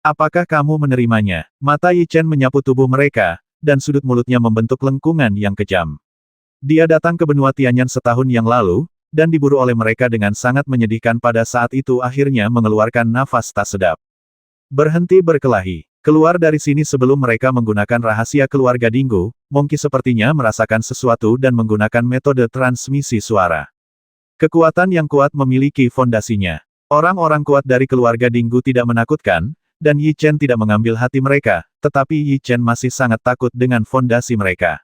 Apakah kamu menerimanya? Mata Yi Chen menyapu tubuh mereka, dan sudut mulutnya membentuk lengkungan yang kejam. Dia datang ke benua Tianyan setahun yang lalu, dan diburu oleh mereka dengan sangat menyedihkan pada saat itu akhirnya mengeluarkan nafas tak sedap. Berhenti berkelahi. Keluar dari sini sebelum mereka menggunakan rahasia keluarga Dinggu, Monkey sepertinya merasakan sesuatu dan menggunakan metode transmisi suara. Kekuatan yang kuat memiliki fondasinya. Orang-orang kuat dari keluarga Dinggu tidak menakutkan, dan Yi Chen tidak mengambil hati mereka, tetapi Yi Chen masih sangat takut dengan fondasi mereka.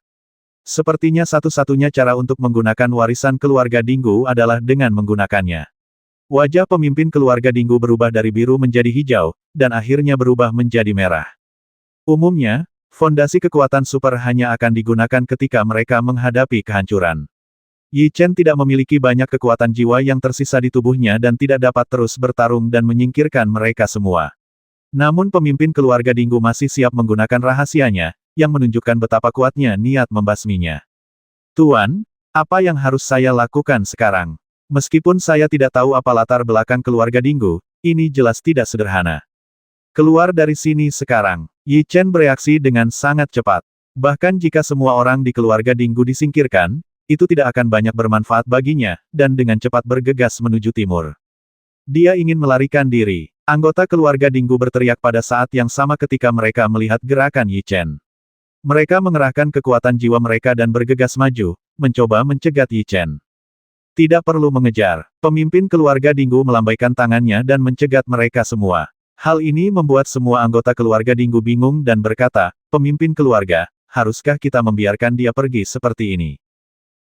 Sepertinya satu-satunya cara untuk menggunakan warisan keluarga Dinggu adalah dengan menggunakannya. Wajah pemimpin keluarga Dinggu berubah dari biru menjadi hijau, dan akhirnya berubah menjadi merah. Umumnya, fondasi kekuatan super hanya akan digunakan ketika mereka menghadapi kehancuran. Yi Chen tidak memiliki banyak kekuatan jiwa yang tersisa di tubuhnya dan tidak dapat terus bertarung dan menyingkirkan mereka semua. Namun pemimpin keluarga Dinggu masih siap menggunakan rahasianya, yang menunjukkan betapa kuatnya niat membasminya. Tuan, apa yang harus saya lakukan sekarang? Meskipun saya tidak tahu apa latar belakang keluarga Dinggu, ini jelas tidak sederhana. Keluar dari sini sekarang. Yi Chen bereaksi dengan sangat cepat. Bahkan jika semua orang di keluarga Dinggu disingkirkan, itu tidak akan banyak bermanfaat baginya, dan dengan cepat bergegas menuju timur. Dia ingin melarikan diri. Anggota keluarga Dinggu berteriak pada saat yang sama ketika mereka melihat gerakan Yi Chen. Mereka mengerahkan kekuatan jiwa mereka dan bergegas maju, mencoba mencegat Yi Chen. Tidak perlu mengejar. Pemimpin keluarga Dinggu melambaikan tangannya dan mencegat mereka semua. Hal ini membuat semua anggota keluarga Dinggu bingung dan berkata, "Pemimpin keluarga, haruskah kita membiarkan dia pergi seperti ini?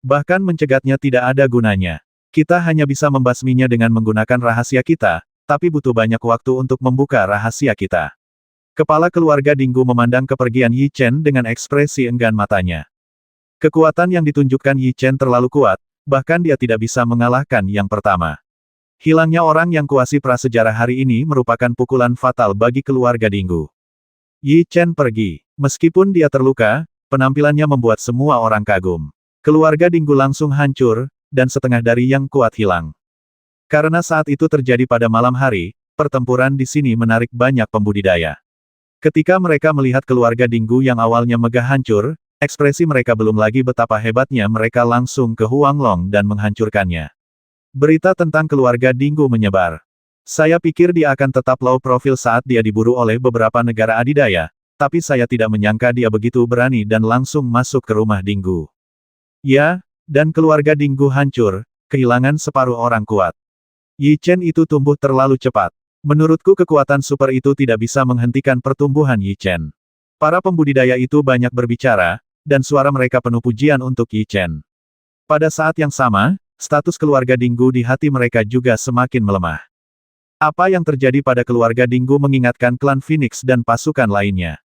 Bahkan mencegatnya tidak ada gunanya. Kita hanya bisa membasminya dengan menggunakan rahasia kita, tapi butuh banyak waktu untuk membuka rahasia kita." Kepala keluarga Dinggu memandang kepergian Yi Chen dengan ekspresi enggan matanya. Kekuatan yang ditunjukkan Yi Chen terlalu kuat, bahkan dia tidak bisa mengalahkan yang pertama. Hilangnya orang yang kuasi prasejarah hari ini merupakan pukulan fatal bagi keluarga Dinggu. Yi Chen pergi. Meskipun dia terluka, penampilannya membuat semua orang kagum. Keluarga Dinggu langsung hancur, dan setengah dari yang kuat hilang. Karena saat itu terjadi pada malam hari, pertempuran di sini menarik banyak pembudidaya. Ketika mereka melihat keluarga Dinggu yang awalnya megah hancur, ekspresi mereka belum lagi betapa hebatnya mereka langsung ke Huanglong dan menghancurkannya. Berita tentang keluarga Dinggu menyebar. Saya pikir dia akan tetap low profile saat dia diburu oleh beberapa negara adidaya, tapi saya tidak menyangka dia begitu berani dan langsung masuk ke rumah Dinggu. Ya, dan keluarga Dinggu hancur, kehilangan separuh orang kuat. Yi Chen itu tumbuh terlalu cepat. Menurutku kekuatan super itu tidak bisa menghentikan pertumbuhan Yi Chen. Para pembudidaya itu banyak berbicara, dan suara mereka penuh pujian untuk Yi Chen. Pada saat yang sama, status keluarga Dinggu di hati mereka juga semakin melemah. Apa yang terjadi pada keluarga Dinggu mengingatkan klan Phoenix dan pasukan lainnya.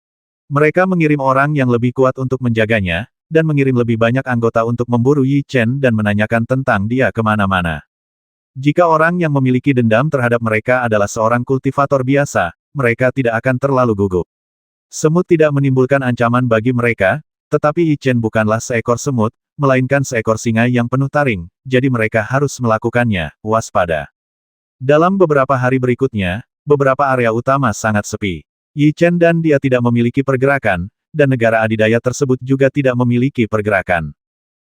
Mereka mengirim orang yang lebih kuat untuk menjaganya, dan mengirim lebih banyak anggota untuk memburu Yi Chen dan menanyakan tentang dia kemana-mana. Jika orang yang memiliki dendam terhadap mereka adalah seorang kultivator biasa, mereka tidak akan terlalu gugup. Semut tidak menimbulkan ancaman bagi mereka, tetapi Yi Chen bukanlah seekor semut, melainkan seekor singa yang penuh taring, jadi mereka harus melakukannya, waspada. Dalam beberapa hari berikutnya, beberapa area utama sangat sepi. Yi Chen dan dia tidak memiliki pergerakan, dan negara adidaya tersebut juga tidak memiliki pergerakan.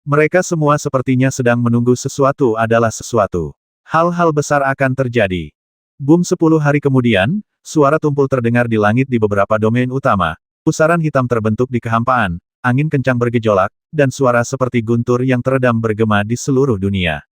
Mereka semua sepertinya sedang menunggu sesuatu adalah sesuatu. Hal-hal besar akan terjadi. Boom 10 hari kemudian, suara tumpul terdengar di langit di beberapa domain utama, pusaran hitam terbentuk di kehampaan, angin kencang bergejolak, dan suara seperti guntur yang teredam bergema di seluruh dunia.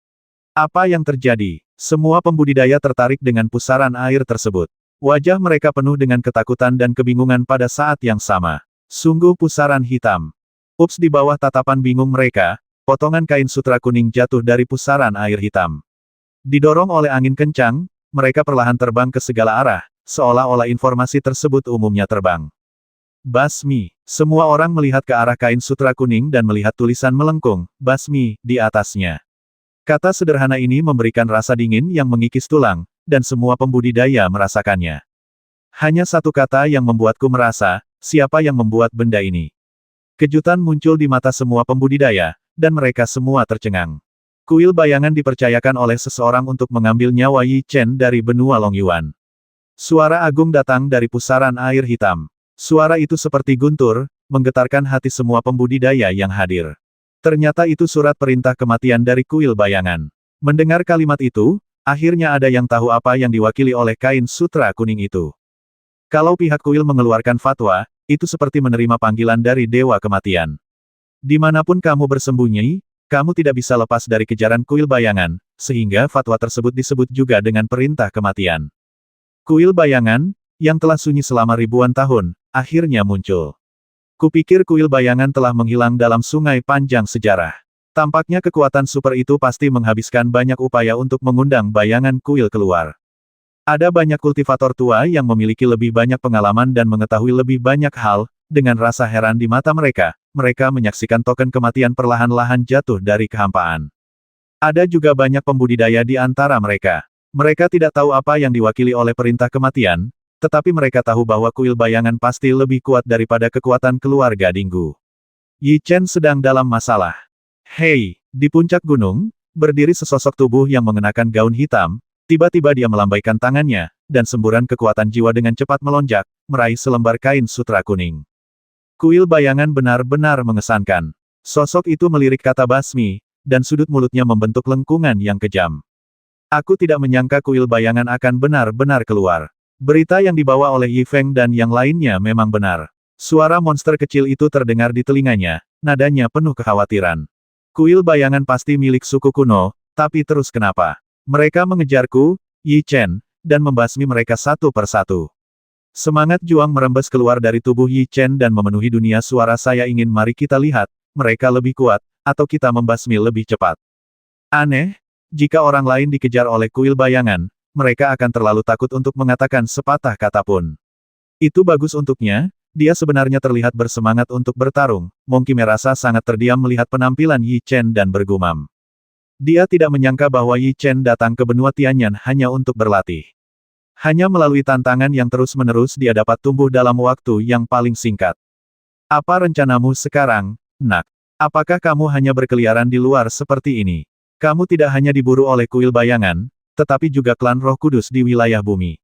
Apa yang terjadi? Semua pembudidaya tertarik dengan pusaran air tersebut. Wajah mereka penuh dengan ketakutan dan kebingungan pada saat yang sama. Sungguh pusaran hitam. Ups, di bawah tatapan bingung mereka, potongan kain sutra kuning jatuh dari pusaran air hitam. Didorong oleh angin kencang, mereka perlahan terbang ke segala arah, seolah-olah informasi tersebut umumnya terbang. Basmi. Semua orang melihat ke arah kain sutra kuning dan melihat tulisan melengkung, Basmi, di atasnya. Kata sederhana ini memberikan rasa dingin yang mengikis tulang, dan semua pembudidaya merasakannya. Hanya satu kata yang membuatku merasa, siapa yang membuat benda ini? Kejutan muncul di mata semua pembudidaya, dan mereka semua tercengang. Kuil bayangan dipercayakan oleh seseorang untuk mengambil nyawa Yi Chen dari benua Longyuan. Suara agung datang dari pusaran air hitam. Suara itu seperti guntur, menggetarkan hati semua pembudidaya yang hadir. Ternyata itu surat perintah kematian dari kuil bayangan. Mendengar kalimat itu, akhirnya ada yang tahu apa yang diwakili oleh kain sutra kuning itu. Kalau pihak kuil mengeluarkan fatwa, itu seperti menerima panggilan dari dewa kematian. Dimanapun kamu bersembunyi, kamu tidak bisa lepas dari kejaran kuil bayangan, sehingga fatwa tersebut disebut juga dengan perintah kematian. Kuil bayangan, yang telah sunyi selama ribuan tahun, akhirnya muncul. Kupikir kuil bayangan telah menghilang dalam sungai panjang sejarah. Tampaknya kekuatan super itu pasti menghabiskan banyak upaya untuk mengundang bayangan kuil keluar. Ada banyak kultivator tua yang memiliki lebih banyak pengalaman dan mengetahui lebih banyak hal, dengan rasa heran di mata mereka, mereka menyaksikan token kematian perlahan-lahan jatuh dari kehampaan. Ada juga banyak pembudidaya di antara mereka. Mereka tidak tahu apa yang diwakili oleh perintah kematian, tetapi mereka tahu bahwa kuil bayangan pasti lebih kuat daripada kekuatan keluarga Dinggu. Yi Chen sedang dalam masalah. Hei, di puncak gunung, berdiri sesosok tubuh yang mengenakan gaun hitam, tiba-tiba dia melambaikan tangannya, dan semburan kekuatan jiwa dengan cepat melonjak, meraih selembar kain sutra kuning. Kuil bayangan benar-benar mengesankan. Sosok itu melirik kata basmi, dan sudut mulutnya membentuk lengkungan yang kejam. Aku tidak menyangka kuil bayangan akan benar-benar keluar. Berita yang dibawa oleh Yi Feng dan yang lainnya memang benar. Suara monster kecil itu terdengar di telinganya, nadanya penuh kekhawatiran. Kuil bayangan pasti milik suku kuno, tapi terus kenapa? Mereka mengejarku, Yi Chen, dan membasmi mereka satu persatu. Semangat juang merembes keluar dari tubuh Yi Chen dan memenuhi dunia suara saya ingin mari kita lihat, mereka lebih kuat, atau kita membasmi lebih cepat. Aneh. Jika orang lain dikejar oleh kuil bayangan, mereka akan terlalu takut untuk mengatakan sepatah kata pun. Itu bagus untuknya, dia sebenarnya terlihat bersemangat untuk bertarung. Monkey merasa sangat terdiam melihat penampilan Yi Chen dan bergumam. Dia tidak menyangka bahwa Yi Chen datang ke benua Tianyan hanya untuk berlatih. Hanya melalui tantangan yang terus-menerus dia dapat tumbuh dalam waktu yang paling singkat. Apa rencanamu sekarang, nak? Apakah kamu hanya berkeliaran di luar seperti ini? Kamu tidak hanya diburu oleh kuil bayangan, tetapi juga klan Roh Kudus di wilayah bumi.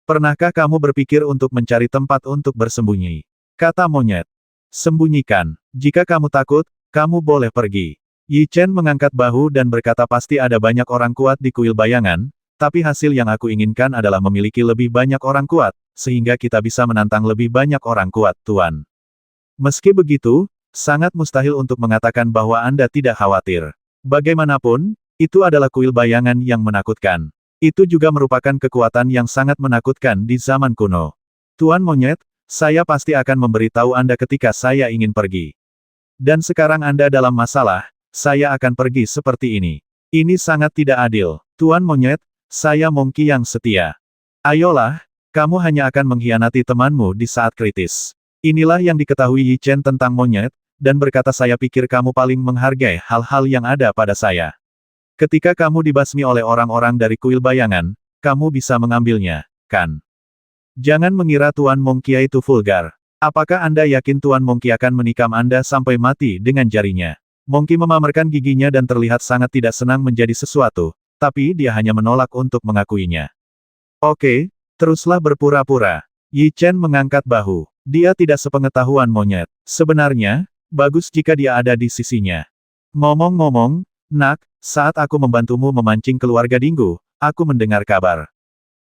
Pernahkah kamu berpikir untuk mencari tempat untuk bersembunyi? Kata monyet. Sembunyikan. Jika kamu takut, kamu boleh pergi. Yi Chen mengangkat bahu dan berkata pasti ada banyak orang kuat di kuil bayangan, tapi hasil yang aku inginkan adalah memiliki lebih banyak orang kuat, sehingga kita bisa menantang lebih banyak orang kuat, Tuan. Meski begitu, sangat mustahil untuk mengatakan bahwa Anda tidak khawatir. Bagaimanapun, itu adalah kuil bayangan yang menakutkan. Itu juga merupakan kekuatan yang sangat menakutkan di zaman kuno. Tuan Monyet, saya pasti akan memberitahu Anda ketika saya ingin pergi. Dan sekarang Anda dalam masalah, saya akan pergi seperti ini. Ini sangat tidak adil. Tuan Monyet, saya Monkey yang setia. Ayolah, kamu hanya akan mengkhianati temanmu di saat kritis. Inilah yang diketahui Yi Chen tentang Monyet, dan berkata saya pikir kamu paling menghargai hal-hal yang ada pada saya. Ketika kamu dibasmi oleh orang-orang dari kuil bayangan, kamu bisa mengambilnya, kan? Jangan mengira Tuan Monkey itu vulgar. Apakah Anda yakin Tuan Monkey akan menikam Anda sampai mati dengan jarinya? Monkey memamerkan giginya dan terlihat sangat tidak senang menjadi sesuatu, tapi dia hanya menolak untuk mengakuinya. Oke, teruslah berpura-pura. Yi Chen mengangkat bahu. Dia tidak sepengetahuan monyet. Sebenarnya, bagus jika dia ada di sisinya. Ngomong-ngomong, nak, saat aku membantumu memancing keluarga Dinggu, aku mendengar kabar.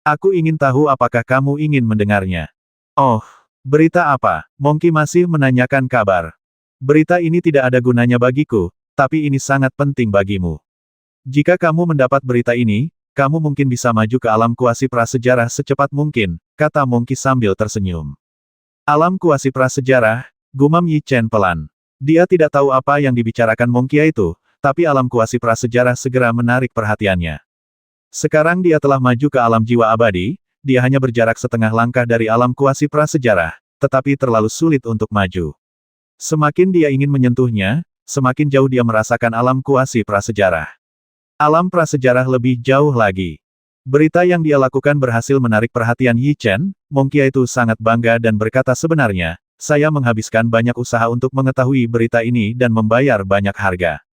Aku ingin tahu apakah kamu ingin mendengarnya. Oh, berita apa? Monkey masih menanyakan kabar. Berita ini tidak ada gunanya bagiku, tapi ini sangat penting bagimu. Jika kamu mendapat berita ini, kamu mungkin bisa maju ke alam kuasi prasejarah secepat mungkin, kata Monkey sambil tersenyum. Alam kuasi prasejarah, gumam Yi Chen pelan. Dia tidak tahu apa yang dibicarakan Monkey itu, tapi alam kuasi prasejarah segera menarik perhatiannya. Sekarang dia telah maju ke alam jiwa abadi, dia hanya berjarak setengah langkah dari alam kuasi prasejarah, tetapi terlalu sulit untuk maju. Semakin dia ingin menyentuhnya, semakin jauh dia merasakan alam kuasi prasejarah. Alam prasejarah lebih jauh lagi. Berita yang dia lakukan berhasil menarik perhatian Yi Chen, Monkey itu sangat bangga dan berkata sebenarnya, saya menghabiskan banyak usaha untuk mengetahui berita ini dan membayar banyak harga.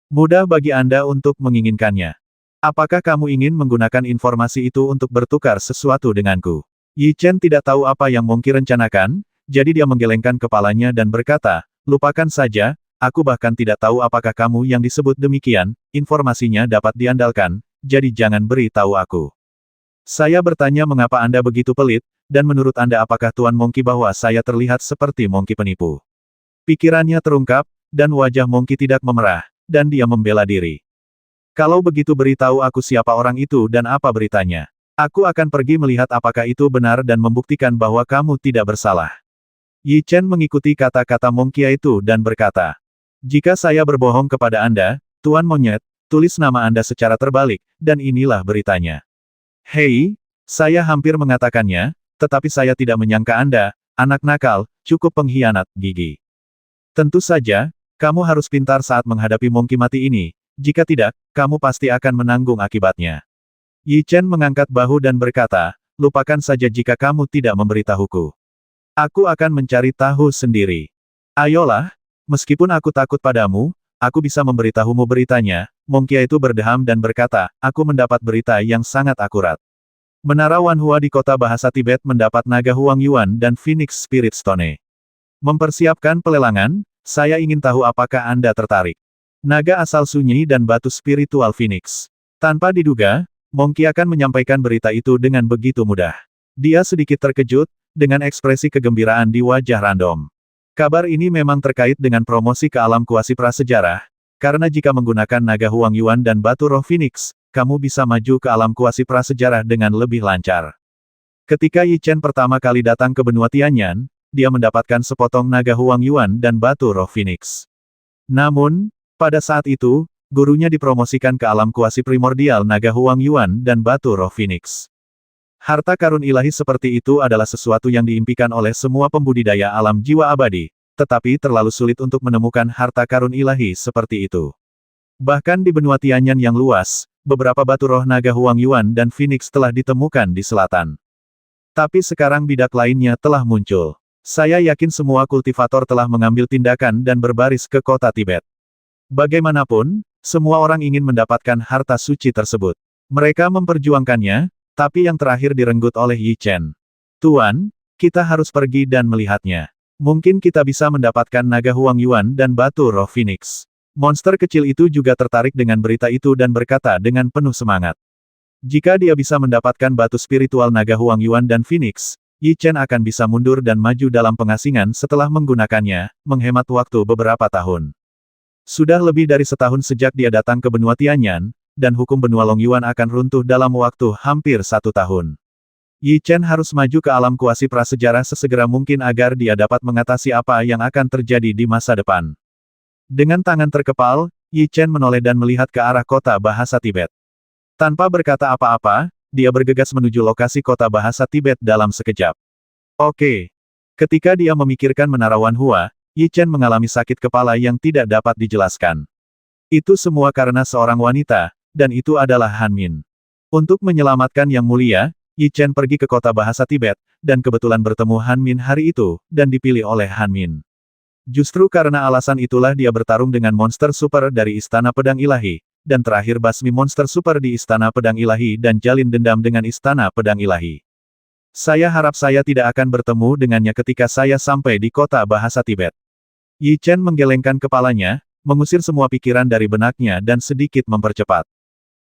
Mudah bagi Anda untuk menginginkannya. Apakah kamu ingin menggunakan informasi itu untuk bertukar sesuatu denganku? Yi Chen tidak tahu apa yang Monkey rencanakan, jadi dia menggelengkan kepalanya dan berkata, lupakan saja, aku bahkan tidak tahu apakah kamu yang disebut demikian, informasinya dapat diandalkan, jadi jangan beri tahu aku. Saya bertanya mengapa Anda begitu pelit, dan menurut Anda apakah Tuan Monkey bahwa saya terlihat seperti Monkey penipu? Pikirannya terungkap, dan wajah Monkey tidak memerah, dan dia membela diri. Kalau begitu beritahu aku siapa orang itu dan apa beritanya. Aku akan pergi melihat apakah itu benar dan membuktikan bahwa kamu tidak bersalah. Yi Chen mengikuti kata-kata Monkey itu dan berkata, jika saya berbohong kepada Anda, Tuan Monyet, tulis nama Anda secara terbalik, dan inilah beritanya. Hei, saya hampir mengatakannya, tetapi saya tidak menyangka Anda, anak nakal, cukup pengkhianat, gigi. Tentu saja, kamu harus pintar saat menghadapi Monkey mati ini, jika tidak, kamu pasti akan menanggung akibatnya. Yi Chen mengangkat bahu dan berkata, lupakan saja jika kamu tidak memberitahuku. Aku akan mencari tahu sendiri. Ayolah, meskipun aku takut padamu, aku bisa memberitahumu beritanya. Monkey itu berdeham dan berkata, aku mendapat berita yang sangat akurat. Menara Wanhua di kota bahasa Tibet mendapat naga Huang Yuan dan Phoenix Spirit Stone. Mempersiapkan pelelangan, saya ingin tahu apakah Anda tertarik. Naga asal sunyi dan batu spiritual Phoenix. Tanpa diduga, Monkey akan menyampaikan berita itu dengan begitu mudah. Dia sedikit terkejut, dengan ekspresi kegembiraan di wajah random. Kabar ini memang terkait dengan promosi ke alam kuasi prasejarah, karena jika menggunakan naga Huang Yuan dan batu roh Phoenix, kamu bisa maju ke alam kuasi prasejarah dengan lebih lancar. Ketika Yi Chen pertama kali datang ke benua Tianyan, dia mendapatkan sepotong naga Huang Yuan dan batu roh Phoenix. Namun, pada saat itu, gurunya dipromosikan ke alam kuasi primordial naga Huang Yuan dan batu roh Phoenix. Harta karun ilahi seperti itu adalah sesuatu yang diimpikan oleh semua pembudidaya alam jiwa abadi, tetapi terlalu sulit untuk menemukan harta karun ilahi seperti itu. Bahkan di benua Tianyan yang luas, beberapa batu roh naga Huang Yuan dan Phoenix telah ditemukan di selatan. Tapi sekarang bidak lainnya telah muncul. Saya yakin semua kultivator telah mengambil tindakan dan berbaris ke kota Tibet. Bagaimanapun, semua orang ingin mendapatkan harta suci tersebut. Mereka memperjuangkannya, tapi yang terakhir direnggut oleh Yi Chen. Tuan, kita harus pergi dan melihatnya. Mungkin kita bisa mendapatkan naga Huang Yuan dan batu roh Phoenix. Monster kecil itu juga tertarik dengan berita itu dan berkata dengan penuh semangat. Jika dia bisa mendapatkan batu spiritual naga Huang Yuan dan Phoenix, Yi Chen akan bisa mundur dan maju dalam pengasingan setelah menggunakannya, menghemat waktu beberapa tahun. Sudah lebih dari setahun sejak dia datang ke benua Tianyan, dan hukum benua Longyuan akan runtuh dalam waktu hampir 1 tahun. Yi Chen harus maju ke alam kuasi prasejarah sesegera mungkin agar dia dapat mengatasi apa yang akan terjadi di masa depan. Dengan tangan terkepal, Yi Chen menoleh dan melihat ke arah kota bahasa Tibet. Tanpa berkata apa-apa, dia bergegas menuju lokasi kota bahasa Tibet dalam sekejap. Oke. Ketika dia memikirkan menara Wanhua, Yi Chen mengalami sakit kepala yang tidak dapat dijelaskan. Itu semua karena seorang wanita, dan itu adalah Han Min. Untuk menyelamatkan Yang Mulia, Yi Chen pergi ke kota bahasa Tibet, dan kebetulan bertemu Han Min hari itu, dan dipilih oleh Han Min. Justru karena alasan itulah dia bertarung dengan monster super dari Istana Pedang Ilahi, dan terakhir basmi monster super di Istana Pedang Ilahi dan jalin dendam dengan Istana Pedang Ilahi. Saya harap saya tidak akan bertemu dengannya ketika saya sampai di kota bahasa Tibet. Yi Chen menggelengkan kepalanya, mengusir semua pikiran dari benaknya dan sedikit mempercepat.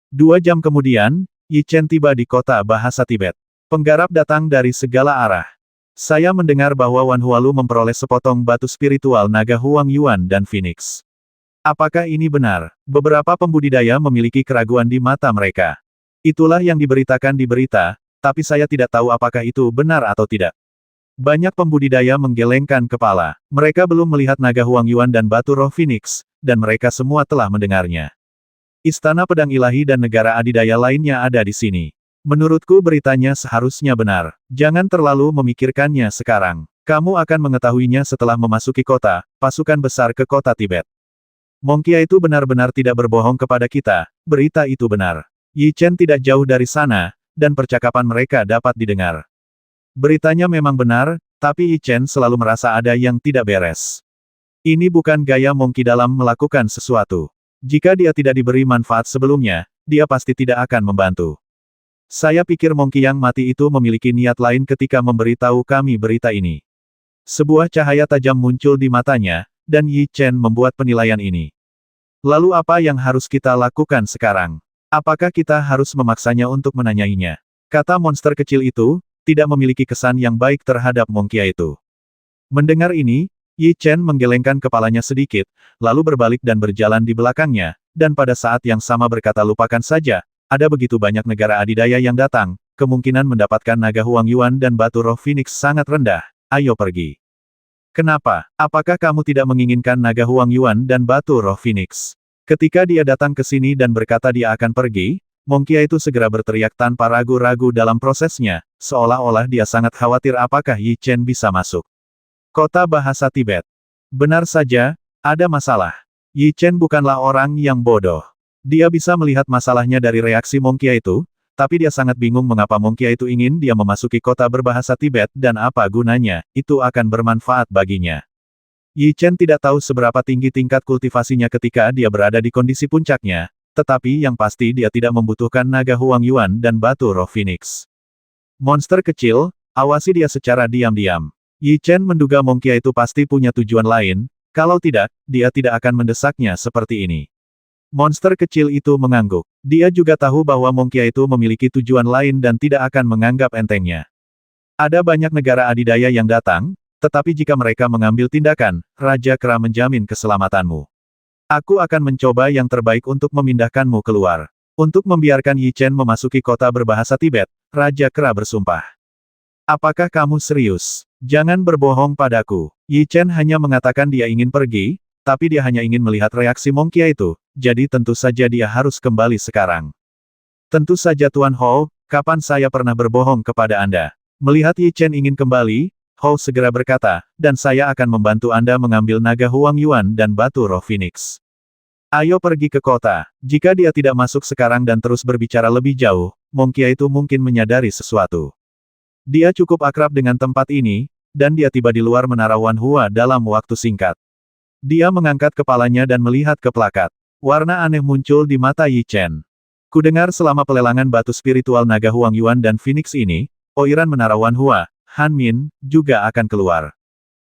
2 jam kemudian, Yi Chen tiba di kota bahasa Tibet. Penggarap datang dari segala arah. Saya mendengar bahwa Wan Hualu memperoleh sepotong batu spiritual naga Huang Yuan dan Phoenix. Apakah ini benar? Beberapa pembudidaya memiliki keraguan di mata mereka. Itulah yang diberitakan di berita, tapi saya tidak tahu apakah itu benar atau tidak. Banyak pembudidaya menggelengkan kepala. Mereka belum melihat naga Huang Yuan dan batu roh Phoenix, dan mereka semua telah mendengarnya. Istana Pedang Ilahi dan negara adidaya lainnya ada di sini. Menurutku beritanya seharusnya benar. Jangan terlalu memikirkannya sekarang. Kamu akan mengetahuinya setelah memasuki kota, pasukan besar ke kota Tibet. Monkey itu benar-benar tidak berbohong kepada kita, berita itu benar. Yi Chen tidak jauh dari sana, dan percakapan mereka dapat didengar. Beritanya memang benar, tapi Yi Chen selalu merasa ada yang tidak beres. Ini bukan gaya Monkey dalam melakukan sesuatu. Jika dia tidak diberi manfaat sebelumnya, dia pasti tidak akan membantu. Saya pikir Monkey yang mati itu memiliki niat lain ketika memberitahu kami berita ini. Sebuah cahaya tajam muncul di matanya, dan Yi Chen membuat penilaian ini. Lalu apa yang harus kita lakukan sekarang? Apakah kita harus memaksanya untuk menanyainya? Kata monster kecil itu, tidak memiliki kesan yang baik terhadap Monkey itu. Mendengar ini, Yi Chen menggelengkan kepalanya sedikit, lalu berbalik dan berjalan di belakangnya, dan pada saat yang sama berkata lupakan saja, ada begitu banyak negara adidaya yang datang, kemungkinan mendapatkan naga Huang Yuan dan batu roh Phoenix sangat rendah, ayo pergi. Kenapa? Apakah kamu tidak menginginkan naga Huang Yuan dan batu roh Phoenix? Ketika dia datang ke sini dan berkata dia akan pergi, Monkey itu segera berteriak tanpa ragu-ragu dalam prosesnya, seolah-olah dia sangat khawatir apakah Yi Chen bisa masuk. Kota Bahasa Tibet. Benar saja, ada masalah. Yi Chen bukanlah orang yang bodoh. Dia bisa melihat masalahnya dari reaksi Monkey itu, tapi dia sangat bingung mengapa Monkey itu ingin dia memasuki kota berbahasa Tibet dan apa gunanya, itu akan bermanfaat baginya. Yi Chen tidak tahu seberapa tinggi tingkat kultivasinya ketika dia berada di kondisi puncaknya, tetapi yang pasti dia tidak membutuhkan naga Huang Yuan dan batu roh Phoenix. Monster kecil, awasi dia secara diam-diam. Yi Chen menduga Monkey itu pasti punya tujuan lain, kalau tidak, dia tidak akan mendesaknya seperti ini. Monster kecil itu mengangguk. Dia juga tahu bahwa Monkey itu memiliki tujuan lain dan tidak akan menganggap entengnya. Ada banyak negara adidaya yang datang, tetapi jika mereka mengambil tindakan, Raja Kera menjamin keselamatanmu. Aku akan mencoba yang terbaik untuk memindahkanmu keluar. Untuk membiarkan Yi Chen memasuki kota berbahasa Tibet, Raja Kera bersumpah. Apakah kamu serius? Jangan berbohong padaku. Yi Chen hanya mengatakan dia ingin pergi, tapi dia hanya ingin melihat reaksi Monkey itu, jadi tentu saja dia harus kembali sekarang. Tentu saja Tuan Hou, kapan saya pernah berbohong kepada Anda? Melihat Yi Chen ingin kembali, Hou segera berkata, dan saya akan membantu Anda mengambil naga Huang Yuan dan batu roh Phoenix. Ayo pergi ke kota. Jika dia tidak masuk sekarang dan terus berbicara lebih jauh, Monkey itu mungkin menyadari sesuatu. Dia cukup akrab dengan tempat ini, dan dia tiba di luar menara Wanhua dalam waktu singkat. Dia mengangkat kepalanya dan melihat ke plakat. Warna aneh muncul di mata Yi Chen. Kudengar selama pelelangan batu spiritual naga Huang Yuan dan Phoenix ini, Oiran menara Wanhua, Han Min, juga akan keluar.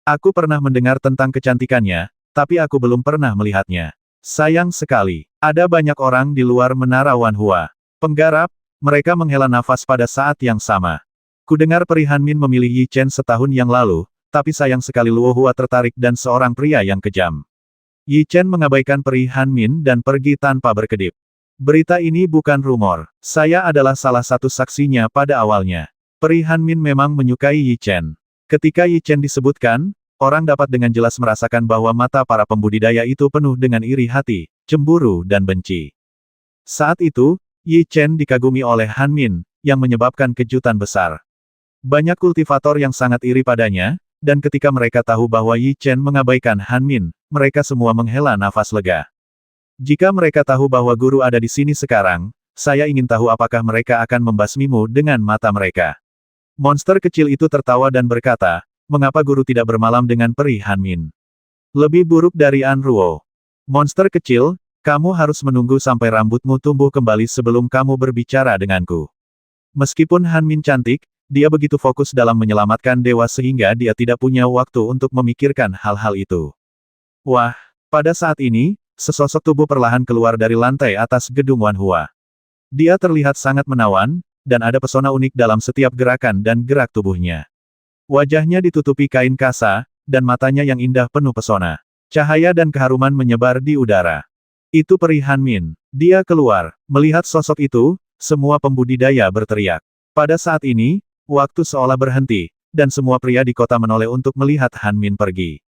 Aku pernah mendengar tentang kecantikannya, tapi aku belum pernah melihatnya. Sayang sekali, ada banyak orang di luar menara Wanhua. Penggarap, mereka menghela nafas pada saat yang sama. Kudengar peri Han Min memilih Yi Chen setahun yang lalu, tapi sayang sekali Luo Hua tertarik dan seorang pria yang kejam. Yi Chen mengabaikan peri Han Min dan pergi tanpa berkedip. Berita ini bukan rumor. Saya adalah salah satu saksinya pada awalnya. Peri Han Min memang menyukai Yi Chen. Ketika Yi Chen disebutkan, orang dapat dengan jelas merasakan bahwa mata para pembudidaya itu penuh dengan iri hati, cemburu dan benci. Saat itu, Yi Chen dikagumi oleh Han Min, yang menyebabkan kejutan besar. Banyak kultivator yang sangat iri padanya, dan ketika mereka tahu bahwa Yi Chen mengabaikan Han Min, mereka semua menghela nafas lega. Jika mereka tahu bahwa guru ada di sini sekarang, saya ingin tahu apakah mereka akan membasmimu dengan mata mereka. Monster kecil itu tertawa dan berkata, mengapa guru tidak bermalam dengan peri Han Min? Lebih buruk dari An Ruo. Monster kecil, kamu harus menunggu sampai rambutmu tumbuh kembali sebelum kamu berbicara denganku. Meskipun Han Min cantik, dia begitu fokus dalam menyelamatkan dewa sehingga dia tidak punya waktu untuk memikirkan hal-hal itu. Wah, pada saat ini, sesosok tubuh perlahan keluar dari lantai atas gedung Wanhua. Dia terlihat sangat menawan, dan ada pesona unik dalam setiap gerakan dan gerak tubuhnya. Wajahnya ditutupi kain kasa, dan matanya yang indah penuh pesona. Cahaya dan keharuman menyebar di udara. Itu peri Han Min. Dia keluar. Melihat sosok itu, semua pembudidaya berteriak. Pada saat ini, waktu seolah berhenti, dan semua pria di kota menoleh untuk melihat Han Min pergi.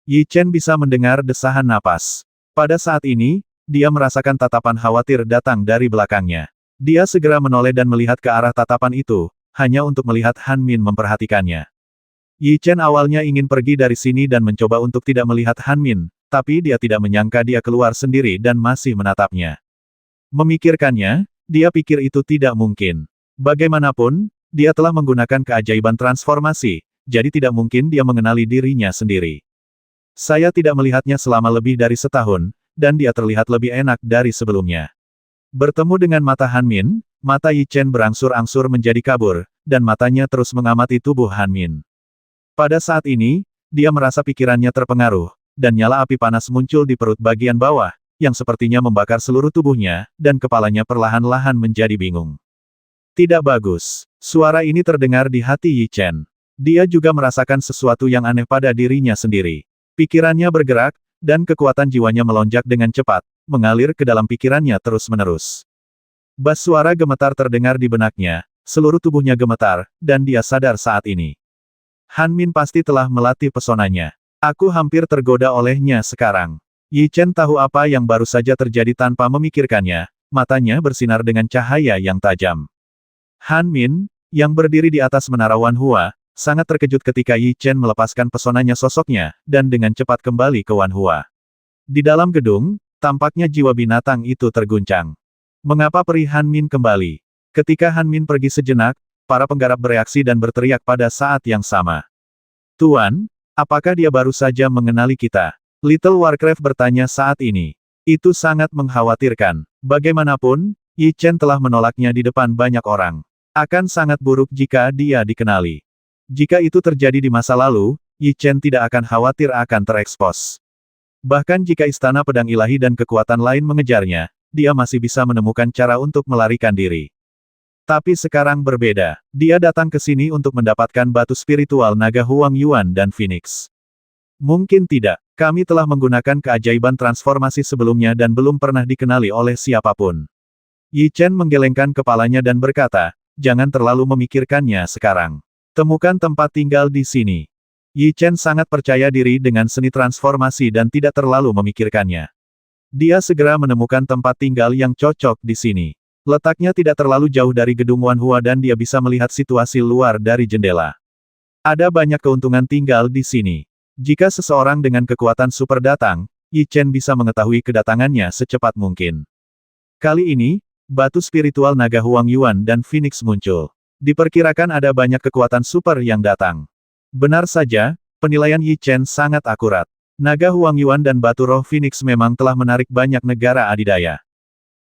Yi Chen bisa mendengar desahan napas. Pada saat ini, dia merasakan tatapan khawatir datang dari belakangnya. Dia segera menoleh dan melihat ke arah tatapan itu, hanya untuk melihat Han Min memperhatikannya. Yi Chen awalnya ingin pergi dari sini dan mencoba untuk tidak melihat Han Min, tapi dia tidak menyangka dia keluar sendiri dan masih menatapnya. Memikirkannya, dia pikir itu tidak mungkin. Bagaimanapun, dia telah menggunakan keajaiban transformasi, jadi tidak mungkin dia mengenali dirinya sendiri. Saya tidak melihatnya selama lebih dari setahun, dan dia terlihat lebih enak dari sebelumnya. Bertemu dengan mata Han Min, mata Yi Chen berangsur-angsur menjadi kabur, dan matanya terus mengamati tubuh Han Min. Pada saat ini, dia merasa pikirannya terpengaruh, dan nyala api panas muncul di perut bagian bawah, yang sepertinya membakar seluruh tubuhnya, dan kepalanya perlahan-lahan menjadi bingung. Tidak bagus. Suara ini terdengar di hati Yi Chen. Dia juga merasakan sesuatu yang aneh pada dirinya sendiri. Pikirannya bergerak, dan kekuatan jiwanya melonjak dengan cepat, mengalir ke dalam pikirannya terus-menerus. Bas suara gemetar terdengar di benaknya, seluruh tubuhnya gemetar, dan dia sadar saat ini. Han Min pasti telah melatih pesonanya. Aku hampir tergoda olehnya sekarang. Yi Chen tahu apa yang baru saja terjadi tanpa memikirkannya, matanya bersinar dengan cahaya yang tajam. Han Min, yang berdiri di atas menara Wanhua, sangat terkejut ketika Yi Chen melepaskan pesonanya sosoknya, dan dengan cepat kembali ke Wanhua. Di dalam gedung, tampaknya jiwa binatang itu terguncang. Mengapa peri Han Min kembali? Ketika Han Min pergi sejenak, para penggarap bereaksi dan berteriak pada saat yang sama. Tuan, apakah dia baru saja mengenali kita? Little Warcraft bertanya saat ini. Itu sangat mengkhawatirkan. Bagaimanapun, Yi Chen telah menolaknya di depan banyak orang. Akan sangat buruk jika dia dikenali. Jika itu terjadi di masa lalu, Yi Chen tidak akan khawatir akan terekspos. Bahkan jika Istana Pedang Ilahi dan kekuatan lain mengejarnya, dia masih bisa menemukan cara untuk melarikan diri. Tapi sekarang berbeda. Dia datang ke sini untuk mendapatkan batu spiritual naga Huang Yuan dan Phoenix. Mungkin tidak. Kami telah menggunakan keajaiban transformasi sebelumnya dan belum pernah dikenali oleh siapapun. Yi Chen menggelengkan kepalanya dan berkata, jangan terlalu memikirkannya sekarang. Temukan tempat tinggal di sini. Yi Chen sangat percaya diri dengan seni transformasi dan tidak terlalu memikirkannya. Dia segera menemukan tempat tinggal yang cocok di sini. Letaknya tidak terlalu jauh dari gedung Wanhua dan dia bisa melihat situasi luar dari jendela. Ada banyak keuntungan tinggal di sini. Jika seseorang dengan kekuatan super datang, Yi Chen bisa mengetahui kedatangannya secepat mungkin. Kali ini, batu spiritual naga Huang Yuan dan Phoenix muncul. Diperkirakan ada banyak kekuatan super yang datang. Benar saja, penilaian Yi Chen sangat akurat. Naga Huang Yuan dan batu roh Phoenix memang telah menarik banyak negara adidaya.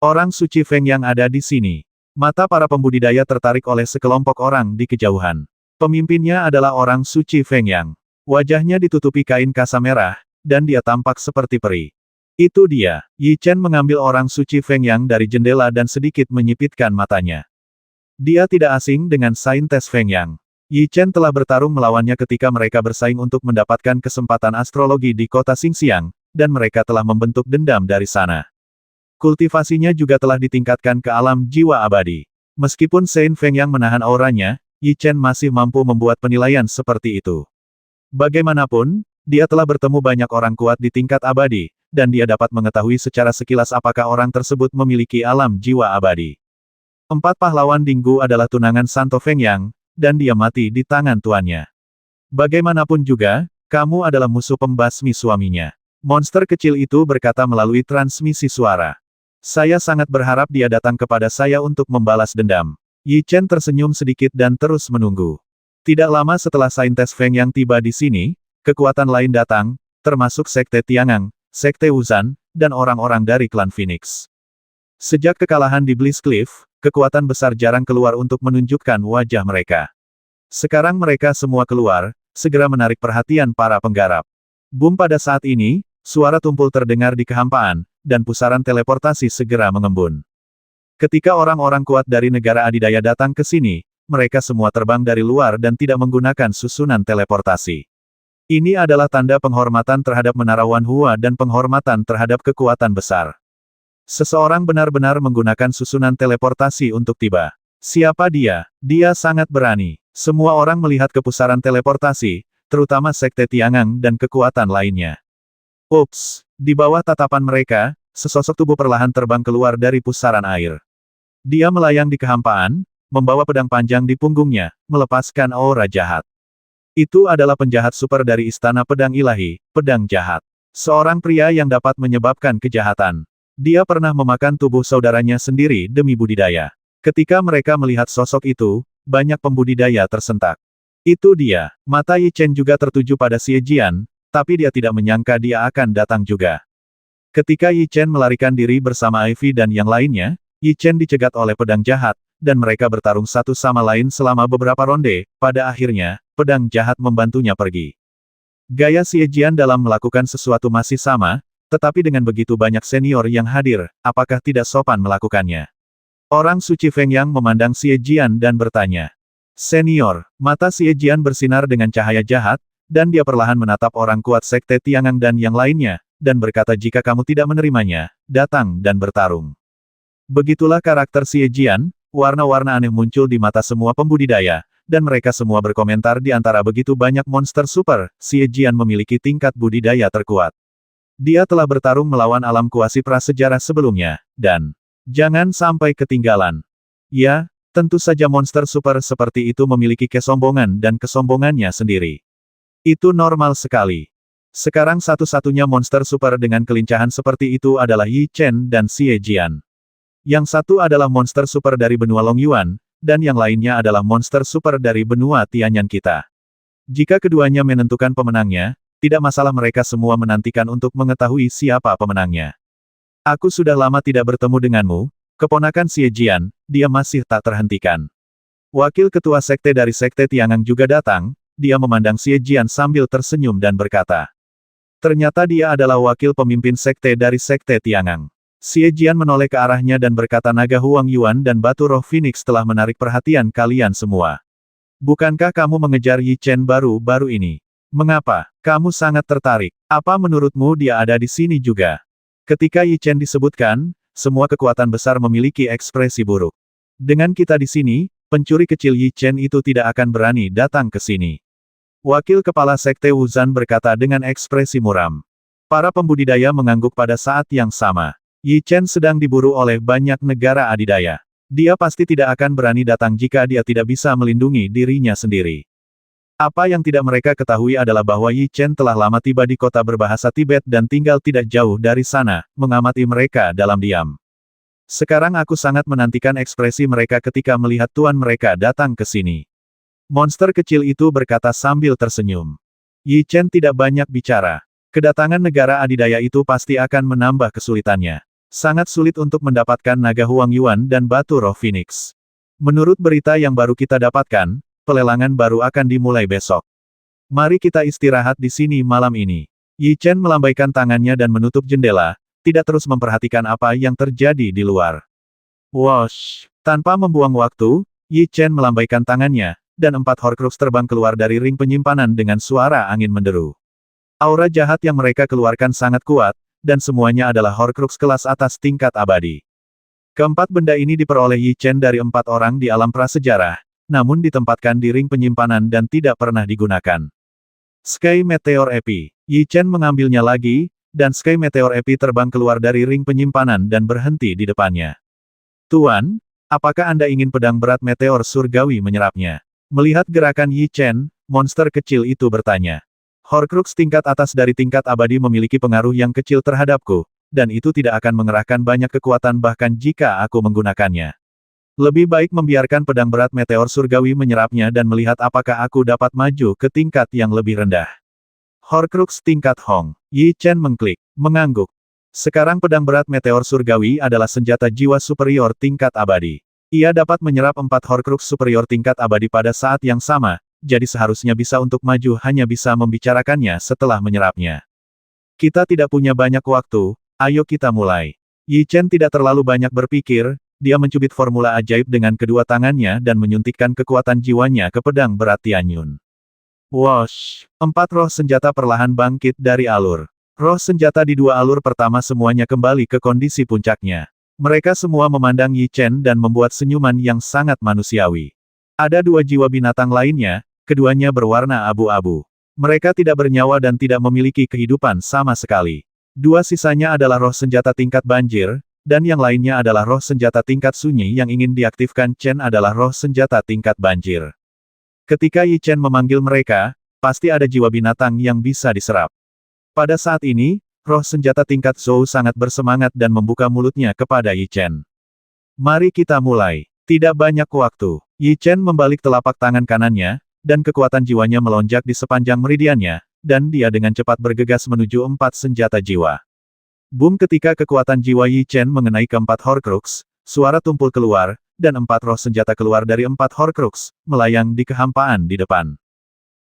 Orang suci Feng yang ada di sini. Mata para pembudidaya tertarik oleh sekelompok orang di kejauhan. Pemimpinnya adalah orang suci Feng Yang. Wajahnya ditutupi kain kasa merah, dan dia tampak seperti peri. Itu dia. Yi Chen mengambil orang suci Feng Yang dari jendela dan sedikit menyipitkan matanya. Dia tidak asing dengan saintes Feng Yang. Yi Chen telah bertarung melawannya ketika mereka bersaing untuk mendapatkan kesempatan astrologi di kota Xingxiang, dan mereka telah membentuk dendam dari sana. Kultivasinya juga telah ditingkatkan ke alam jiwa abadi. Meskipun Saint Feng Yang menahan auranya, Yi Chen masih mampu membuat penilaian seperti itu. Bagaimanapun, dia telah bertemu banyak orang kuat di tingkat abadi, dan dia dapat mengetahui secara sekilas apakah orang tersebut memiliki alam jiwa abadi. 4 pahlawan Dinggu adalah tunangan Santo Feng Yang, dan dia mati di tangan tuannya. Bagaimanapun juga, kamu adalah musuh pembasmi suaminya. Monster kecil itu berkata melalui transmisi suara. Saya sangat berharap dia datang kepada saya untuk membalas dendam. Yi Chen tersenyum sedikit dan terus menunggu. Tidak lama setelah saintes Feng Yang tiba di sini, kekuatan lain datang, termasuk Sekte Tiangang, Sekte Wuzan, dan orang-orang dari klan Phoenix. Sejak kekalahan di Bliss Cliff, kekuatan besar jarang keluar untuk menunjukkan wajah mereka. Sekarang mereka semua keluar, segera menarik perhatian para penggarap. Boom pada saat ini, suara tumpul terdengar di kehampaan, dan pusaran teleportasi segera mengembun. Ketika orang-orang kuat dari negara adidaya datang ke sini, mereka semua terbang dari luar dan tidak menggunakan susunan teleportasi. Ini adalah tanda penghormatan terhadap Menara Wanhua dan penghormatan terhadap kekuatan besar. Seseorang benar-benar menggunakan susunan teleportasi untuk tiba. Siapa dia? Dia sangat berani. Semua orang melihat kepusaran teleportasi, terutama Sekte Tiangang dan kekuatan lainnya. Ups! Di bawah tatapan mereka, sesosok tubuh perlahan terbang keluar dari pusaran air. Dia melayang di kehampaan, membawa pedang panjang di punggungnya, melepaskan aura jahat. Itu adalah penjahat super dari Istana Pedang Ilahi, pedang jahat. Seorang pria yang dapat menyebabkan kejahatan. Dia pernah memakan tubuh saudaranya sendiri demi budidaya. Ketika mereka melihat sosok itu, banyak pembudidaya tersentak. Itu dia. Mata Yi Chen juga tertuju pada Xie Jian, tapi dia tidak menyangka dia akan datang juga. Ketika Yi Chen melarikan diri bersama Ivy dan yang lainnya, Yi Chen dicegat oleh pedang jahat, dan mereka bertarung satu sama lain selama beberapa ronde. Pada akhirnya, pedang jahat membantunya pergi. Gaya Xie Jian dalam melakukan sesuatu masih sama, tetapi dengan begitu banyak senior yang hadir, apakah tidak sopan melakukannya? Orang suci Feng Yang memandang Xie Jian dan bertanya. Senior, mata Xie Jian bersinar dengan cahaya jahat, dan dia perlahan menatap orang kuat Sekte Tiangang dan yang lainnya, dan berkata jika kamu tidak menerimanya, datang dan bertarung. Begitulah karakter Xie Jian, warna-warna aneh muncul di mata semua pembudidaya, dan mereka semua berkomentar di antara begitu banyak monster super, Xie Jian memiliki tingkat budidaya terkuat. Dia telah bertarung melawan alam kuasi prasejarah sebelumnya, dan jangan sampai ketinggalan. Ya, tentu saja monster super seperti itu memiliki kesombongan dan kesombongannya sendiri. Itu normal sekali. Sekarang satu-satunya monster super dengan kelincahan seperti itu adalah Yi Chen dan Xie Jian. Yang satu adalah monster super dari benua Long Yuan, dan yang lainnya adalah monster super dari benua Tianyan kita. Jika keduanya menentukan pemenangnya, tidak masalah mereka semua menantikan untuk mengetahui siapa pemenangnya. Aku sudah lama tidak bertemu denganmu, keponakan Xie Jian, dia masih tak terhentikan. Wakil ketua sekte dari Sekte Tiangang juga datang, dia memandang Xie Jian sambil tersenyum dan berkata. Ternyata dia adalah wakil pemimpin sekte dari Sekte Tiangang. Xie Jian menoleh ke arahnya dan berkata naga Huang Yuan dan batu roh Phoenix telah menarik perhatian kalian semua. Bukankah kamu mengejar Yi Chen baru-baru ini? Mengapa? Kamu sangat tertarik. Apa menurutmu dia ada di sini juga? Ketika Yi Chen disebutkan, semua kekuatan besar memiliki ekspresi buruk. Dengan kita di sini, pencuri kecil Yi Chen itu tidak akan berani datang ke sini. Wakil kepala sekte Wuzan berkata dengan ekspresi muram. Para pembudidaya mengangguk pada saat yang sama. Yi Chen sedang diburu oleh banyak negara adidaya. Dia pasti tidak akan berani datang jika dia tidak bisa melindungi dirinya sendiri. Apa yang tidak mereka ketahui adalah bahwa Yi Chen telah lama tiba di kota berbahasa Tibet dan tinggal tidak jauh dari sana, mengamati mereka dalam diam. Sekarang aku sangat menantikan ekspresi mereka ketika melihat tuan mereka datang ke sini. Monster kecil itu berkata sambil tersenyum. Yi Chen tidak banyak bicara. Kedatangan negara adidaya itu pasti akan menambah kesulitannya. Sangat sulit untuk mendapatkan naga Huang Yuan dan batu roh Phoenix. Menurut berita yang baru kita dapatkan, pelelangan baru akan dimulai besok. Mari kita istirahat di sini malam ini. Yi Chen melambaikan tangannya dan menutup jendela, tidak terus memperhatikan apa yang terjadi di luar. Wosh! Tanpa membuang waktu, Yi Chen melambaikan tangannya, dan 4 Horcrux terbang keluar dari ring penyimpanan dengan suara angin menderu. Aura jahat yang mereka keluarkan sangat kuat, dan semuanya adalah Horcrux kelas atas tingkat abadi. Keempat benda ini diperoleh Yi Chen dari 4 orang di alam prasejarah, namun ditempatkan di ring penyimpanan dan tidak pernah digunakan. Sky Meteor Epi. Yi Chen mengambilnya lagi, dan Sky Meteor Epi terbang keluar dari ring penyimpanan dan berhenti di depannya. Tuan, apakah Anda ingin pedang berat meteor surgawi menyerapnya? Melihat gerakan Yi Chen, monster kecil itu bertanya. Horcrux tingkat atas dari tingkat abadi memiliki pengaruh yang kecil terhadapku, dan itu tidak akan mengerahkan banyak kekuatan bahkan jika aku menggunakannya. Lebih baik membiarkan pedang berat meteor surgawi menyerapnya dan melihat apakah aku dapat maju ke tingkat yang lebih rendah. Horcrux tingkat Hong. Yi Chen mengklik, mengangguk. Sekarang pedang berat meteor surgawi adalah senjata jiwa superior tingkat abadi. Ia dapat menyerap 4 Horcrux superior tingkat abadi pada saat yang sama, jadi seharusnya bisa untuk maju hanya bisa membicarakannya setelah menyerapnya. Kita tidak punya banyak waktu, ayo kita mulai. Yi Chen tidak terlalu banyak berpikir, dia mencubit formula ajaib dengan kedua tangannya dan menyuntikkan kekuatan jiwanya ke pedang berat Tianyun. Wosh! 4 roh senjata perlahan bangkit dari alur. Roh senjata di 2 alur pertama semuanya kembali ke kondisi puncaknya. Mereka semua memandang Yi Chen dan membuat senyuman yang sangat manusiawi. Ada 2 jiwa binatang lainnya, keduanya berwarna abu-abu. Mereka tidak bernyawa dan tidak memiliki kehidupan sama sekali. 2 sisanya adalah roh senjata tingkat banjir, dan yang lainnya adalah roh senjata tingkat sunyi yang ingin diaktifkan. Chen adalah roh senjata tingkat banjir. Ketika Yi Chen memanggil mereka, pasti ada jiwa binatang yang bisa diserap. Pada saat ini, roh senjata tingkat Zhou sangat bersemangat dan membuka mulutnya kepada Yi Chen. Mari kita mulai. Tidak banyak waktu. Yi Chen membalik telapak tangan kanannya, dan kekuatan jiwanya melonjak di sepanjang meridiannya, dan dia dengan cepat bergegas menuju 4 senjata jiwa. Boom! Ketika kekuatan jiwa Yi Chen mengenai keempat Horcrux, suara tumpul keluar, dan 4 roh senjata keluar dari 4 Horcrux, melayang di kehampaan di depan.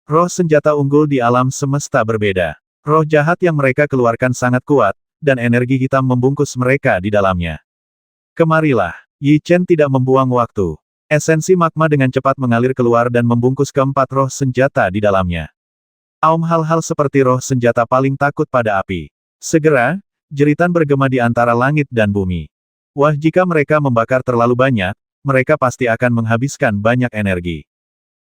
Roh senjata unggul di alam semesta berbeda. Roh jahat yang mereka keluarkan sangat kuat, dan energi hitam membungkus mereka di dalamnya. Kemarilah. Yi Chen tidak membuang waktu. Esensi magma dengan cepat mengalir keluar dan membungkus keempat roh senjata di dalamnya. Hal-hal seperti roh senjata paling takut pada api. Segera, jeritan bergema di antara langit dan bumi. Wah, jika mereka membakar terlalu banyak, mereka pasti akan menghabiskan banyak energi.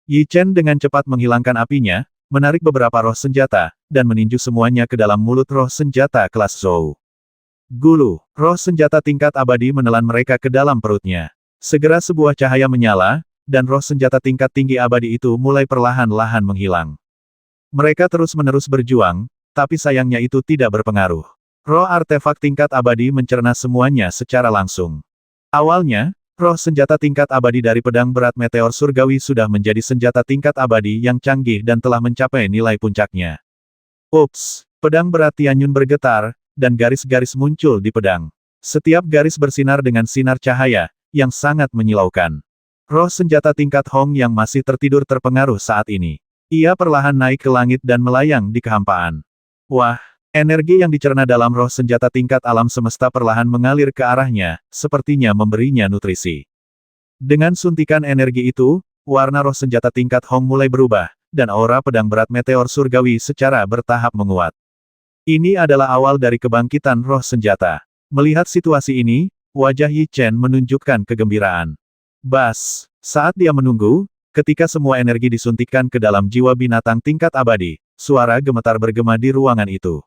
Yi Chen dengan cepat menghilangkan apinya, menarik beberapa roh senjata, dan meninju semuanya ke dalam mulut roh senjata kelas Zhou. Gulu, roh senjata tingkat abadi menelan mereka ke dalam perutnya. Segera sebuah cahaya menyala, dan roh senjata tingkat tinggi abadi itu mulai perlahan-lahan menghilang. Mereka terus-menerus berjuang, tapi sayangnya itu tidak berpengaruh. Roh artefak tingkat abadi mencerna semuanya secara langsung. Awalnya, roh senjata tingkat abadi dari pedang berat meteor surgawi sudah menjadi senjata tingkat abadi yang canggih dan telah mencapai nilai puncaknya. Ups, pedang berat Tianyun bergetar, dan garis-garis muncul di pedang. Setiap garis bersinar dengan sinar cahaya, yang sangat menyilaukan. Roh senjata tingkat Hong yang masih tertidur terpengaruh saat ini. Ia perlahan naik ke langit dan melayang di kehampaan. Wah! Energi yang dicerna dalam roh senjata tingkat alam semesta perlahan mengalir ke arahnya, sepertinya memberinya nutrisi. Dengan suntikan energi itu, warna roh senjata tingkat Hong mulai berubah, dan aura pedang berat meteor surgawi secara bertahap menguat. Ini adalah awal dari kebangkitan roh senjata. Melihat situasi ini, wajah Yi Chen menunjukkan kegembiraan. Bas! Saat dia menunggu, ketika semua energi disuntikkan ke dalam jiwa binatang tingkat abadi, suara gemetar bergema di ruangan itu.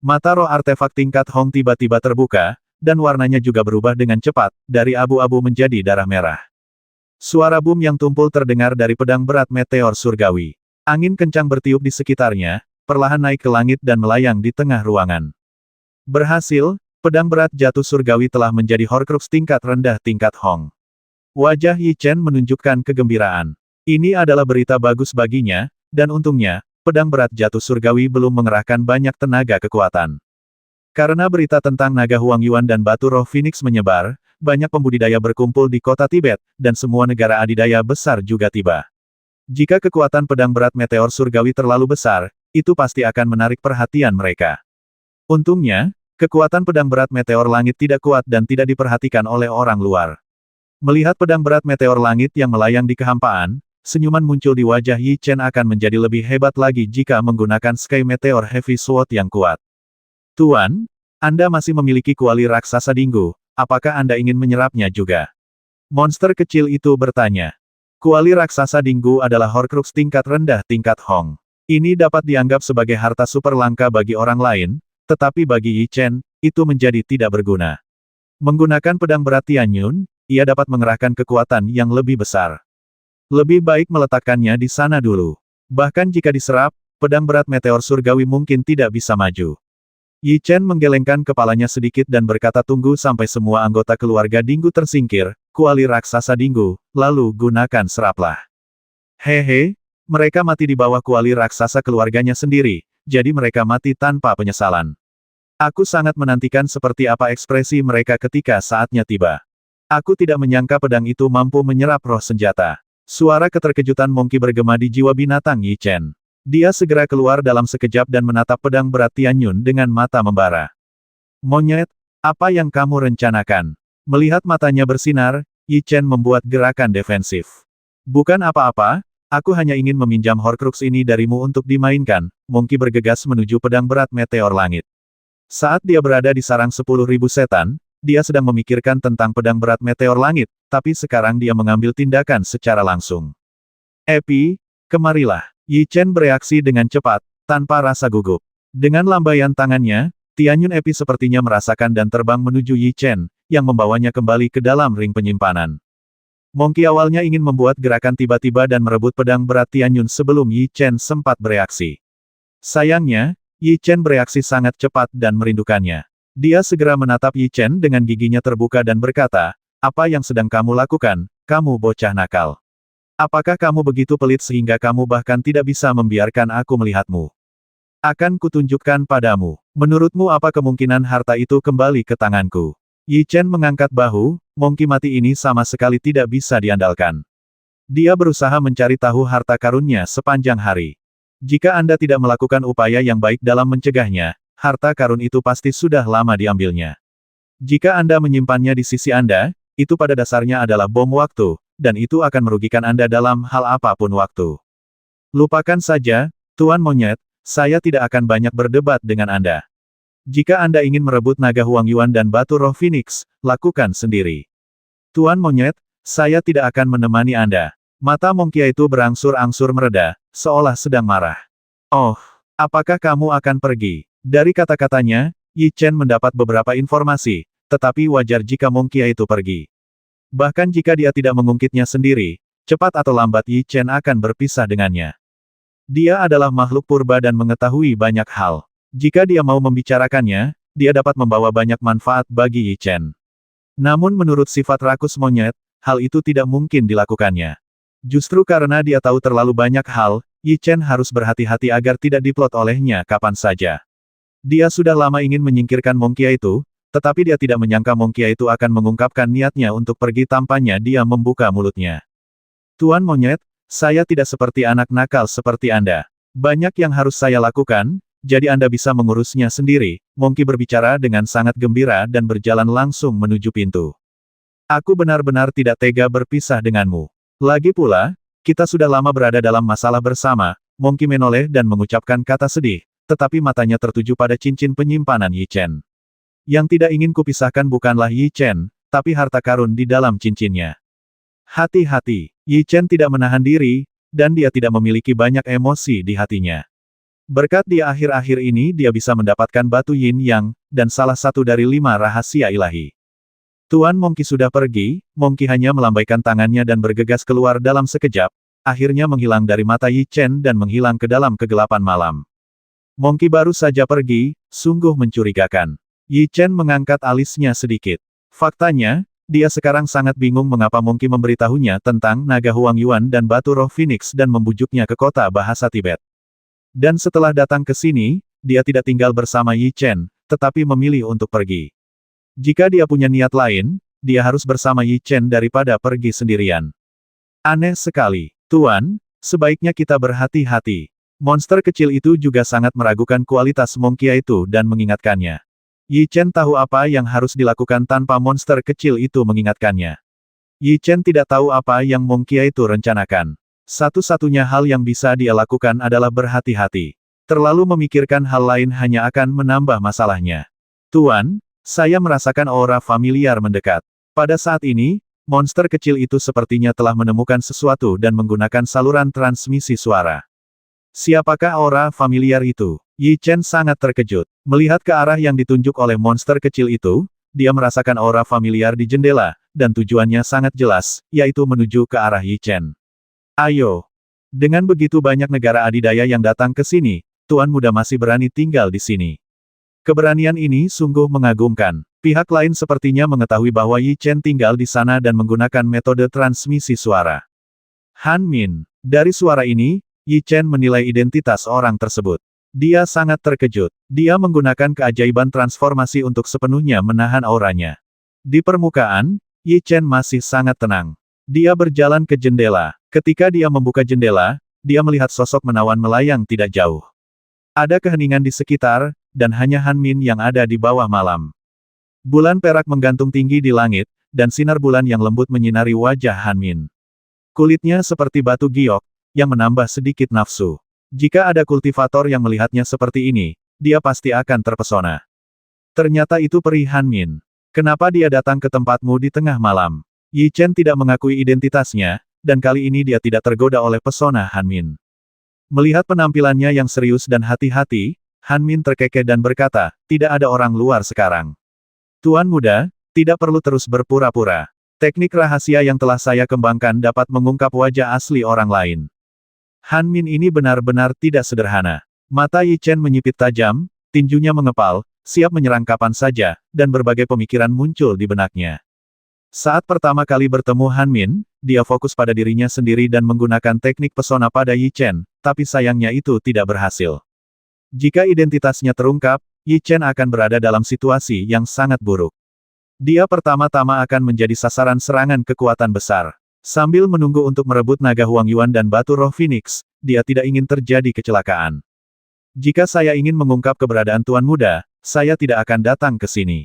Mata roh artefak tingkat Hong tiba-tiba terbuka, dan warnanya juga berubah dengan cepat, dari abu-abu menjadi darah merah. Suara boom yang tumpul terdengar dari pedang berat meteor surgawi. Angin kencang bertiup di sekitarnya, perlahan naik ke langit dan melayang di tengah ruangan. Berhasil, pedang berat jatuh surgawi telah menjadi Horcrux tingkat rendah tingkat Hong. Wajah Yi Chen menunjukkan kegembiraan. Ini adalah berita bagus baginya, dan untungnya, pedang berat jatuh surgawi belum mengerahkan banyak tenaga kekuatan. Karena berita tentang naga Huang Yuan dan batu roh Phoenix menyebar, banyak pembudidaya berkumpul di kota Tibet, dan semua negara adidaya besar juga tiba. Jika kekuatan pedang berat meteor surgawi terlalu besar, itu pasti akan menarik perhatian mereka. Untungnya, kekuatan pedang berat meteor langit tidak kuat dan tidak diperhatikan oleh orang luar. Melihat pedang berat meteor langit yang melayang di kehampaan, senyuman muncul di wajah Yi Chen akan menjadi lebih hebat lagi jika menggunakan Sky Meteor Heavy Sword yang kuat. Tuan, Anda masih memiliki kuali raksasa Dinggu, apakah Anda ingin menyerapnya juga? Monster kecil itu bertanya. Kuali raksasa Dinggu adalah Horcrux tingkat rendah tingkat Hong. Ini dapat dianggap sebagai harta super langka bagi orang lain, tetapi bagi Yi Chen, itu menjadi tidak berguna. Menggunakan pedang berat Tianyun, ia dapat mengerahkan kekuatan yang lebih besar. Lebih baik meletakkannya di sana dulu. Bahkan jika diserap, pedang berat meteor surgawi mungkin tidak bisa maju. Yi Chen menggelengkan kepalanya sedikit dan berkata tunggu sampai semua anggota keluarga Dinggu tersingkir, kuali raksasa Dinggu, lalu gunakan seraplah. Hehe, mereka mati di bawah kuali raksasa keluarganya sendiri, jadi mereka mati tanpa penyesalan. Aku sangat menantikan seperti apa ekspresi mereka ketika saatnya tiba. Aku tidak menyangka pedang itu mampu menyerap roh senjata. Suara keterkejutan Monkey bergema di jiwa binatang Yi Chen. Dia segera keluar dalam sekejap dan menatap pedang berat Tianyun dengan mata membara. Monyet, apa yang kamu rencanakan? Melihat matanya bersinar, Yi Chen membuat gerakan defensif. Bukan apa-apa, aku hanya ingin meminjam Horcrux ini darimu untuk dimainkan, Monkey bergegas menuju pedang berat meteor langit. Saat dia berada di sarang 10.000 setan, dia sedang memikirkan tentang pedang berat meteor langit, tapi sekarang dia mengambil tindakan secara langsung. Epi, kemarilah. Yi Chen bereaksi dengan cepat, tanpa rasa gugup. Dengan lambaian tangannya, Tianyun Epi sepertinya merasakan dan terbang menuju Yi Chen, yang membawanya kembali ke dalam ring penyimpanan. Monkey awalnya ingin membuat gerakan tiba-tiba dan merebut pedang berat Tianyun sebelum Yi Chen sempat bereaksi. Sayangnya, Yi Chen bereaksi sangat cepat dan merindukannya. Dia segera menatap Yi Chen dengan giginya terbuka dan berkata, apa yang sedang kamu lakukan, kamu bocah nakal? Apakah kamu begitu pelit sehingga kamu bahkan tidak bisa membiarkan aku melihatmu? Akan kutunjukkan padamu. Menurutmu apa kemungkinan harta itu kembali ke tanganku? Yi Chen mengangkat bahu, Monkey mati ini sama sekali tidak bisa diandalkan. Dia berusaha mencari tahu harta karunnya sepanjang hari. Jika Anda tidak melakukan upaya yang baik dalam mencegahnya, harta karun itu pasti sudah lama diambilnya. Jika Anda menyimpannya di sisi Anda, itu pada dasarnya adalah bom waktu, dan itu akan merugikan Anda dalam hal apapun waktu. Lupakan saja, Tuan Monyet, saya tidak akan banyak berdebat dengan Anda. Jika Anda ingin merebut naga Huang Yuan dan batu roh Phoenix, lakukan sendiri. Tuan Monyet, saya tidak akan menemani Anda. Mata Monkey itu berangsur-angsur mereda, seolah sedang marah. Oh, apakah kamu akan pergi? Dari kata-katanya, Yi Chen mendapat beberapa informasi, tetapi wajar jika Monkey itu pergi. Bahkan jika dia tidak mengungkitnya sendiri, cepat atau lambat Yi Chen akan berpisah dengannya. Dia adalah makhluk purba dan mengetahui banyak hal. Jika dia mau membicarakannya, dia dapat membawa banyak manfaat bagi Yi Chen. Namun menurut sifat rakus monyet, hal itu tidak mungkin dilakukannya. Justru karena dia tahu terlalu banyak hal, Yi Chen harus berhati-hati agar tidak diplot olehnya kapan saja. Dia sudah lama ingin menyingkirkan Monkey itu, tetapi dia tidak menyangka Monkey itu akan mengungkapkan niatnya untuk pergi tanpanya dia membuka mulutnya. Tuan Monyet, saya tidak seperti anak nakal seperti Anda. Banyak yang harus saya lakukan, jadi Anda bisa mengurusnya sendiri. Monkey berbicara dengan sangat gembira dan berjalan langsung menuju pintu. Aku benar-benar tidak tega berpisah denganmu. Lagi pula, kita sudah lama berada dalam masalah bersama. Monkey menoleh dan mengucapkan kata sedih. Tetapi matanya tertuju pada cincin penyimpanan Yi Chen. Yang tidak ingin kupisahkan bukanlah Yi Chen, tapi harta karun di dalam cincinnya. Hati-hati, Yi Chen tidak menahan diri, dan dia tidak memiliki banyak emosi di hatinya. Berkat dia akhir-akhir ini dia bisa mendapatkan batu Yin Yang, dan salah satu dari 5 rahasia ilahi. Tuan Monkey sudah pergi, Monkey hanya melambaikan tangannya dan bergegas keluar dalam sekejap, akhirnya menghilang dari mata Yi Chen dan menghilang ke dalam kegelapan malam. Monkey baru saja pergi, sungguh mencurigakan. Yi Chen mengangkat alisnya sedikit. Faktanya, dia sekarang sangat bingung mengapa Monkey memberitahunya tentang naga Huang Yuan dan batu roh Phoenix dan membujuknya ke kota bahasa Tibet. Dan setelah datang ke sini, dia tidak tinggal bersama Yi Chen, tetapi memilih untuk pergi. Jika dia punya niat lain, dia harus bersama Yi Chen daripada pergi sendirian. Aneh sekali. Tuan, sebaiknya kita berhati-hati. Monster kecil itu juga sangat meragukan kualitas Monkey itu dan mengingatkannya. Yi Chen tahu apa yang harus dilakukan tanpa monster kecil itu mengingatkannya. Yi Chen tidak tahu apa yang Monkey itu rencanakan. Satu-satunya hal yang bisa dia lakukan adalah berhati-hati. Terlalu memikirkan hal lain hanya akan menambah masalahnya. Tuan, saya merasakan aura familiar mendekat. Pada saat ini, monster kecil itu sepertinya telah menemukan sesuatu dan menggunakan saluran transmisi suara. Siapakah aura familiar itu? Yi Chen sangat terkejut. Melihat ke arah yang ditunjuk oleh monster kecil itu, dia merasakan aura familiar di jendela, dan tujuannya sangat jelas, yaitu menuju ke arah Yi Chen. Ayo! Dengan begitu banyak negara adidaya yang datang ke sini, Tuan Muda masih berani tinggal di sini. Keberanian ini sungguh mengagumkan. Pihak lain sepertinya mengetahui bahwa Yi Chen tinggal di sana dan menggunakan metode transmisi suara. Han Min. Dari suara ini, Yi Chen menilai identitas orang tersebut. Dia sangat terkejut. Dia menggunakan keajaiban transformasi untuk sepenuhnya menahan auranya. Di permukaan, Yi Chen masih sangat tenang. Dia berjalan ke jendela. Ketika dia membuka jendela, dia melihat sosok menawan melayang tidak jauh. Ada keheningan di sekitar, dan hanya Han Min yang ada di bawah malam. Bulan perak menggantung tinggi di langit, dan sinar bulan yang lembut menyinari wajah Han Min. Kulitnya seperti batu giok, yang menambah sedikit nafsu. Jika ada kultivator yang melihatnya seperti ini, dia pasti akan terpesona. Ternyata itu peri Han Min. Kenapa dia datang ke tempatmu di tengah malam? Yi Chen tidak mengakui identitasnya, dan kali ini dia tidak tergoda oleh pesona Han Min. Melihat penampilannya yang serius dan hati-hati, Han Min terkekeh dan berkata, tidak ada orang luar sekarang. Tuan Muda, tidak perlu terus berpura-pura. Teknik rahasia yang telah saya kembangkan dapat mengungkap wajah asli orang lain. Han Min ini benar-benar tidak sederhana. Mata Yi Chen menyipit tajam, tinjunya mengepal, siap menyerang kapan saja, dan berbagai pemikiran muncul di benaknya. Saat pertama kali bertemu Han Min, dia fokus pada dirinya sendiri dan menggunakan teknik pesona pada Yi Chen, tapi sayangnya itu tidak berhasil. Jika identitasnya terungkap, Yi Chen akan berada dalam situasi yang sangat buruk. Dia pertama-tama akan menjadi sasaran serangan kekuatan besar. Sambil menunggu untuk merebut naga Huang Yuan dan batu roh Phoenix, dia tidak ingin terjadi kecelakaan. Jika saya ingin mengungkap keberadaan Tuan Muda, saya tidak akan datang ke sini.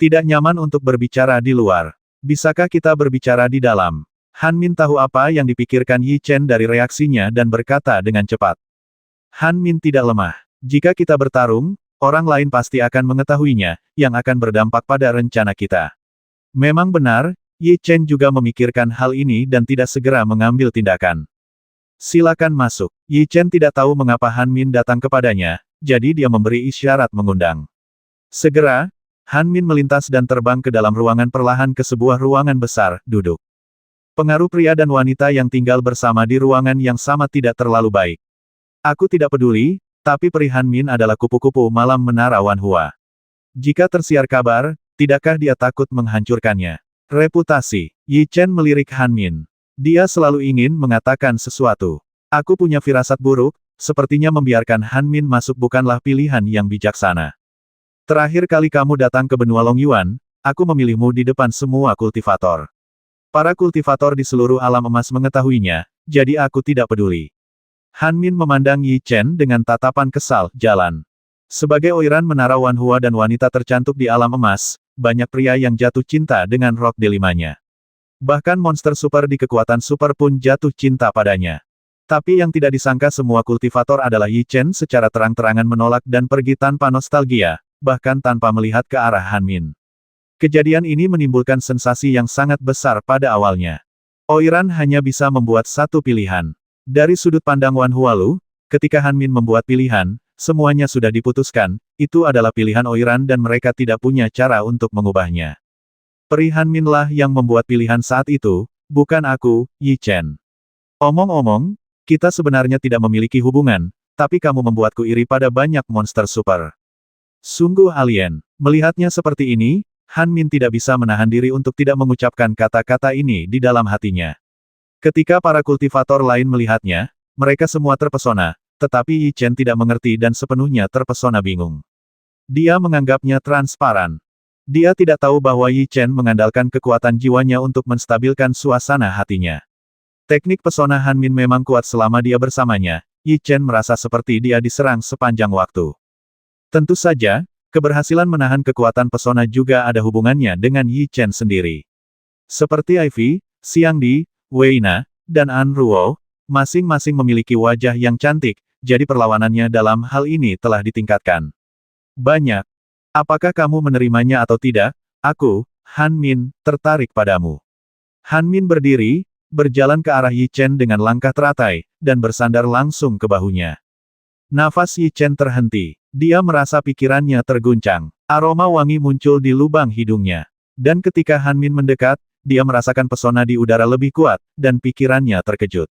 Tidak nyaman untuk berbicara di luar. Bisakah kita berbicara di dalam? Han Min tahu apa yang dipikirkan Yi Chen dari reaksinya dan berkata dengan cepat. Han Min tidak lemah. Jika kita bertarung, orang lain pasti akan mengetahuinya, yang akan berdampak pada rencana kita. Memang benar, Yi Chen juga memikirkan hal ini dan tidak segera mengambil tindakan. Silakan masuk. Yi Chen tidak tahu mengapa Han Min datang kepadanya, jadi dia memberi isyarat mengundang. Segera, Han Min melintas dan terbang ke dalam ruangan perlahan ke sebuah ruangan besar, duduk. Pengaruh pria dan wanita yang tinggal bersama di ruangan yang sama tidak terlalu baik. Aku tidak peduli, tapi peri Han Min adalah kupu-kupu malam menara Wan Hua. Jika tersiar kabar, tidakkah dia takut menghancurkannya? Reputasi. Yi Chen melirik Han Min. Dia selalu ingin mengatakan sesuatu. Aku punya firasat buruk, sepertinya membiarkan Han Min masuk bukanlah pilihan yang bijaksana. Terakhir kali kamu datang ke benua Long Yuan, aku memilihmu di depan semua kultivator. Para kultivator di seluruh alam emas mengetahuinya, jadi aku tidak peduli. Han Min memandang Yi Chen dengan tatapan kesal, jalan. Sebagai oiran menara Wan Hua dan wanita tercantik di alam emas, banyak pria yang jatuh cinta dengan rok delimanya. Bahkan monster super di kekuatan super pun jatuh cinta padanya. Tapi yang tidak disangka semua kultivator adalah Yi Chen secara terang-terangan menolak dan pergi tanpa nostalgia, bahkan tanpa melihat ke arah Han Min. Kejadian ini menimbulkan sensasi yang sangat besar pada awalnya. Oiran hanya bisa membuat satu pilihan. Dari sudut pandang Wan Hualu, ketika Han Min membuat pilihan, semuanya sudah diputuskan, itu adalah pilihan Oiran dan mereka tidak punya cara untuk mengubahnya. Peri Han Min lah yang membuat pilihan saat itu, bukan aku, Yi Chen. Omong-omong, kita sebenarnya tidak memiliki hubungan, tapi kamu membuatku iri pada banyak monster super. Sungguh alien. Melihatnya seperti ini, Han Min tidak bisa menahan diri untuk tidak mengucapkan kata-kata ini di dalam hatinya. Ketika para kultivator lain melihatnya, mereka semua terpesona, tetapi Yi Chen tidak mengerti dan sepenuhnya terpesona bingung. Dia menganggapnya transparan. Dia tidak tahu bahwa Yi Chen mengandalkan kekuatan jiwanya untuk menstabilkan suasana hatinya. Teknik pesona Han Min memang kuat selama dia bersamanya, Yi Chen merasa seperti dia diserang sepanjang waktu. Tentu saja, keberhasilan menahan kekuatan pesona juga ada hubungannya dengan Yi Chen sendiri. Seperti Ivy, Xiang Di, Wei Na, dan An Ruo, masing-masing memiliki wajah yang cantik, jadi perlawanannya dalam hal ini telah ditingkatkan. Banyak. Apakah kamu menerimanya atau tidak? Aku, Han Min, tertarik padamu. Han Min berdiri, berjalan ke arah Yi Chen dengan langkah teratai, dan bersandar langsung ke bahunya. Nafas Yi Chen terhenti. Dia merasa pikirannya terguncang. Aroma wangi muncul di lubang hidungnya. Dan ketika Han Min mendekat, dia merasakan pesona di udara lebih kuat, dan pikirannya terkejut.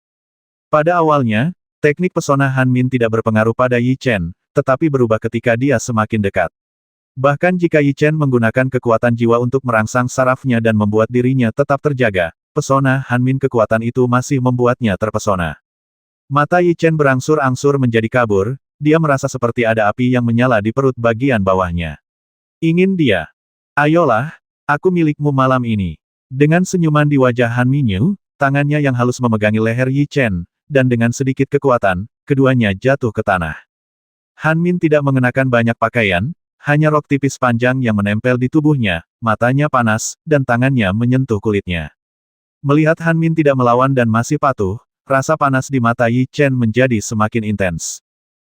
Pada awalnya, teknik pesona Han Min tidak berpengaruh pada Yi Chen, tetapi berubah ketika dia semakin dekat. Bahkan jika Yi Chen menggunakan kekuatan jiwa untuk merangsang sarafnya dan membuat dirinya tetap terjaga, pesona Han Min kekuatan itu masih membuatnya terpesona. Mata Yi Chen berangsur-angsur menjadi kabur, dia merasa seperti ada api yang menyala di perut bagian bawahnya. Ingin dia. Ayolah, aku milikmu malam ini. Dengan senyuman di wajah Han Minyu, tangannya yang halus memegangi leher Yi Chen, dan dengan sedikit kekuatan, keduanya jatuh ke tanah. Han Min tidak mengenakan banyak pakaian, hanya rok tipis panjang yang menempel di tubuhnya, matanya panas, dan tangannya menyentuh kulitnya. Melihat Han Min tidak melawan dan masih patuh, rasa panas di mata Yi Chen menjadi semakin intens.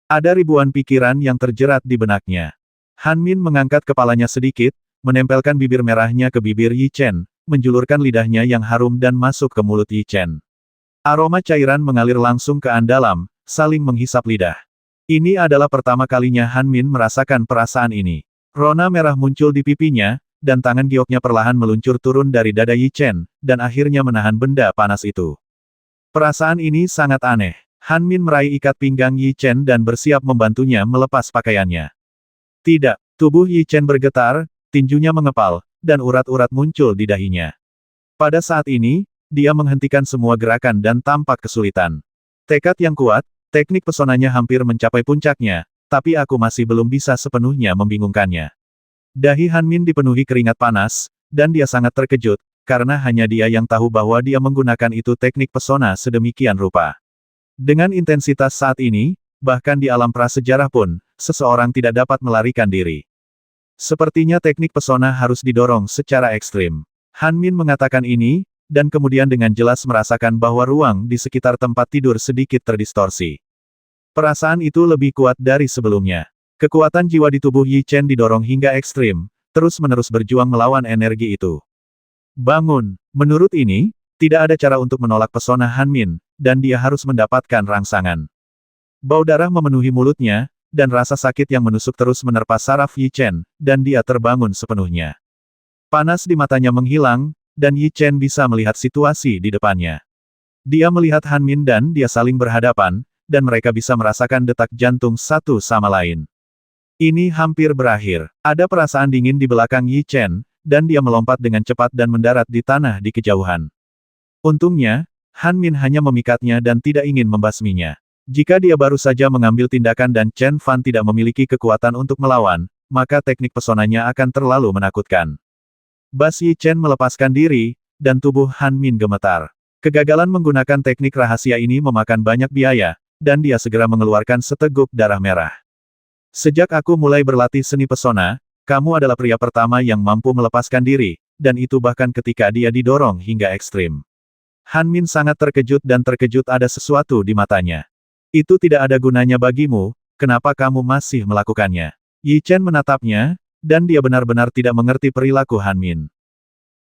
Ada ribuan pikiran yang terjerat di benaknya. Han Min mengangkat kepalanya sedikit, menempelkan bibir merahnya ke bibir Yi Chen, menjulurkan lidahnya yang harum dan masuk ke mulut Yi Chen. Aroma cairan mengalir langsung ke dalam, saling menghisap lidah. Ini adalah pertama kalinya Han Min merasakan perasaan ini. Rona merah muncul di pipinya, dan tangan gioknya perlahan meluncur turun dari dada Yi Chen, dan akhirnya menahan benda panas itu. Perasaan ini sangat aneh. Han Min meraih ikat pinggang Yi Chen dan bersiap membantunya melepas pakaiannya. Tidak, tubuh Yi Chen bergetar, tinjunya mengepal, dan urat-urat muncul di dahinya. Pada saat ini, dia menghentikan semua gerakan dan tampak kesulitan. Tekad yang kuat, teknik pesonanya hampir mencapai puncaknya, tapi aku masih belum bisa sepenuhnya membingungkannya. Dahi Han Min dipenuhi keringat panas, dan dia sangat terkejut, karena hanya dia yang tahu bahwa dia menggunakan itu teknik pesona sedemikian rupa. Dengan intensitas saat ini, bahkan di alam prasejarah pun, seseorang tidak dapat melarikan diri. Sepertinya teknik pesona harus didorong secara ekstrim. Han Min mengatakan ini, dan kemudian dengan jelas merasakan bahwa ruang di sekitar tempat tidur sedikit terdistorsi. Perasaan itu lebih kuat dari sebelumnya. Kekuatan jiwa di tubuh Yi Chen didorong hingga ekstrim, terus-menerus berjuang melawan energi itu. Bangun! Menurut ini, tidak ada cara untuk menolak pesona Han Min, dan dia harus mendapatkan rangsangan. Bau darah memenuhi mulutnya, dan rasa sakit yang menusuk terus menerpa saraf Yi Chen, dan dia terbangun sepenuhnya. Panas di matanya menghilang, dan Yi Chen bisa melihat situasi di depannya. Dia melihat Han Min dan dia saling berhadapan, dan mereka bisa merasakan detak jantung satu sama lain. Ini hampir berakhir. Ada perasaan dingin di belakang Yi Chen, dan dia melompat dengan cepat dan mendarat di tanah di kejauhan. Untungnya, Han Min hanya memikatnya dan tidak ingin membasminya. Jika dia baru saja mengambil tindakan dan Chen Fan tidak memiliki kekuatan untuk melawan, maka teknik pesonanya akan terlalu menakutkan. Bas Yi Chen melepaskan diri, dan tubuh Han Min gemetar. Kegagalan menggunakan teknik rahasia ini memakan banyak biaya, dan dia segera mengeluarkan seteguk darah merah. Sejak aku mulai berlatih seni pesona, kamu adalah pria pertama yang mampu melepaskan diri, dan itu bahkan ketika dia didorong hingga ekstrim. Han Min sangat terkejut dan terkejut ada sesuatu di matanya. Itu tidak ada gunanya bagimu, kenapa kamu masih melakukannya? Yi Chen menatapnya, dan dia benar-benar tidak mengerti perilaku Han Min.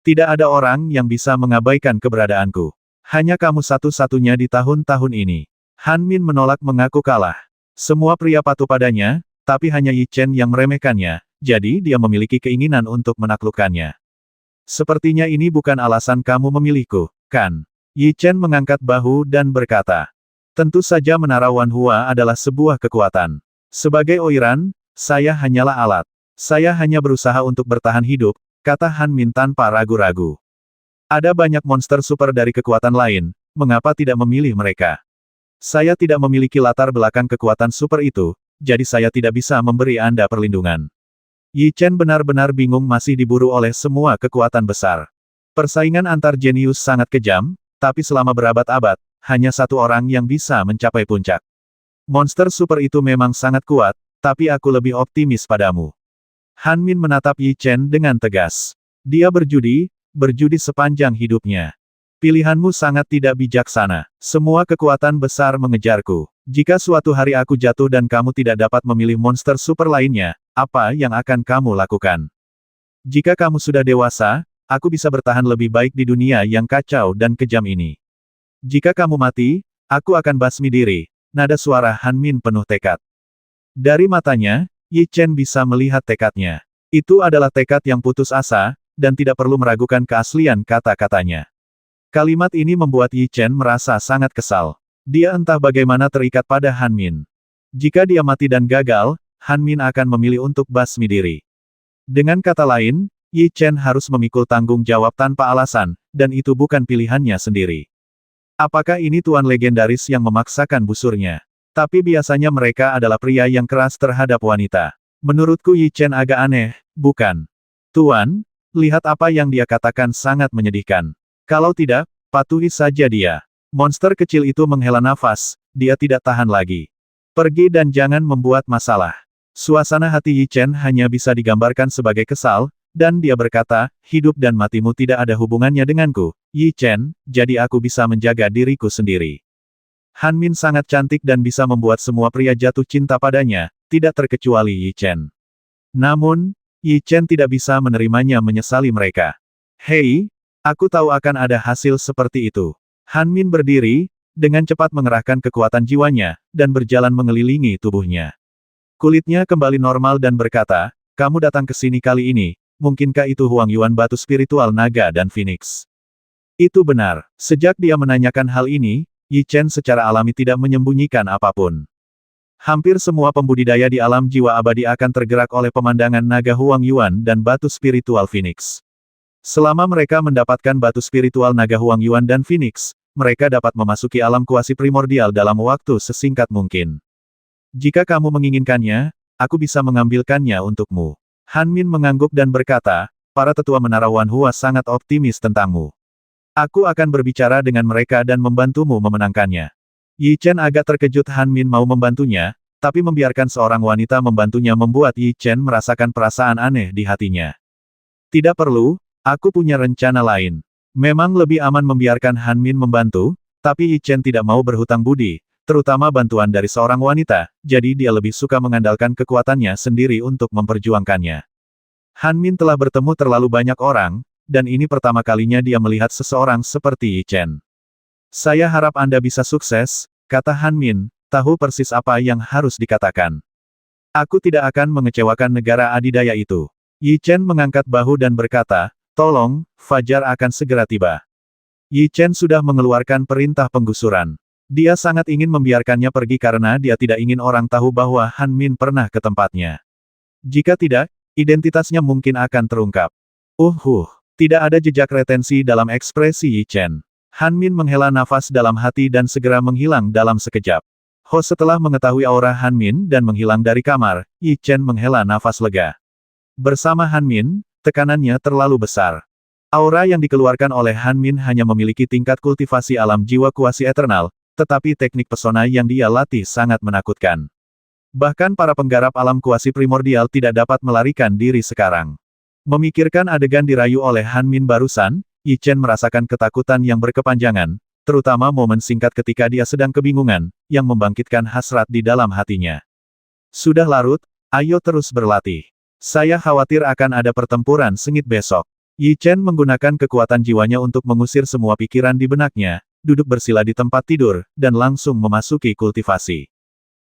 Tidak ada orang yang bisa mengabaikan keberadaanku. Hanya kamu satu-satunya di tahun-tahun ini. Han Min menolak mengaku kalah. Semua pria patuh padanya, tapi hanya Yi Chen yang meremehkannya, jadi dia memiliki keinginan untuk menaklukkannya. Sepertinya ini bukan alasan kamu memilihku, kan? Yi Chen mengangkat bahu dan berkata. Tentu saja Menara Wanhua adalah sebuah kekuatan. Sebagai Oiran, saya hanyalah alat. Saya hanya berusaha untuk bertahan hidup, kata Han Min tanpa ragu-ragu. Ada banyak monster super dari kekuatan lain, mengapa tidak memilih mereka? Saya tidak memiliki latar belakang kekuatan super itu, jadi saya tidak bisa memberi Anda perlindungan. Yi Chen benar-benar bingung masih diburu oleh semua kekuatan besar. Persaingan antar jenius sangat kejam, tapi selama berabad-abad, hanya satu orang yang bisa mencapai puncak. Monster super itu memang sangat kuat, tapi aku lebih optimis padamu. Han Min menatap Yi Chen dengan tegas. Dia berjudi sepanjang hidupnya. Pilihanmu sangat tidak bijaksana. Semua kekuatan besar mengejarku. Jika suatu hari aku jatuh dan kamu tidak dapat memilih monster super lainnya, apa yang akan kamu lakukan? Jika kamu sudah dewasa, aku bisa bertahan lebih baik di dunia yang kacau dan kejam ini. Jika kamu mati, aku akan basmi diri. Nada suara Han Min penuh tekad. Dari matanya, Yi Chen bisa melihat tekadnya. Itu adalah tekad yang putus asa, dan tidak perlu meragukan keaslian kata-katanya. Kalimat ini membuat Yi Chen merasa sangat kesal. Dia entah bagaimana terikat pada Han Min. Jika dia mati dan gagal, Han Min akan memilih untuk basmi diri. Dengan kata lain, Yi Chen harus memikul tanggung jawab tanpa alasan, dan itu bukan pilihannya sendiri. Apakah ini tuan legendaris yang memaksakan busurnya? Tapi biasanya mereka adalah pria yang keras terhadap wanita. Menurutku Yi Chen agak aneh, bukan? Tuan, lihat apa yang dia katakan sangat menyedihkan. Kalau tidak, patuhi saja dia. Monster kecil itu menghela nafas, dia tidak tahan lagi. Pergi dan jangan membuat masalah. Suasana hati Yi Chen hanya bisa digambarkan sebagai kesal, dan dia berkata, hidup dan matimu tidak ada hubungannya denganku, Yi Chen, jadi aku bisa menjaga diriku sendiri. Han Min sangat cantik dan bisa membuat semua pria jatuh cinta padanya, tidak terkecuali Yi Chen. Namun, Yi Chen tidak bisa menerimanya menyesali mereka. Hei, aku tahu akan ada hasil seperti itu. Han Min berdiri, dengan cepat mengerahkan kekuatan jiwanya, dan berjalan mengelilingi tubuhnya. Kulitnya kembali normal dan berkata, kamu datang ke sini kali ini, mungkinkah itu Huang Yuan batu spiritual naga dan Phoenix? Itu benar. Sejak dia menanyakan hal ini, Yi Chen secara alami tidak menyembunyikan apapun. Hampir semua pembudidaya di alam jiwa abadi akan tergerak oleh pemandangan naga Huang Yuan dan batu spiritual Phoenix. Selama mereka mendapatkan batu spiritual naga Huang Yuan dan Phoenix, mereka dapat memasuki alam kuasi primordial dalam waktu sesingkat mungkin. Jika kamu menginginkannya, aku bisa mengambilkannya untukmu. Han Min mengangguk dan berkata, para tetua menara Wanhua sangat optimis tentangmu. Aku akan berbicara dengan mereka dan membantumu memenangkannya. Yi Chen agak terkejut Han Min mau membantunya, tapi membiarkan seorang wanita membantunya membuat Yi Chen merasakan perasaan aneh di hatinya. Tidak perlu, aku punya rencana lain. Memang lebih aman membiarkan Han Min membantu, tapi Yi Chen tidak mau berhutang budi, terutama bantuan dari seorang wanita, jadi dia lebih suka mengandalkan kekuatannya sendiri untuk memperjuangkannya. Han Min telah bertemu terlalu banyak orang, dan ini pertama kalinya dia melihat seseorang seperti Yi Chen. Saya harap Anda bisa sukses, kata Han Min, tahu persis apa yang harus dikatakan. Aku tidak akan mengecewakan negara adidaya itu. Yi Chen mengangkat bahu dan berkata, tolong, Fajar akan segera tiba. Yi Chen sudah mengeluarkan perintah penggusuran. Dia sangat ingin membiarkannya pergi karena dia tidak ingin orang tahu bahwa Han Min pernah ke tempatnya. Jika tidak, identitasnya mungkin akan terungkap. Tidak ada jejak retensi dalam ekspresi Yi Chen. Han Min menghela nafas dalam hati dan segera menghilang dalam sekejap. Setelah mengetahui aura Han Min dan menghilang dari kamar, Yi Chen menghela nafas lega. Bersama Han Min, tekanannya terlalu besar. Aura yang dikeluarkan oleh Han Min hanya memiliki tingkat kultivasi alam jiwa kuasi eternal, tetapi teknik pesona yang dia latih sangat menakutkan. Bahkan para penggarap alam kuasi primordial tidak dapat melarikan diri sekarang. Memikirkan adegan dirayu oleh Han Min barusan, Yi Chen merasakan ketakutan yang berkepanjangan, terutama momen singkat ketika dia sedang kebingungan, yang membangkitkan hasrat di dalam hatinya. Sudah larut, ayo terus berlatih. Saya khawatir akan ada pertempuran sengit besok. Yi Chen menggunakan kekuatan jiwanya untuk mengusir semua pikiran di benaknya, duduk bersila di tempat tidur, dan langsung memasuki kultivasi.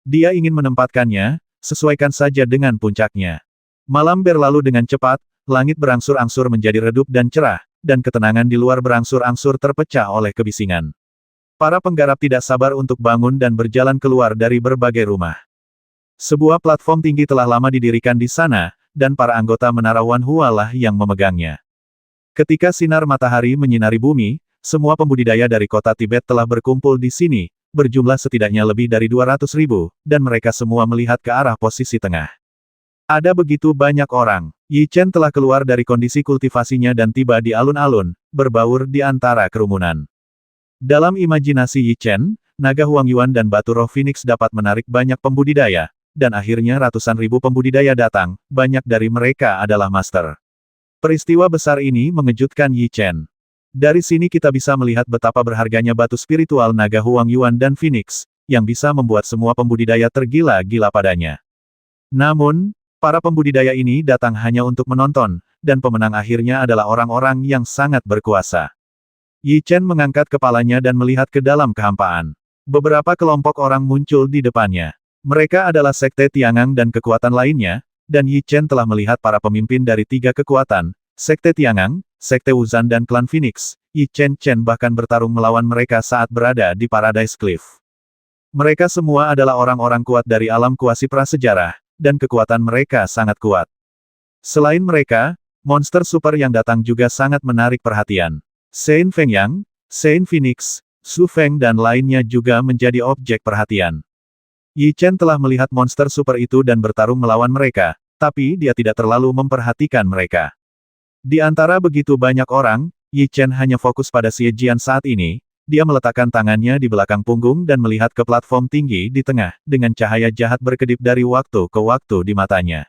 Dia ingin menempatkannya, sesuaikan saja dengan puncaknya. Malam berlalu dengan cepat, langit berangsur-angsur menjadi redup dan cerah, dan ketenangan di luar berangsur-angsur terpecah oleh kebisingan. Para penggarap tidak sabar untuk bangun dan berjalan keluar dari berbagai rumah. Sebuah platform tinggi telah lama didirikan di sana, dan para anggota menara Wanhua lah yang memegangnya. Ketika sinar matahari menyinari bumi, semua pembudidaya dari kota Tibet telah berkumpul di sini, berjumlah setidaknya lebih dari 200.000, dan mereka semua melihat ke arah posisi tengah. Ada begitu banyak orang. Yi Chen telah keluar dari kondisi kultivasinya dan tiba di alun-alun, berbaur di antara kerumunan. Dalam imajinasi Yi Chen, naga Huang Yuan dan batu roh Phoenix dapat menarik banyak pembudidaya, dan akhirnya ratusan ribu pembudidaya datang, banyak dari mereka adalah master. Peristiwa besar ini mengejutkan Yi Chen. Dari sini kita bisa melihat betapa berharganya batu spiritual naga Huang Yuan dan Phoenix, yang bisa membuat semua pembudidaya tergila-gila padanya. Namun, para pembudidaya ini datang hanya untuk menonton, dan pemenang akhirnya adalah orang-orang yang sangat berkuasa. Yi Chen mengangkat kepalanya dan melihat ke dalam kehampaan. Beberapa kelompok orang muncul di depannya. Mereka adalah Sekte Tiangang dan kekuatan lainnya, dan Yi Chen telah melihat para pemimpin dari 3 kekuatan, Sekte Tiangang, Sekte Wuzan dan Klan Phoenix. Yi Chen bahkan bertarung melawan mereka saat berada di Paradise Cliff. Mereka semua adalah orang-orang kuat dari alam kuasi prasejarah, dan kekuatan mereka sangat kuat. Selain mereka, monster super yang datang juga sangat menarik perhatian. Saint Feng Yang, Saint Phoenix, Su Feng dan lainnya juga menjadi objek perhatian. Yi Chen telah melihat monster super itu dan bertarung melawan mereka, tapi dia tidak terlalu memperhatikan mereka. Di antara begitu banyak orang, Yi Chen hanya fokus pada Xie Jian saat ini. Dia meletakkan tangannya di belakang punggung dan melihat ke platform tinggi di tengah, dengan cahaya jahat berkedip dari waktu ke waktu di matanya.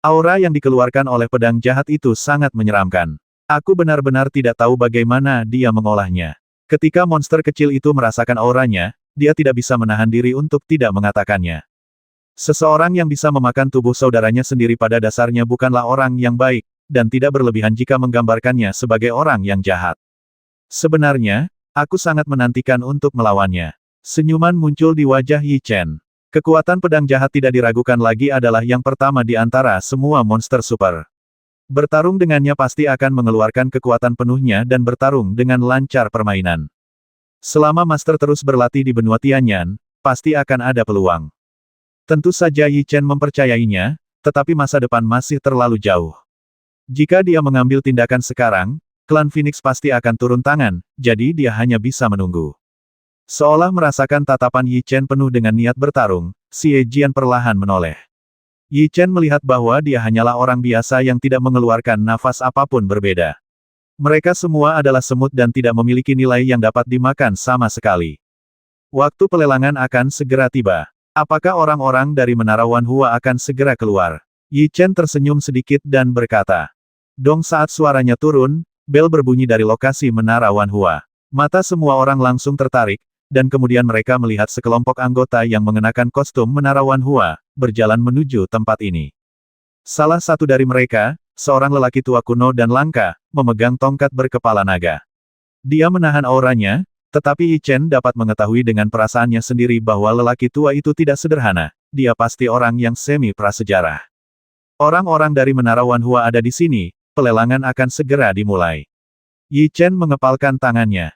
Aura yang dikeluarkan oleh pedang jahat itu sangat menyeramkan. Aku benar-benar tidak tahu bagaimana dia mengolahnya. Ketika monster kecil itu merasakan auranya, dia tidak bisa menahan diri untuk tidak mengatakannya. Seseorang yang bisa memakan tubuh saudaranya sendiri pada dasarnya bukanlah orang yang baik, dan tidak berlebihan jika menggambarkannya sebagai orang yang jahat. Sebenarnya, aku sangat menantikan untuk melawannya. Senyuman muncul di wajah Yi Chen. Kekuatan pedang jahat tidak diragukan lagi adalah yang pertama di antara semua monster super. Bertarung dengannya pasti akan mengeluarkan kekuatan penuhnya dan bertarung dengan lancar permainan. Selama master terus berlatih di benua Tianyan, pasti akan ada peluang. Tentu saja Yi Chen mempercayainya, tetapi masa depan masih terlalu jauh. Jika dia mengambil tindakan sekarang, Klan Phoenix pasti akan turun tangan, jadi dia hanya bisa menunggu. Seolah merasakan tatapan Yi Chen penuh dengan niat bertarung, Xie Jian perlahan menoleh. Yi Chen melihat bahwa dia hanyalah orang biasa yang tidak mengeluarkan nafas apapun berbeda. Mereka semua adalah semut dan tidak memiliki nilai yang dapat dimakan sama sekali. Waktu pelelangan akan segera tiba. Apakah orang-orang dari Menara Wanhua akan segera keluar? Yi Chen tersenyum sedikit dan berkata. Dong saat suaranya turun, bel berbunyi dari lokasi Menara Wanhua. Mata semua orang langsung tertarik, dan kemudian mereka melihat sekelompok anggota yang mengenakan kostum Menara Wanhua, berjalan menuju tempat ini. Salah satu dari mereka, seorang lelaki tua kuno dan langka, memegang tongkat berkepala naga. Dia menahan auranya, tetapi Yi Chen dapat mengetahui dengan perasaannya sendiri bahwa lelaki tua itu tidak sederhana, dia pasti orang yang semi-prasejarah. Orang-orang dari Menara Wanhua ada di sini, pelelangan akan segera dimulai. Yi Chen mengepalkan tangannya.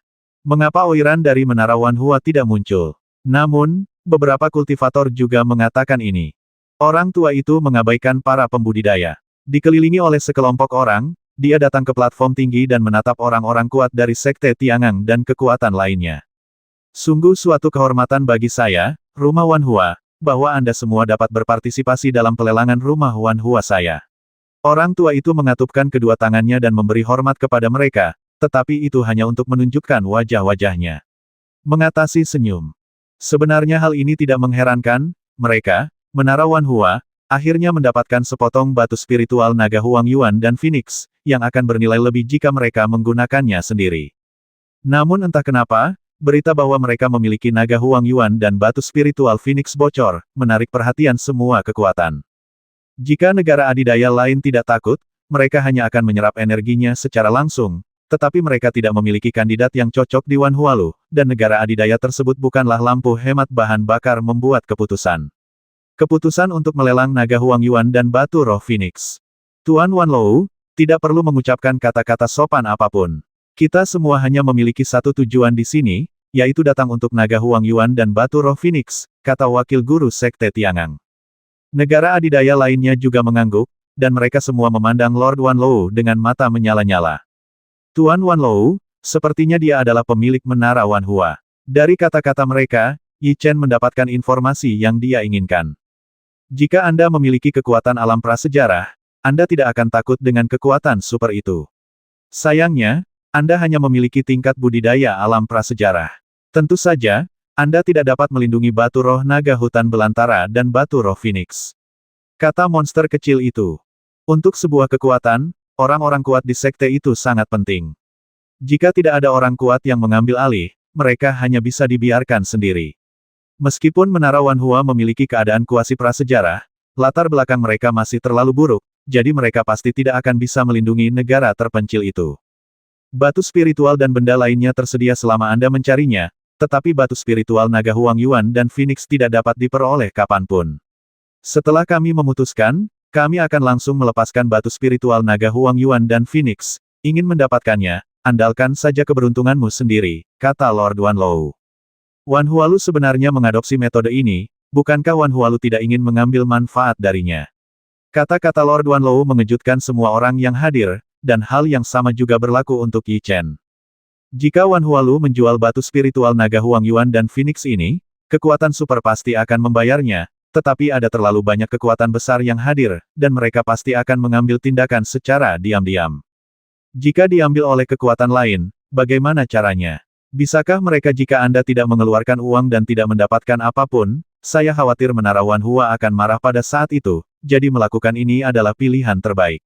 Mengapa oiran dari Menara Wanhua tidak muncul? Namun, beberapa kultivator juga mengatakan ini. Orang tua itu mengabaikan para pembudidaya. Dikelilingi oleh sekelompok orang, dia datang ke platform tinggi dan menatap orang-orang kuat dari Sekte Tiangang dan kekuatan lainnya. Sungguh suatu kehormatan bagi saya, Rumah Wanhua, bahwa Anda semua dapat berpartisipasi dalam pelelangan Rumah Wanhua saya. Orang tua itu mengatupkan kedua tangannya dan memberi hormat kepada mereka, tetapi itu hanya untuk menunjukkan wajah-wajahnya. Mengatasi senyum. Sebenarnya hal ini tidak mengherankan, mereka, Menara Wanhua, akhirnya mendapatkan sepotong batu spiritual naga Huang Yuan dan Phoenix, yang akan bernilai lebih jika mereka menggunakannya sendiri. Namun entah kenapa, berita bahwa mereka memiliki naga Huang Yuan dan batu spiritual Phoenix bocor, menarik perhatian semua kekuatan. Jika negara adidaya lain tidak takut, mereka hanya akan menyerap energinya secara langsung, tetapi mereka tidak memiliki kandidat yang cocok di Wanhualu, dan negara adidaya tersebut bukanlah lampu hemat bahan bakar membuat keputusan. Keputusan untuk melelang naga Huang Yuan dan batu roh Phoenix. Tuan Wanlou, tidak perlu mengucapkan kata-kata sopan apapun. Kita semua hanya memiliki satu tujuan di sini, yaitu datang untuk naga Huang Yuan dan batu roh Phoenix, kata wakil guru Sekte Tiangang. Negara adidaya lainnya juga mengangguk, dan mereka semua memandang Lord Wanlou dengan mata menyala-nyala. Tuan Wanlou, sepertinya dia adalah pemilik Menara Wanhua. Dari kata-kata mereka, Yi Chen mendapatkan informasi yang dia inginkan. Jika Anda memiliki kekuatan alam prasejarah, Anda tidak akan takut dengan kekuatan super itu. Sayangnya, Anda hanya memiliki tingkat budidaya alam prasejarah. Tentu saja, Anda tidak dapat melindungi batu roh naga hutan belantara dan batu roh Phoenix. Kata monster kecil itu. Untuk sebuah kekuatan, orang-orang kuat di sekte itu sangat penting. Jika tidak ada orang kuat yang mengambil alih, mereka hanya bisa dibiarkan sendiri. Meskipun Menara Wanhua memiliki keadaan kuasi prasejarah, latar belakang mereka masih terlalu buruk, jadi mereka pasti tidak akan bisa melindungi negara terpencil itu. Batu spiritual dan benda lainnya tersedia selama Anda mencarinya, tetapi batu spiritual naga Huang Yuan dan Phoenix tidak dapat diperoleh kapanpun. Setelah kami memutuskan, kami akan langsung melepaskan batu spiritual naga Huang Yuan dan Phoenix. Ingin mendapatkannya, andalkan saja keberuntunganmu sendiri, kata Lord Wanlou. Wanhualu sebenarnya mengadopsi metode ini, bukankah Wanhualu tidak ingin mengambil manfaat darinya? Kata-kata Lord Wanlou mengejutkan semua orang yang hadir, dan hal yang sama juga berlaku untuk Yi Chen. Jika Wanhualu menjual batu spiritual naga Huang Yuan dan Phoenix ini, kekuatan super pasti akan membayarnya, tetapi ada terlalu banyak kekuatan besar yang hadir, dan mereka pasti akan mengambil tindakan secara diam-diam. Jika diambil oleh kekuatan lain, bagaimana caranya? Bisakah mereka jika Anda tidak mengeluarkan uang dan tidak mendapatkan apapun? Saya khawatir Menara Wanhua akan marah pada saat itu, jadi melakukan ini adalah pilihan terbaik.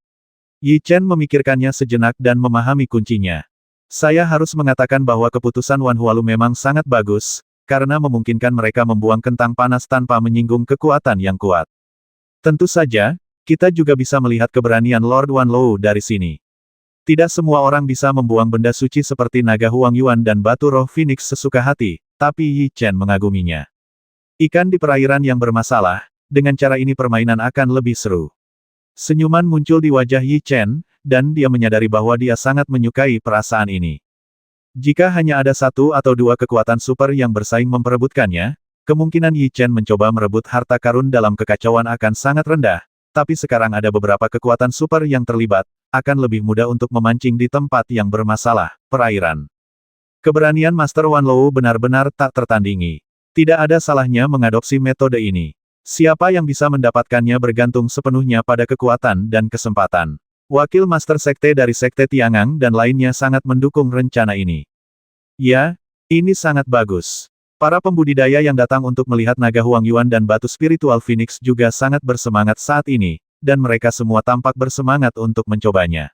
Yi Chen memikirkannya sejenak dan memahami kuncinya. Saya harus mengatakan bahwa keputusan Wanhualu memang sangat bagus, karena memungkinkan mereka membuang kentang panas tanpa menyinggung kekuatan yang kuat. Tentu saja, kita juga bisa melihat keberanian Lord Wanlou dari sini. Tidak semua orang bisa membuang benda suci seperti naga Huang Yuan dan batu roh Phoenix sesuka hati, tapi Yi Chen mengaguminya. Ikan di perairan yang bermasalah, dengan cara ini permainan akan lebih seru. Senyuman muncul di wajah Yi Chen, dan dia menyadari bahwa dia sangat menyukai perasaan ini. Jika hanya ada satu atau dua kekuatan super yang bersaing memperebutkannya, kemungkinan Yi Chen mencoba merebut harta karun dalam kekacauan akan sangat rendah, tapi sekarang ada beberapa kekuatan super yang terlibat, akan lebih mudah untuk memancing di tempat yang bermasalah, perairan. Keberanian Master Wanlou benar-benar tak tertandingi. Tidak ada salahnya mengadopsi metode ini. Siapa yang bisa mendapatkannya bergantung sepenuhnya pada kekuatan dan kesempatan. Wakil Master Sekte dari Sekte Tiangang dan lainnya sangat mendukung rencana ini. Ya, ini sangat bagus. Para pembudidaya yang datang untuk melihat naga Huang Yuan dan batu spiritual Phoenix juga sangat bersemangat saat ini, dan mereka semua tampak bersemangat untuk mencobanya.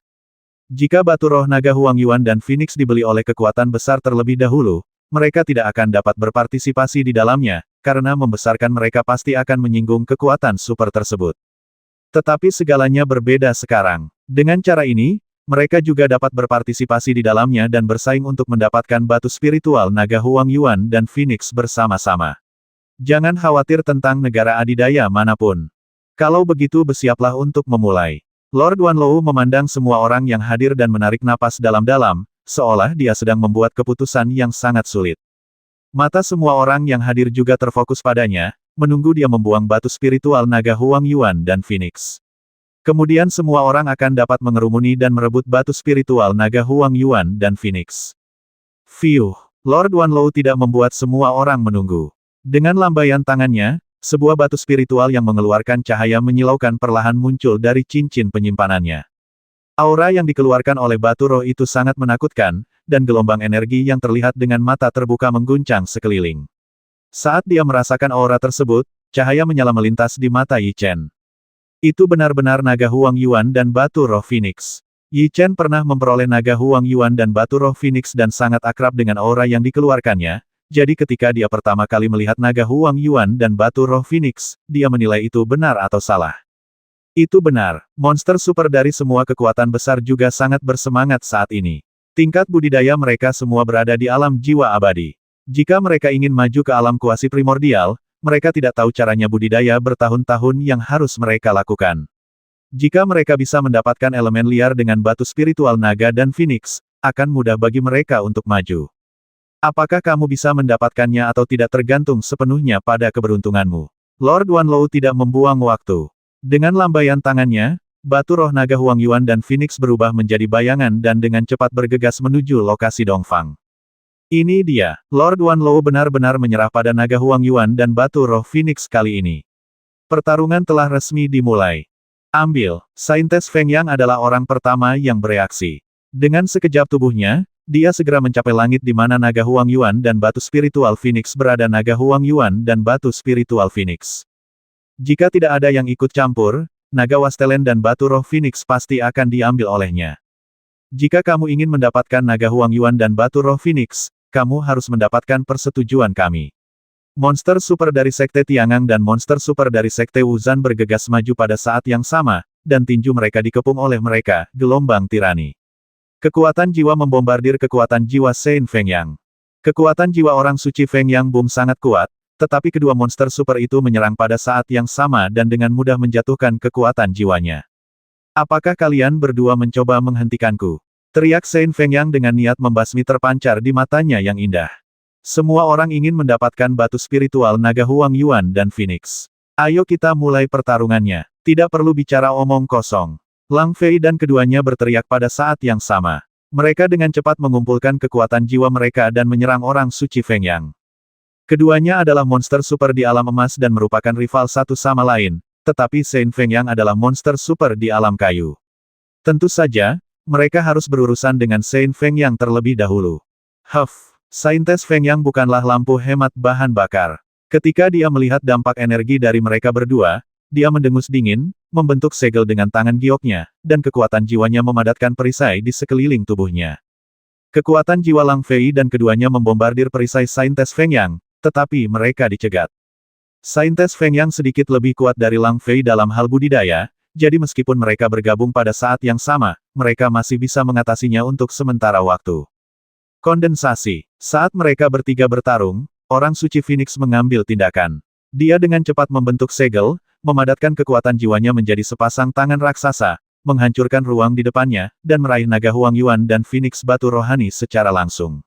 Jika batu roh naga Huang Yuan dan Phoenix dibeli oleh kekuatan besar terlebih dahulu, mereka tidak akan dapat berpartisipasi di dalamnya, karena membesarkan mereka pasti akan menyinggung kekuatan super tersebut. Tetapi segalanya berbeda sekarang. Dengan cara ini, mereka juga dapat berpartisipasi di dalamnya dan bersaing untuk mendapatkan batu spiritual naga Huang Yuan dan Phoenix bersama-sama. Jangan khawatir tentang negara adidaya manapun. Kalau begitu bersiaplah untuk memulai. Lord Wanlou memandang semua orang yang hadir dan menarik napas dalam-dalam, seolah dia sedang membuat keputusan yang sangat sulit. Mata semua orang yang hadir juga terfokus padanya, menunggu dia membuang batu spiritual naga Huang Yuan dan Phoenix. Kemudian semua orang akan dapat mengerumuni dan merebut batu spiritual naga Huang Yuan dan Phoenix. Fiuh, Lord Wanlou tidak membuat semua orang menunggu. Dengan lambaian tangannya, sebuah batu spiritual yang mengeluarkan cahaya menyilaukan perlahan muncul dari cincin penyimpanannya. Aura yang dikeluarkan oleh batu roh itu sangat menakutkan, dan gelombang energi yang terlihat dengan mata terbuka mengguncang sekeliling. Saat dia merasakan aura tersebut, cahaya menyala melintas di mata Yi Chen. Itu benar-benar naga Huang Yuan dan batu roh Phoenix. Yi Chen pernah memperoleh naga Huang Yuan dan batu roh Phoenix dan sangat akrab dengan aura yang dikeluarkannya, jadi ketika dia pertama kali melihat naga Huang Yuan dan batu roh Phoenix, dia menilai itu benar atau salah. Itu benar, monster super dari semua kekuatan besar juga sangat bersemangat saat ini. Tingkat budidaya mereka semua berada di alam jiwa abadi. Jika mereka ingin maju ke alam kuasi primordial, mereka tidak tahu caranya budidaya bertahun-tahun yang harus mereka lakukan. Jika mereka bisa mendapatkan elemen liar dengan batu spiritual naga dan Phoenix, akan mudah bagi mereka untuk maju. Apakah kamu bisa mendapatkannya atau tidak tergantung sepenuhnya pada keberuntunganmu. Lord Wanlou tidak membuang waktu. Dengan lambaian tangannya, batu roh naga Huang Yuan dan Phoenix berubah menjadi bayangan dan dengan cepat bergegas menuju lokasi Dongfang. Ini dia, Lord Wanlou benar-benar menyerah pada naga Huang Yuan dan batu roh Phoenix kali ini. Pertarungan telah resmi dimulai. Ambil, Saintes Feng Yang adalah orang pertama yang bereaksi. Dengan sekejap tubuhnya, dia segera mencapai langit di mana naga Huang Yuan dan batu spiritual Phoenix berada. Naga Huang Yuan dan batu spiritual Phoenix. Jika tidak ada yang ikut campur, naga Wastelen dan batu roh Phoenix pasti akan diambil olehnya. Jika kamu ingin mendapatkan naga Huang Yuan dan batu roh Phoenix, kamu harus mendapatkan persetujuan kami. Monster super dari Sekte Tiangang dan monster super dari Sekte Wuzan bergegas maju pada saat yang sama, dan tinju mereka dikepung oleh mereka, gelombang tirani. Kekuatan jiwa membombardir kekuatan jiwa Saint Feng Yang. Kekuatan jiwa orang suci Feng Yang Bum sangat kuat, tetapi kedua monster super itu menyerang pada saat yang sama dan dengan mudah menjatuhkan kekuatan jiwanya. Apakah kalian berdua mencoba menghentikanku? Teriak Saint Feng Yang dengan niat membasmi terpancar di matanya yang indah. Semua orang ingin mendapatkan batu spiritual naga Huang Yuan dan Phoenix. Ayo kita mulai pertarungannya. Tidak perlu bicara omong kosong. Lang Fei dan keduanya berteriak pada saat yang sama. Mereka dengan cepat mengumpulkan kekuatan jiwa mereka dan menyerang orang suci Feng Yang. Keduanya adalah monster super di alam emas dan merupakan rival satu sama lain, tetapi Saint Feng Yang adalah monster super di alam kayu. Tentu saja, mereka harus berurusan dengan Saint Feng Yang terlebih dahulu. Saintes Feng Yang bukanlah lampu hemat bahan bakar. Ketika dia melihat dampak energi dari mereka berdua, dia mendengus dingin, membentuk segel dengan tangan gioknya, dan kekuatan jiwanya memadatkan perisai di sekeliling tubuhnya. Kekuatan jiwa Lang Fei dan keduanya membombardir perisai Saintes Feng Yang, tetapi mereka dicegat. Saintes Feng Yang sedikit lebih kuat dari Lang Fei dalam hal budidaya, jadi meskipun mereka bergabung pada saat yang sama, mereka masih bisa mengatasinya untuk sementara waktu. Kondensasi. Saat mereka bertiga bertarung, orang suci Phoenix mengambil tindakan. Dia dengan cepat membentuk segel, memadatkan kekuatan jiwanya menjadi sepasang tangan raksasa, menghancurkan ruang di depannya, dan meraih naga Huang Yuan dan Phoenix batu rohani secara langsung.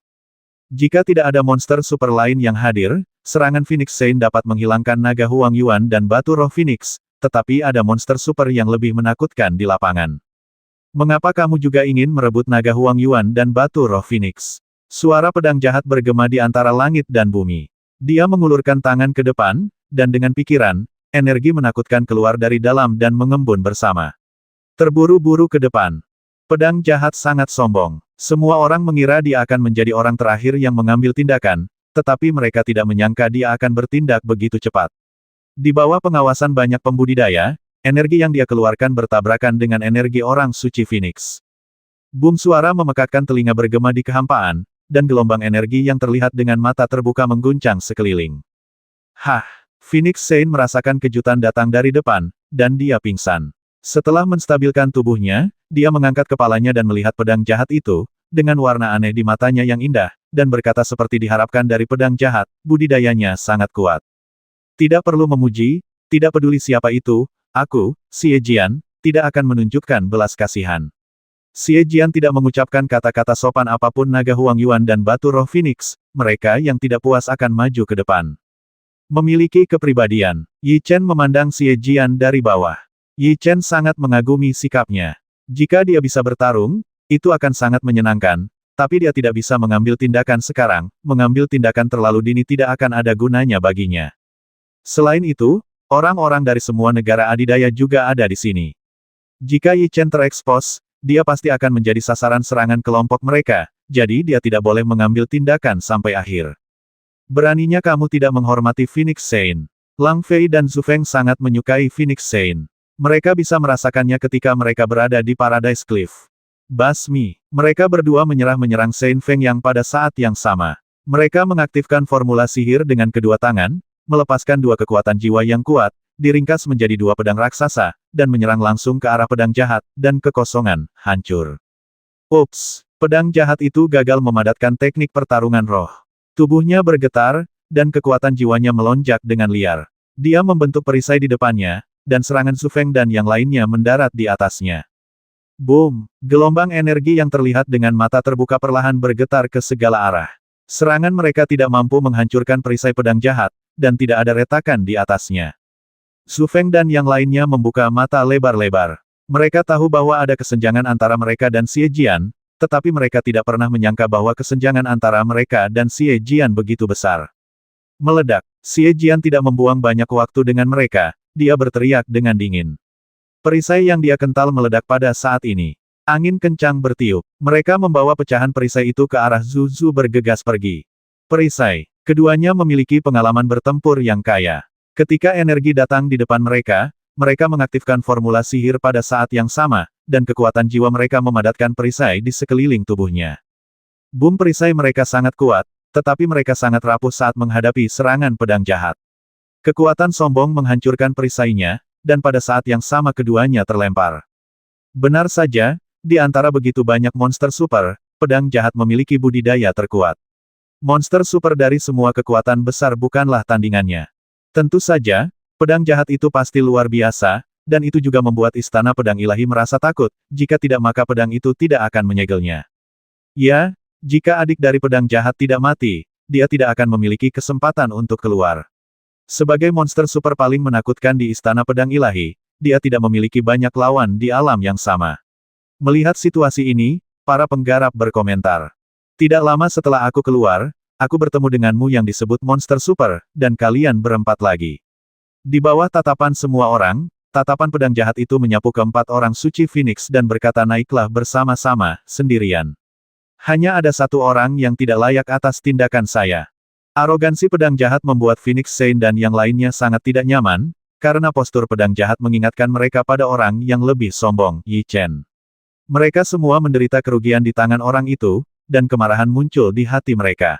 Jika tidak ada monster super lain yang hadir, serangan Phoenix Saint dapat menghilangkan naga Huang Yuan dan batu roh Phoenix, tetapi ada monster super yang lebih menakutkan di lapangan. Mengapa kamu juga ingin merebut naga Huang Yuan dan batu roh Phoenix? Suara pedang jahat bergema di antara langit dan bumi. Dia mengulurkan tangan ke depan, dan dengan pikiran, energi menakutkan keluar dari dalam dan mengembun bersama. Terburu-buru ke depan. Pedang jahat sangat sombong. Semua orang mengira dia akan menjadi orang terakhir yang mengambil tindakan, tetapi mereka tidak menyangka dia akan bertindak begitu cepat. Di bawah pengawasan banyak pembudidaya, energi yang dia keluarkan bertabrakan dengan energi orang suci Phoenix. Boom suara memekakkan telinga bergema di kehampaan, dan gelombang energi yang terlihat dengan mata terbuka mengguncang sekeliling. Hah! Phoenix Saint merasakan kejutan datang dari depan, dan dia pingsan. Setelah menstabilkan tubuhnya, dia mengangkat kepalanya dan melihat pedang jahat itu, dengan warna aneh di matanya yang indah, dan berkata seperti diharapkan dari pedang jahat, budidayanya sangat kuat. Tidak perlu memuji, tidak peduli siapa itu, aku, Xie Jian, tidak akan menunjukkan belas kasihan. Xie Jian tidak mengucapkan kata-kata sopan apapun naga Huang Yuan dan batu roh Phoenix, mereka yang tidak puas akan maju ke depan. Memiliki kepribadian, Yi Chen memandang Xie Jian dari bawah. Yi Chen sangat mengagumi sikapnya. Jika dia bisa bertarung, itu akan sangat menyenangkan, tapi dia tidak bisa mengambil tindakan sekarang, mengambil tindakan terlalu dini tidak akan ada gunanya baginya. Selain itu, orang-orang dari semua negara adidaya juga ada di sini. Jika Yi Chen terekspos, dia pasti akan menjadi sasaran serangan kelompok mereka, jadi dia tidak boleh mengambil tindakan sampai akhir. Beraninya kamu tidak menghormati Phoenix Saint. Lang Fei dan Zhu Feng sangat menyukai Phoenix Saint. Mereka bisa merasakannya ketika mereka berada di Paradise Cliff. Basmi. Mereka berdua menyerang Saint Feng yang pada saat yang sama. Mereka mengaktifkan formula sihir dengan kedua tangan, melepaskan dua kekuatan jiwa yang kuat, diringkas menjadi dua pedang raksasa, dan menyerang langsung ke arah pedang jahat, dan kekosongan, hancur. Ups! Pedang jahat itu gagal memadatkan teknik pertarungan roh. Tubuhnya bergetar, dan kekuatan jiwanya melonjak dengan liar. Dia membentuk perisai di depannya, dan serangan Zhu Feng dan yang lainnya mendarat di atasnya. Boom! Gelombang energi yang terlihat dengan mata terbuka perlahan bergetar ke segala arah. Serangan mereka tidak mampu menghancurkan perisai pedang jahat, dan tidak ada retakan di atasnya. Zhu Feng dan yang lainnya membuka mata lebar-lebar. Mereka tahu bahwa ada kesenjangan antara mereka dan Xie Jian, tetapi mereka tidak pernah menyangka bahwa kesenjangan antara mereka dan Xie Jian begitu besar. Meledak, Xie Jian tidak membuang banyak waktu dengan mereka, dia berteriak dengan dingin. Perisai yang dia kental meledak pada saat ini. Angin kencang bertiup. Mereka membawa pecahan perisai itu ke arah Zhu Zhu bergegas pergi. Perisai. Keduanya memiliki pengalaman bertempur yang kaya. Ketika energi datang di depan mereka, mereka mengaktifkan formula sihir pada saat yang sama, dan kekuatan jiwa mereka memadatkan perisai di sekeliling tubuhnya. Boom perisai mereka sangat kuat, tetapi mereka sangat rapuh saat menghadapi serangan pedang jahat. Kekuatan sombong menghancurkan perisainya, dan pada saat yang sama keduanya terlempar. Benar saja, di antara begitu banyak monster super, pedang jahat memiliki budidaya terkuat. Monster super dari semua kekuatan besar bukanlah tandingannya. Tentu saja, pedang jahat itu pasti luar biasa, dan itu juga membuat istana pedang ilahi merasa takut, jika tidak maka pedang itu tidak akan menyegelnya. Ya, jika adik dari pedang jahat tidak mati, dia tidak akan memiliki kesempatan untuk keluar. Sebagai monster super paling menakutkan di istana pedang ilahi, dia tidak memiliki banyak lawan di alam yang sama. Melihat situasi ini, para penggarap berkomentar. Tidak lama setelah aku keluar, aku bertemu denganmu yang disebut monster super, dan kalian berempat lagi. Di bawah tatapan semua orang, tatapan pedang jahat itu menyapu keempat orang suci Phoenix dan berkata naiklah bersama-sama, sendirian. Hanya ada satu orang yang tidak layak atas tindakan saya. Arogansi pedang jahat membuat Phoenix Saint dan yang lainnya sangat tidak nyaman, karena postur pedang jahat mengingatkan mereka pada orang yang lebih sombong, Yi Chen. Mereka semua menderita kerugian di tangan orang itu, dan kemarahan muncul di hati mereka.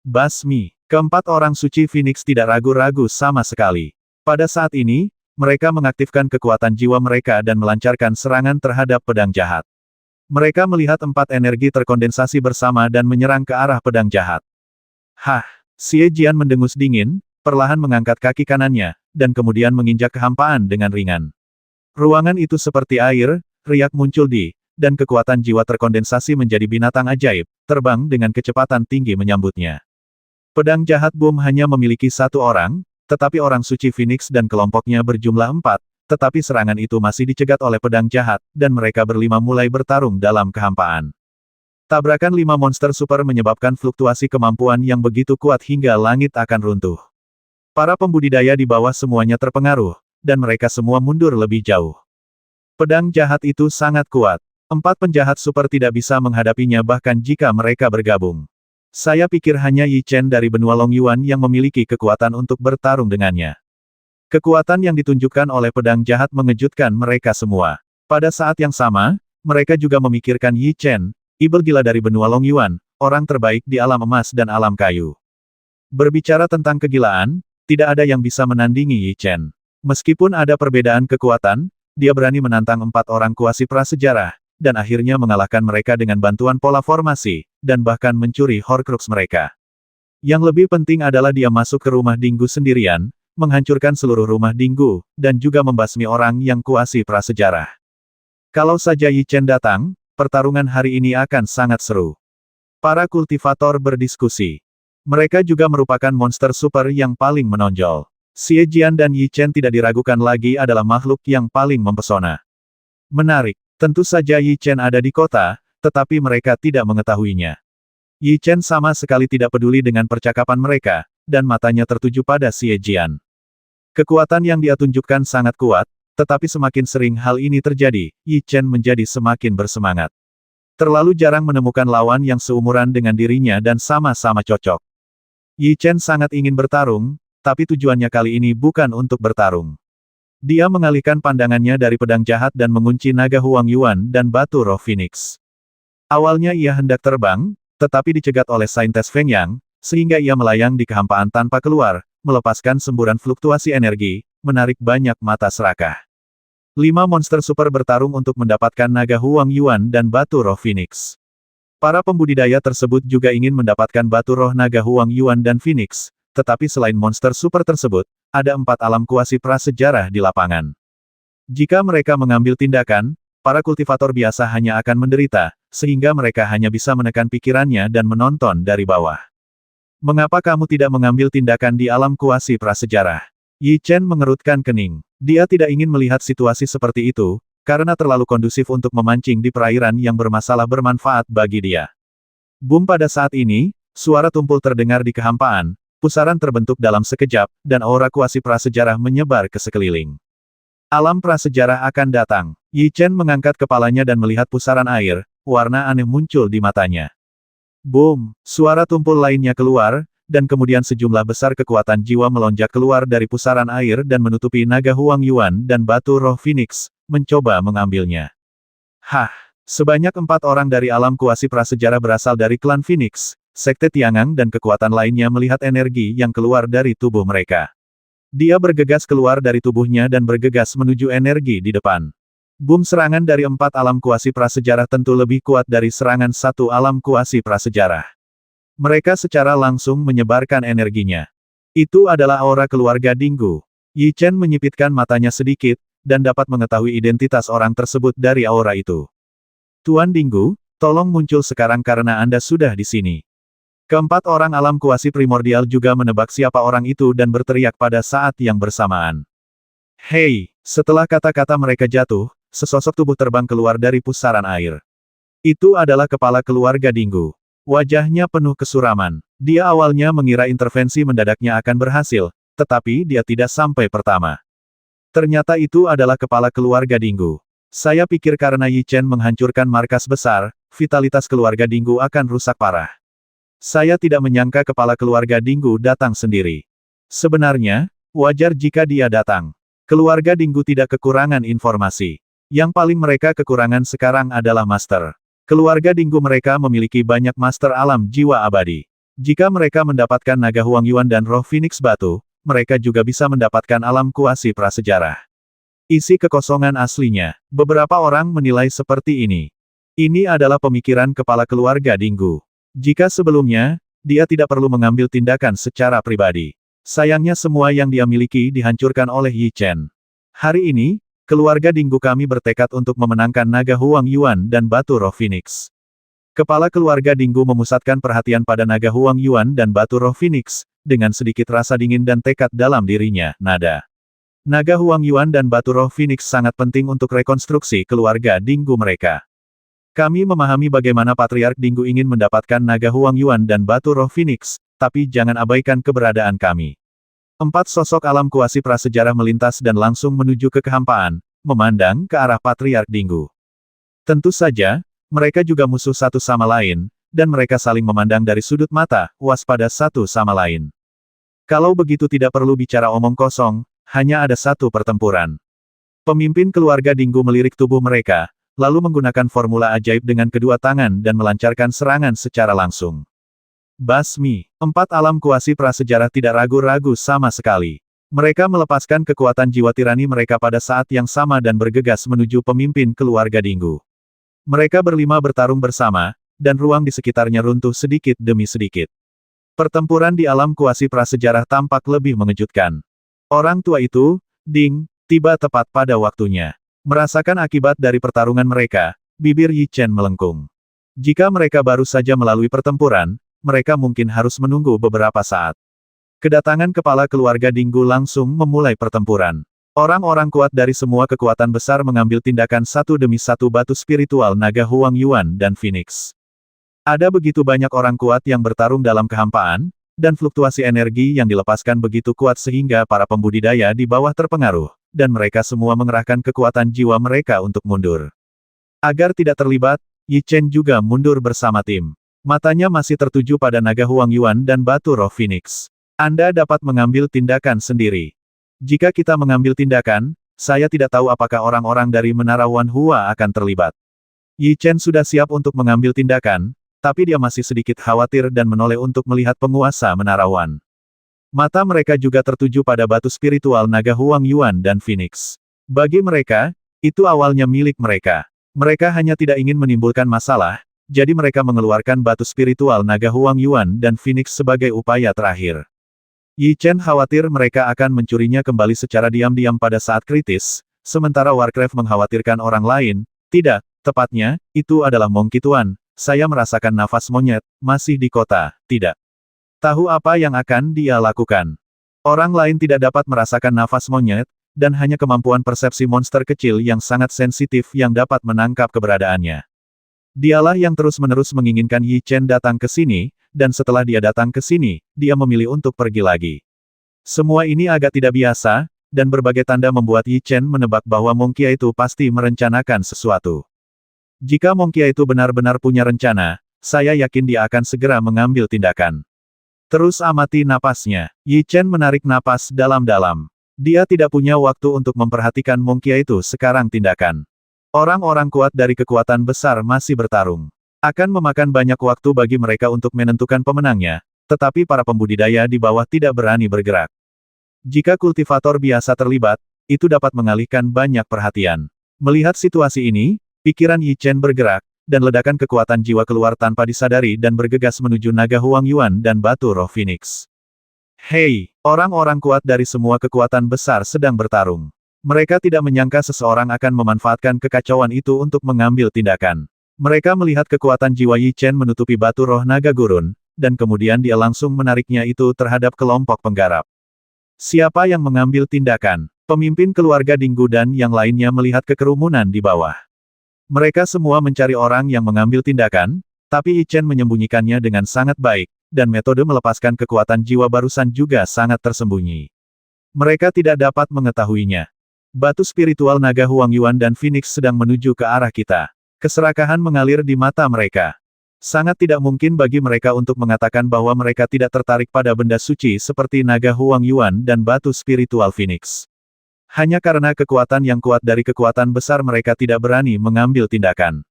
Basmi, keempat orang suci Phoenix tidak ragu-ragu sama sekali. Pada saat ini, mereka mengaktifkan kekuatan jiwa mereka dan melancarkan serangan terhadap pedang jahat. Mereka melihat empat energi terkondensasi bersama dan menyerang ke arah pedang jahat. Hah! Xie Jian mendengus dingin, perlahan mengangkat kaki kanannya, dan kemudian menginjak kehampaan dengan ringan. Ruangan itu seperti air, riak muncul dan kekuatan jiwa terkondensasi menjadi binatang ajaib, terbang dengan kecepatan tinggi menyambutnya. Pedang jahat Boom hanya memiliki satu orang, tetapi orang suci Phoenix dan kelompoknya berjumlah 4, tetapi serangan itu masih dicegat oleh pedang jahat, dan mereka berlima mulai bertarung dalam kehampaan. Tabrakan 5 monster super menyebabkan fluktuasi kemampuan yang begitu kuat hingga langit akan runtuh. Para pembudidaya di bawah semuanya terpengaruh, dan mereka semua mundur lebih jauh. Pedang jahat itu sangat kuat. 4 penjahat super tidak bisa menghadapinya bahkan jika mereka bergabung. Saya pikir hanya Yi Chen dari benua Long Yuan yang memiliki kekuatan untuk bertarung dengannya. Kekuatan yang ditunjukkan oleh pedang jahat mengejutkan mereka semua. Pada saat yang sama, mereka juga memikirkan Yi Chen, iblis gila dari benua Long Yuan, orang terbaik di alam emas dan alam kayu. Berbicara tentang kegilaan, tidak ada yang bisa menandingi Yi Chen. Meskipun ada perbedaan kekuatan, dia berani menantang 4 orang kuasi prasejarah, dan akhirnya mengalahkan mereka dengan bantuan pola formasi, dan bahkan mencuri Horcrux mereka. Yang lebih penting adalah dia masuk ke rumah Dinggu sendirian, menghancurkan seluruh rumah Dinggu, dan juga membasmi orang yang kuasi prasejarah. Kalau saja Yi Chen datang, pertarungan hari ini akan sangat seru. Para kultivator berdiskusi. Mereka juga merupakan monster super yang paling menonjol. Xie Jian dan Yi Chen tidak diragukan lagi adalah makhluk yang paling mempesona. Menarik. Tentu saja Yi Chen ada di kota, tetapi mereka tidak mengetahuinya. Yi Chen sama sekali tidak peduli dengan percakapan mereka, dan matanya tertuju pada Xie Jian. Kekuatan yang dia tunjukkan sangat kuat, tetapi semakin sering hal ini terjadi, Yi Chen menjadi semakin bersemangat. Terlalu jarang menemukan lawan yang seumuran dengan dirinya dan sama-sama cocok. Yi Chen sangat ingin bertarung, tapi tujuannya kali ini bukan untuk bertarung. Dia mengalihkan pandangannya dari pedang jahat dan mengunci naga Huang Yuan dan batu roh Phoenix. Awalnya ia hendak terbang, tetapi dicegat oleh Saintes Feng Yang, sehingga ia melayang di kehampaan tanpa keluar, melepaskan semburan fluktuasi energi, menarik banyak mata serakah. 5 monster super bertarung untuk mendapatkan naga Huang Yuan dan batu roh Phoenix. Para pembudidaya tersebut juga ingin mendapatkan batu roh naga Huang Yuan dan Phoenix, tetapi selain monster super tersebut, ada 4 alam kuasi prasejarah di lapangan. Jika mereka mengambil tindakan, para kultivator biasa hanya akan menderita, sehingga mereka hanya bisa menekan pikirannya dan menonton dari bawah. Mengapa kamu tidak mengambil tindakan di alam kuasi prasejarah? Yi Chen mengerutkan kening. Dia tidak ingin melihat situasi seperti itu, karena terlalu kondusif untuk memancing di perairan yang bermasalah bermanfaat bagi dia. Boom pada saat ini, suara tumpul terdengar di kehampaan, pusaran terbentuk dalam sekejap, dan aura kuasi prasejarah menyebar ke sekeliling. Alam prasejarah akan datang. Yi Chen mengangkat kepalanya dan melihat pusaran air, warna aneh muncul di matanya. Boom! Suara tumpul lainnya keluar, dan kemudian sejumlah besar kekuatan jiwa melonjak keluar dari pusaran air dan menutupi naga Huang Yuan dan batu roh Phoenix, mencoba mengambilnya. Hah! Sebanyak 4 orang dari alam kuasi prasejarah berasal dari klan Phoenix, Sekte Tiangang dan kekuatan lainnya melihat energi yang keluar dari tubuh mereka. Dia bergegas keluar dari tubuhnya dan bergegas menuju energi di depan. Boom serangan dari 4 alam kuasi prasejarah tentu lebih kuat dari serangan 1 alam kuasi prasejarah. Mereka secara langsung menyebarkan energinya. Itu adalah aura keluarga Dinggu. Yi Chen menyipitkan matanya sedikit, dan dapat mengetahui identitas orang tersebut dari aura itu. Tuan Dinggu, tolong muncul sekarang karena Anda sudah di sini. Keempat orang alam kuasi primordial juga menebak siapa orang itu dan berteriak pada saat yang bersamaan. Hei! Setelah kata-kata mereka jatuh, sesosok tubuh terbang keluar dari pusaran air. Itu adalah kepala keluarga Dinggu. Wajahnya penuh kesuraman. Dia awalnya mengira intervensi mendadaknya akan berhasil, tetapi dia tidak sampai pertama. Ternyata itu adalah kepala keluarga Dinggu. Saya pikir karena Yi Chen menghancurkan markas besar, vitalitas keluarga Dinggu akan rusak parah. Saya tidak menyangka kepala keluarga Dinggu datang sendiri. Sebenarnya, wajar jika dia datang. Keluarga Dinggu tidak kekurangan informasi. Yang paling mereka kekurangan sekarang adalah master. Keluarga Dinggu mereka memiliki banyak master alam jiwa abadi. Jika mereka mendapatkan naga Huang Yuan dan roh Phoenix Batu, mereka juga bisa mendapatkan alam kuasi prasejarah. Isi kekosongan aslinya. Beberapa orang menilai seperti ini. Ini adalah pemikiran kepala keluarga Dinggu. Jika sebelumnya, dia tidak perlu mengambil tindakan secara pribadi. Sayangnya semua yang dia miliki dihancurkan oleh Yi Chen. Hari ini, keluarga Dinggu kami bertekad untuk memenangkan naga Huang Yuan dan batu roh Phoenix. Kepala keluarga Dinggu memusatkan perhatian pada naga Huang Yuan dan batu roh Phoenix, dengan sedikit rasa dingin dan tekad dalam dirinya, nada. Naga Huang Yuan dan batu roh Phoenix sangat penting untuk rekonstruksi keluarga Dinggu mereka. Kami memahami bagaimana Patriark Dinggu ingin mendapatkan naga Huang Yuan dan batu roh Phoenix, tapi jangan abaikan keberadaan kami. 4 sosok alam kuasi prasejarah melintas dan langsung menuju ke kehampaan, memandang ke arah Patriark Dinggu. Tentu saja, mereka juga musuh satu sama lain, dan mereka saling memandang dari sudut mata, waspada satu sama lain. Kalau begitu tidak perlu bicara omong kosong, hanya ada satu pertempuran. Pemimpin keluarga Dinggu melirik tubuh mereka, lalu menggunakan formula ajaib dengan kedua tangan dan melancarkan serangan secara langsung. Basmi, 4 alam kuasi prasejarah tidak ragu-ragu sama sekali. Mereka melepaskan kekuatan jiwa tirani mereka pada saat yang sama dan bergegas menuju pemimpin keluarga Dinggu. Mereka berlima bertarung bersama, dan ruang di sekitarnya runtuh sedikit demi sedikit. Pertempuran di alam kuasi prasejarah tampak lebih mengejutkan. Orang tua itu, Ding, tiba tepat pada waktunya. Merasakan akibat dari pertarungan mereka, bibir Yi Chen melengkung. Jika mereka baru saja melalui pertempuran, mereka mungkin harus menunggu beberapa saat. Kedatangan kepala keluarga Dinggu langsung memulai pertempuran. Orang-orang kuat dari semua kekuatan besar mengambil tindakan satu demi satu batu spiritual naga Huang Yuan dan Phoenix. Ada begitu banyak orang kuat yang bertarung dalam kehampaan, dan fluktuasi energi yang dilepaskan begitu kuat sehingga para pembudidaya di bawah terpengaruh, dan mereka semua mengerahkan kekuatan jiwa mereka untuk mundur. Agar tidak terlibat, Yi Chen juga mundur bersama tim. Matanya masih tertuju pada naga Huang Yuan dan batu roh Phoenix. Anda dapat mengambil tindakan sendiri. Jika kita mengambil tindakan, saya tidak tahu apakah orang-orang dari Menara Wan Hua akan terlibat. Yi Chen sudah siap untuk mengambil tindakan, tapi dia masih sedikit khawatir dan menoleh untuk melihat penguasa Menara Wan. Mata mereka juga tertuju pada batu spiritual naga Huang Yuan dan Phoenix. Bagi mereka, itu awalnya milik mereka. Mereka hanya tidak ingin menimbulkan masalah, jadi mereka mengeluarkan batu spiritual naga Huang Yuan dan Phoenix sebagai upaya terakhir. Yi Chen khawatir mereka akan mencurinya kembali secara diam-diam pada saat kritis, sementara Warcraft mengkhawatirkan orang lain. Tidak, tepatnya, itu adalah Monkey Tuan. Saya merasakan nafas monyet, masih di kota, tidak. Tahu apa yang akan dia lakukan. Orang lain tidak dapat merasakan nafas monyet, dan hanya kemampuan persepsi monster kecil yang sangat sensitif yang dapat menangkap keberadaannya. Dialah yang terus-menerus menginginkan Yi Chen datang ke sini, dan setelah dia datang ke sini, dia memilih untuk pergi lagi. Semua ini agak tidak biasa, dan berbagai tanda membuat Yi Chen menebak bahwa Monkey itu pasti merencanakan sesuatu. Jika Monkey itu benar-benar punya rencana, saya yakin dia akan segera mengambil tindakan. Terus amati napasnya. Yi Chen menarik napas dalam-dalam. Dia tidak punya waktu untuk memperhatikan Monkey itu sekarang tindakan. Orang-orang kuat dari kekuatan besar masih bertarung. Akan memakan banyak waktu bagi mereka untuk menentukan pemenangnya, tetapi para pembudidaya di bawah tidak berani bergerak. Jika kultivator biasa terlibat, itu dapat mengalihkan banyak perhatian. Melihat situasi ini, pikiran Yi Chen bergerak, dan ledakan kekuatan jiwa keluar tanpa disadari dan bergegas menuju naga Huang Yuan dan batu roh Phoenix. Hei, orang-orang kuat dari semua kekuatan besar sedang bertarung. Mereka tidak menyangka seseorang akan memanfaatkan kekacauan itu untuk mengambil tindakan. Mereka melihat kekuatan jiwa Yi Chen menutupi batu roh naga gurun, dan kemudian dia langsung menariknya itu terhadap kelompok penggarap. Siapa yang mengambil tindakan? Pemimpin keluarga Dinggu dan yang lainnya melihat kekerumunan di bawah. Mereka semua mencari orang yang mengambil tindakan, tapi Yi Chen menyembunyikannya dengan sangat baik, dan metode melepaskan kekuatan jiwa barusan juga sangat tersembunyi. Mereka tidak dapat mengetahuinya. Batu spiritual naga Huang Yuan dan Phoenix sedang menuju ke arah kita. Keserakahan mengalir di mata mereka. Sangat tidak mungkin bagi mereka untuk mengatakan bahwa mereka tidak tertarik pada benda suci seperti naga Huang Yuan dan batu spiritual Phoenix. Hanya karena kekuatan yang kuat dari kekuatan besar mereka tidak berani mengambil tindakan.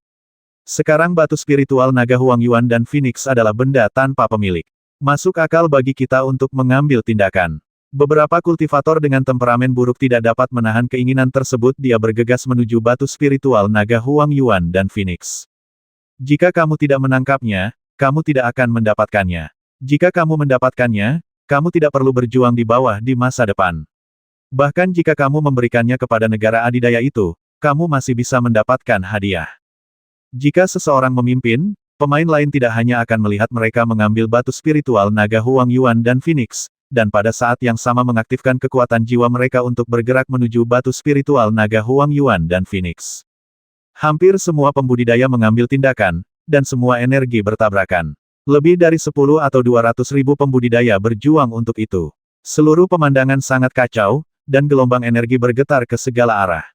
Sekarang batu spiritual naga Huang Yuan dan Phoenix adalah benda tanpa pemilik. Masuk akal bagi kita untuk mengambil tindakan. Beberapa kultivator dengan temperamen buruk tidak dapat menahan keinginan tersebut. Dia bergegas menuju batu spiritual naga Huang Yuan dan Phoenix. Jika kamu tidak menangkapnya, kamu tidak akan mendapatkannya. Jika kamu mendapatkannya, kamu tidak perlu berjuang di bawah di masa depan. Bahkan jika kamu memberikannya kepada negara adidaya itu, kamu masih bisa mendapatkan hadiah. Jika seseorang memimpin, pemain lain tidak hanya akan melihat mereka mengambil batu spiritual naga Huang Yuan dan Phoenix, dan pada saat yang sama mengaktifkan kekuatan jiwa mereka untuk bergerak menuju batu spiritual naga Huang Yuan dan Phoenix. Hampir semua pembudidaya mengambil tindakan, dan semua energi bertabrakan. Lebih dari 10 atau 200 ribu pembudidaya berjuang untuk itu. Seluruh pemandangan sangat kacau, dan gelombang energi bergetar ke segala arah.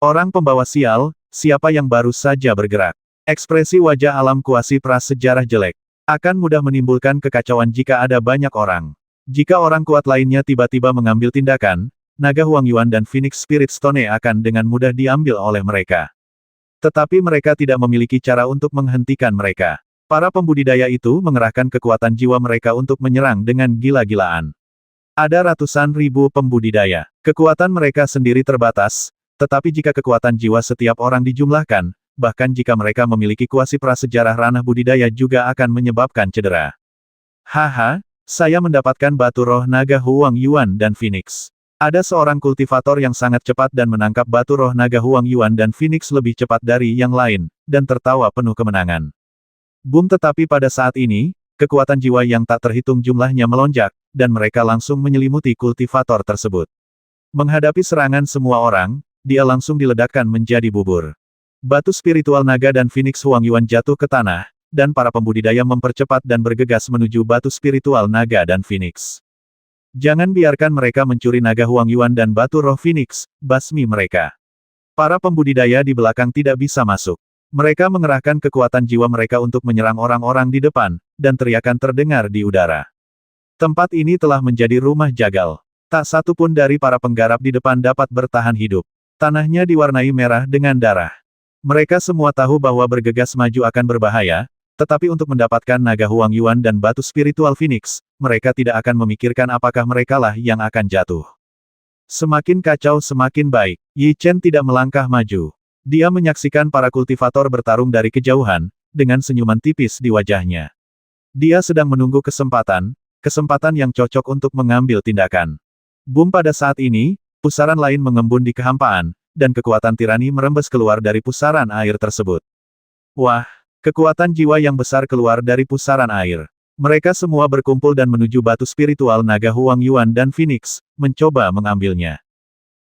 Orang pembawa sial, siapa yang baru saja bergerak? Ekspresi wajah alam kuasi prasejarah jelek. Akan mudah menimbulkan kekacauan jika ada banyak orang. Jika orang kuat lainnya tiba-tiba mengambil tindakan, naga Huang Yuan dan Phoenix Spirit Stone akan dengan mudah diambil oleh mereka. Tetapi mereka tidak memiliki cara untuk menghentikan mereka. Para pembudidaya itu mengerahkan kekuatan jiwa mereka untuk menyerang dengan gila-gilaan. Ada ratusan ribu pembudidaya. Kekuatan mereka sendiri terbatas, tetapi jika kekuatan jiwa setiap orang dijumlahkan, bahkan jika mereka memiliki kuasi prasejarah ranah budidaya juga akan menyebabkan cedera. Haha, saya mendapatkan batu roh naga Huang Yuan dan Phoenix. Ada seorang kultivator yang sangat cepat dan menangkap batu roh naga Huang Yuan dan Phoenix lebih cepat dari yang lain, dan tertawa penuh kemenangan. Boom, tetapi pada saat ini, kekuatan jiwa yang tak terhitung jumlahnya melonjak, dan mereka langsung menyelimuti kultivator tersebut. Menghadapi serangan semua orang, dia langsung diledakkan menjadi bubur. Batu spiritual naga dan Phoenix Huang Yuan jatuh ke tanah, dan para pembudidaya mempercepat dan bergegas menuju batu spiritual naga dan Phoenix. Jangan biarkan mereka mencuri naga Huang Yuan dan batu roh Phoenix, basmi mereka. Para pembudidaya di belakang tidak bisa masuk. Mereka mengerahkan kekuatan jiwa mereka untuk menyerang orang-orang di depan, dan teriakan terdengar di udara. Tempat ini telah menjadi rumah jagal. Tak satu pun dari para penggarap di depan dapat bertahan hidup. Tanahnya diwarnai merah dengan darah. Mereka semua tahu bahwa bergegas maju akan berbahaya, tetapi untuk mendapatkan naga Huang Yuan dan batu spiritual Phoenix, mereka tidak akan memikirkan apakah merekalah yang akan jatuh. Semakin kacau semakin baik. Yi Chen tidak melangkah maju. Dia menyaksikan para kultivator bertarung dari kejauhan, dengan senyuman tipis di wajahnya. Dia sedang menunggu kesempatan yang cocok untuk mengambil tindakan. Boom, pada saat ini, pusaran lain mengembun di kehampaan, dan kekuatan tirani merembes keluar dari pusaran air tersebut. Wah! Kekuatan jiwa yang besar keluar dari pusaran air. Mereka semua berkumpul dan menuju batu spiritual naga Huang Yuan dan Phoenix, mencoba mengambilnya.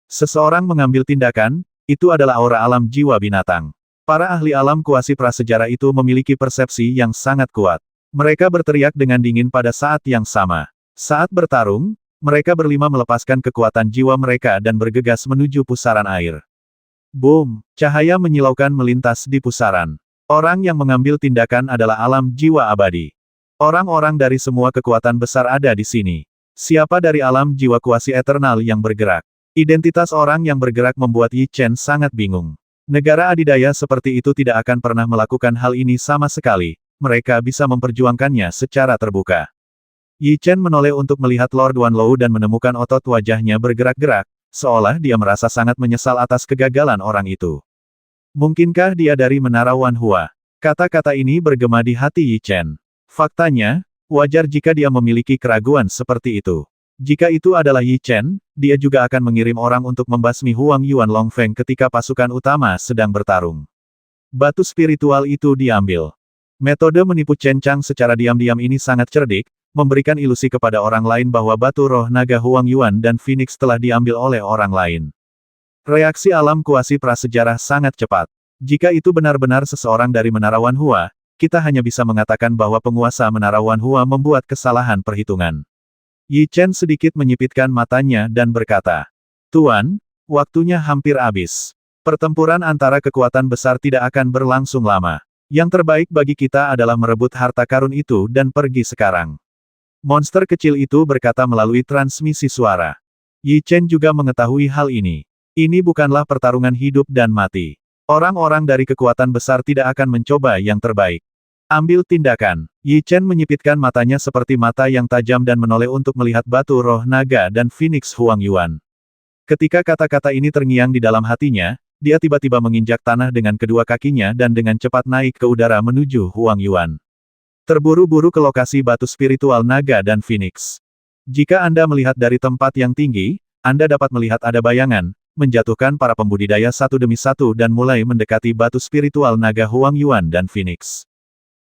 Seseorang mengambil tindakan, itu adalah aura alam jiwa binatang. Para ahli alam kuasi prasejarah itu memiliki persepsi yang sangat kuat. Mereka berteriak dengan dingin pada saat yang sama. Saat bertarung, mereka berlima melepaskan kekuatan jiwa mereka dan bergegas menuju pusaran air. Boom! Cahaya menyilaukan melintas di pusaran. Orang yang mengambil tindakan adalah alam jiwa abadi. Orang-orang dari semua kekuatan besar ada di sini. Siapa dari alam jiwa kuasi eternal yang bergerak? Identitas orang yang bergerak membuat Yi Chen sangat bingung. Negara adidaya seperti itu tidak akan pernah melakukan hal ini sama sekali. Mereka bisa memperjuangkannya secara terbuka. Yi Chen menoleh untuk melihat Lord Wan Lou dan menemukan otot wajahnya bergerak-gerak, seolah dia merasa sangat menyesal atas kegagalan orang itu. Mungkinkah dia dari Menara Wanhua? Kata-kata ini bergema di hati Yi Chen. Faktanya, wajar jika dia memiliki keraguan seperti itu. Jika itu adalah Yi Chen, dia juga akan mengirim orang untuk membasmi Huang Yuan Longfeng ketika pasukan utama sedang bertarung. Batu spiritual itu diambil. Metode menipu Chen Chang secara diam-diam ini sangat cerdik, memberikan ilusi kepada orang lain bahwa batu roh naga Huang Yuan dan Phoenix telah diambil oleh orang lain. Reaksi alam kuasi prasejarah sangat cepat. Jika itu benar-benar seseorang dari Menara Wanhua, kita hanya bisa mengatakan bahwa penguasa Menara Wanhua membuat kesalahan perhitungan. Yi Chen sedikit menyipitkan matanya dan berkata, "Tuan, waktunya hampir habis. Pertempuran antara kekuatan besar tidak akan berlangsung lama. Yang terbaik bagi kita adalah merebut harta karun itu dan pergi sekarang." Monster kecil itu berkata melalui transmisi suara. Yi Chen juga mengetahui hal ini. Ini bukanlah pertarungan hidup dan mati. Orang-orang dari kekuatan besar tidak akan mencoba yang terbaik. Ambil tindakan. Yi Chen menyipitkan matanya seperti mata yang tajam dan menoleh untuk melihat batu roh naga dan Phoenix Huang Yuan. Ketika kata-kata ini terngiang di dalam hatinya, dia tiba-tiba menginjak tanah dengan kedua kakinya dan dengan cepat naik ke udara menuju Huang Yuan. Terburu-buru ke lokasi batu spiritual naga dan Phoenix. Jika Anda melihat dari tempat yang tinggi, Anda dapat melihat ada bayangan, menjatuhkan para pembudidaya satu demi satu dan mulai mendekati batu spiritual naga Huang Yuan dan Phoenix.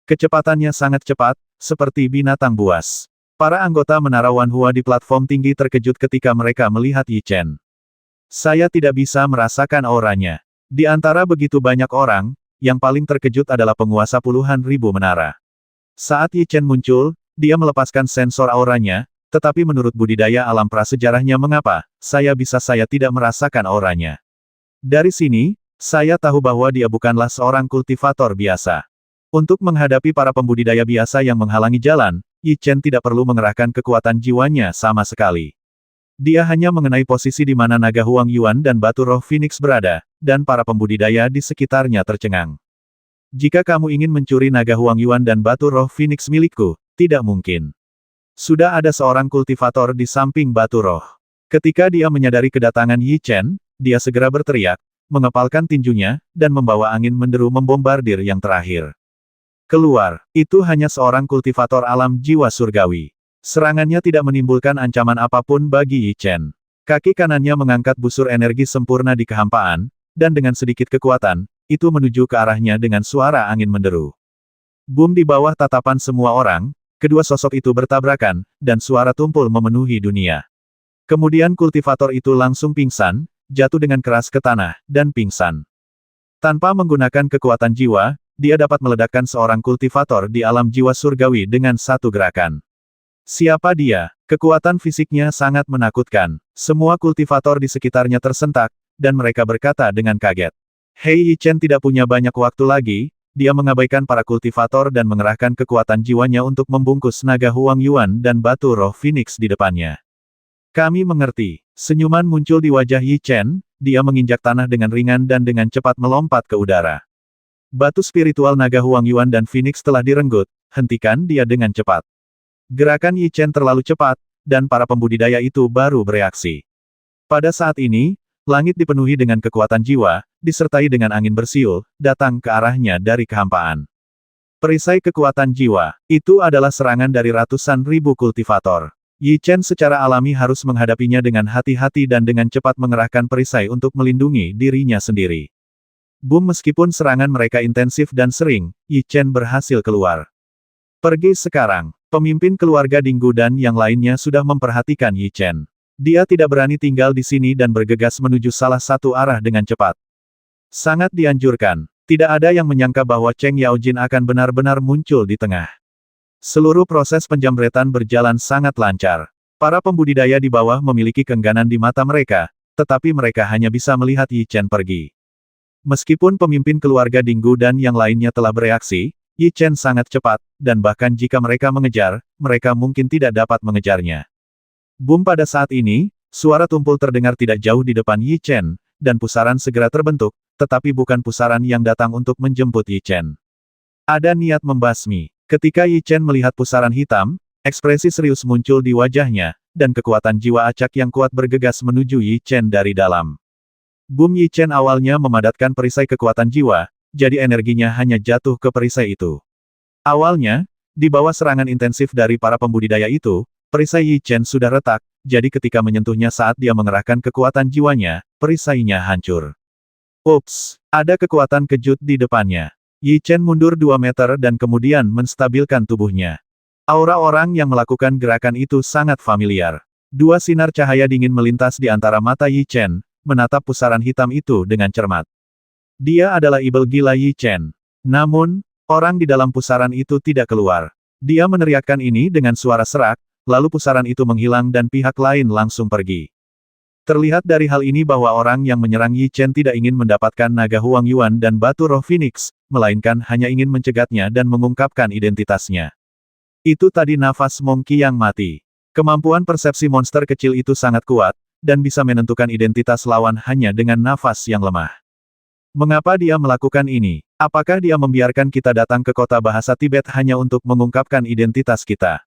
Kecepatannya sangat cepat, seperti binatang buas. Para anggota Menara Wanhua di platform tinggi terkejut ketika mereka melihat Yi Chen. Saya tidak bisa merasakan auranya. Di antara begitu banyak orang, yang paling terkejut adalah penguasa puluhan ribu menara. Saat Yi Chen muncul, dia melepaskan sensor auranya, Tetapi menurut budidaya alam prasejarahnya mengapa, saya tidak merasakan auranya. Dari sini, saya tahu bahwa dia bukanlah seorang kultivator biasa. Untuk menghadapi para pembudidaya biasa yang menghalangi jalan, Yi Chen tidak perlu mengerahkan kekuatan jiwanya sama sekali. Dia hanya mengenai posisi di mana naga Huang Yuan dan batu roh Phoenix berada, dan para pembudidaya di sekitarnya tercengang. Jika kamu ingin mencuri naga Huang Yuan dan batu roh Phoenix milikku, tidak mungkin. Sudah ada seorang kultivator di samping batu roh. Ketika dia menyadari kedatangan Yi Chen, dia segera berteriak, mengepalkan tinjunya, dan membawa angin menderu membombardir yang terakhir. Keluar, itu hanya seorang kultivator alam jiwa surgawi. Serangannya tidak menimbulkan ancaman apapun bagi Yi Chen. Kaki kanannya mengangkat busur energi sempurna di kehampaan, dan dengan sedikit kekuatan, itu menuju ke arahnya dengan suara angin menderu. Boom di bawah tatapan semua orang, kedua sosok itu bertabrakan, dan suara tumpul memenuhi dunia. Kemudian kultivator itu langsung pingsan, jatuh dengan keras ke tanah, dan pingsan. Tanpa menggunakan kekuatan jiwa, dia dapat meledakkan seorang kultivator di alam jiwa surgawi dengan satu gerakan. Siapa dia? Kekuatan fisiknya sangat menakutkan. Semua kultivator di sekitarnya tersentak, dan mereka berkata dengan kaget. Hei Yi Chen tidak punya banyak waktu lagi, dia mengabaikan para kultivator dan mengerahkan kekuatan jiwanya untuk membungkus naga Huang Yuan dan batu roh Phoenix di depannya. Kami mengerti. Senyuman muncul di wajah Yi Chen, dia menginjak tanah dengan ringan dan dengan cepat melompat ke udara. Batu spiritual naga Huang Yuan dan Phoenix telah direnggut, hentikan dia dengan cepat. Gerakan Yi Chen terlalu cepat, dan para pembudidaya itu baru bereaksi. Pada saat ini, langit dipenuhi dengan kekuatan jiwa, disertai dengan angin bersiul, datang ke arahnya dari kehampaan. Perisai kekuatan jiwa, itu adalah serangan dari ratusan ribu kultivator. Yi Chen secara alami harus menghadapinya dengan hati-hati dan dengan cepat mengerahkan perisai untuk melindungi dirinya sendiri. Boom meskipun serangan mereka intensif dan sering, Yi Chen berhasil keluar. Pergi sekarang. Pemimpin keluarga Dinggu dan yang lainnya sudah memperhatikan Yi Chen. Dia tidak berani tinggal di sini dan bergegas menuju salah satu arah dengan cepat. Sangat dianjurkan. Tidak ada yang menyangka bahwa Cheng Yaojin akan benar-benar muncul di tengah. Seluruh proses penjambretan berjalan sangat lancar. Para pembudidaya di bawah memiliki keengganan di mata mereka, tetapi mereka hanya bisa melihat Yi Chen pergi. Meskipun pemimpin keluarga Dinggu dan yang lainnya telah bereaksi, Yi Chen sangat cepat, dan bahkan jika mereka mengejar, mereka mungkin tidak dapat mengejarnya. Boom pada saat ini, suara tumpul terdengar tidak jauh di depan Yi Chen, dan pusaran segera terbentuk, tetapi bukan pusaran yang datang untuk menjemput Yi Chen. Ada niat membasmi. Ketika Yi Chen melihat pusaran hitam, ekspresi serius muncul di wajahnya, dan kekuatan jiwa acak yang kuat bergegas menuju Yi Chen dari dalam. Boom Yi Chen awalnya memadatkan perisai kekuatan jiwa, jadi energinya hanya jatuh ke perisai itu. Awalnya, di bawah serangan intensif dari para pembudidaya itu, perisai Yi Chen sudah retak, jadi ketika menyentuhnya saat dia mengerahkan kekuatan jiwanya, perisainya hancur. Ups, ada kekuatan kejut di depannya. Yi Chen mundur 2 meter dan kemudian menstabilkan tubuhnya. Aura orang yang melakukan gerakan itu sangat familiar. 2 sinar cahaya dingin melintas di antara mata Yi Chen, menatap pusaran hitam itu dengan cermat. Dia adalah ibel gila Yi Chen. Namun, orang di dalam pusaran itu tidak keluar. Dia meneriakkan ini dengan suara serak, lalu pusaran itu menghilang dan pihak lain langsung pergi. Terlihat dari hal ini bahwa orang yang menyerang Yi Chen tidak ingin mendapatkan naga Huang Yuan dan batu roh Phoenix, melainkan hanya ingin mencegatnya dan mengungkapkan identitasnya. Itu tadi nafas Monkey yang mati. Kemampuan persepsi monster kecil itu sangat kuat, dan bisa menentukan identitas lawan hanya dengan nafas yang lemah. Mengapa dia melakukan ini? Apakah dia membiarkan kita datang ke kota bahasa Tibet hanya untuk mengungkapkan identitas kita?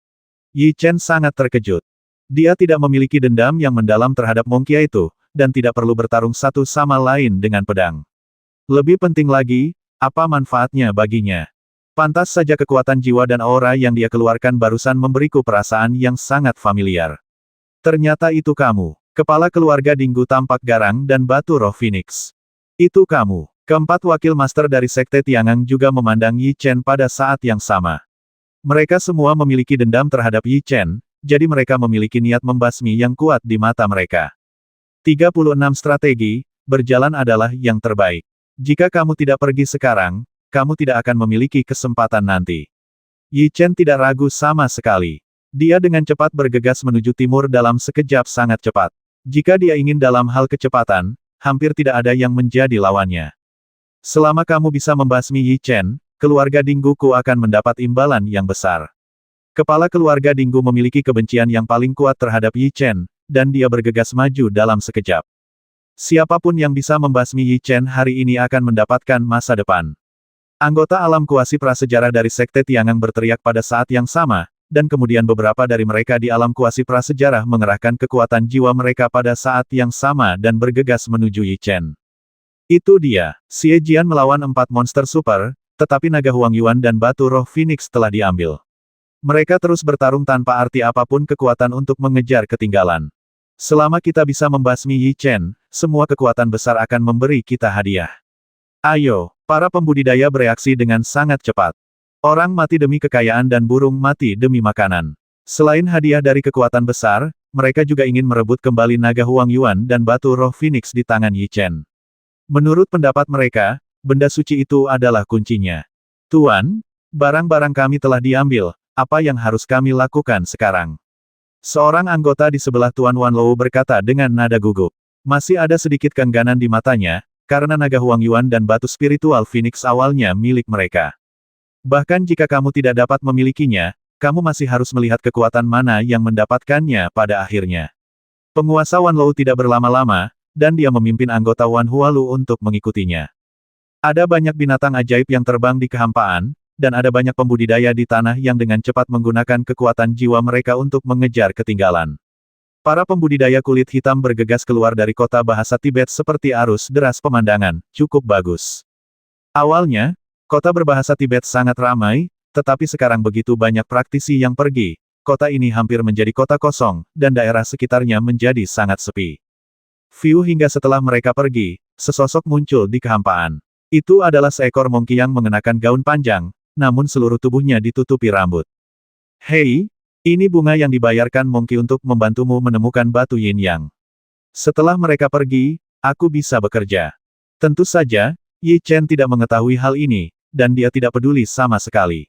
Yi Chen sangat terkejut. Dia tidak memiliki dendam yang mendalam terhadap Monkey itu, dan tidak perlu bertarung satu sama lain dengan pedang. Lebih penting lagi, apa manfaatnya baginya? Pantas saja kekuatan jiwa dan aura yang dia keluarkan barusan memberiku perasaan yang sangat familiar. Ternyata itu kamu. Kepala keluarga Dinggu tampak garang dan batu roh Phoenix. Itu kamu. Keempat wakil master dari Sekte Tiangang juga memandang Yi Chen pada saat yang sama. Mereka semua memiliki dendam terhadap Yi Chen, jadi mereka memiliki niat membasmi yang kuat di mata mereka. 36 strategi, berjalan adalah yang terbaik. Jika kamu tidak pergi sekarang, kamu tidak akan memiliki kesempatan nanti. Yi Chen tidak ragu sama sekali. Dia dengan cepat bergegas menuju timur dalam sekejap sangat cepat. Jika dia ingin dalam hal kecepatan, hampir tidak ada yang menjadi lawannya. Selama kamu bisa membasmi Yi Chen, keluarga Dingguku akan mendapat imbalan yang besar. Kepala keluarga Dinggu memiliki kebencian yang paling kuat terhadap Yi Chen, dan dia bergegas maju dalam sekejap. Siapapun yang bisa membasmi Yi Chen hari ini akan mendapatkan masa depan. Anggota alam kuasi prasejarah dari Sekte Tiangang berteriak pada saat yang sama, dan kemudian beberapa dari mereka di alam kuasi prasejarah mengerahkan kekuatan jiwa mereka pada saat yang sama dan bergegas menuju Yi Chen. Itu dia, Xie Jian melawan 4 monster super, tetapi naga Huang Yuan dan batu roh Phoenix telah diambil. Mereka terus bertarung tanpa arti apapun kekuatan untuk mengejar ketinggalan. Selama kita bisa membasmi Yi Chen, semua kekuatan besar akan memberi kita hadiah. Ayo, para pembudidaya bereaksi dengan sangat cepat. Orang mati demi kekayaan dan burung mati demi makanan. Selain hadiah dari kekuatan besar, mereka juga ingin merebut kembali naga Huang Yuan dan batu roh Phoenix di tangan Yi Chen. Menurut pendapat mereka, benda suci itu adalah kuncinya. Tuan, barang-barang kami telah diambil, apa yang harus kami lakukan sekarang? Seorang anggota di sebelah Tuan Wan Lou berkata dengan nada gugup. Masih ada sedikit keengganan di matanya, karena naga Huang Yuan dan batu spiritual Phoenix awalnya milik mereka. Bahkan jika kamu tidak dapat memilikinya, kamu masih harus melihat kekuatan mana yang mendapatkannya pada akhirnya. Penguasa Wan Lou tidak berlama-lama, dan dia memimpin anggota Wan Hualu untuk mengikutinya. Ada banyak binatang ajaib yang terbang di kehampaan, dan ada banyak pembudidaya di tanah yang dengan cepat menggunakan kekuatan jiwa mereka untuk mengejar ketinggalan. Para pembudidaya kulit hitam bergegas keluar dari kota bahasa Tibet seperti arus deras pemandangan, cukup bagus. Awalnya, kota berbahasa Tibet sangat ramai, tetapi sekarang begitu banyak praktisi yang pergi, kota ini hampir menjadi kota kosong, dan daerah sekitarnya menjadi sangat sepi. View hingga setelah mereka pergi, sesosok muncul di kehampaan. Itu adalah seekor monkey yang mengenakan gaun panjang, namun seluruh tubuhnya ditutupi rambut. Hei, ini bunga yang dibayarkan monkey untuk membantumu menemukan batu yin yang. Setelah mereka pergi, aku bisa bekerja. Tentu saja, Yi Chen tidak mengetahui hal ini, dan dia tidak peduli sama sekali.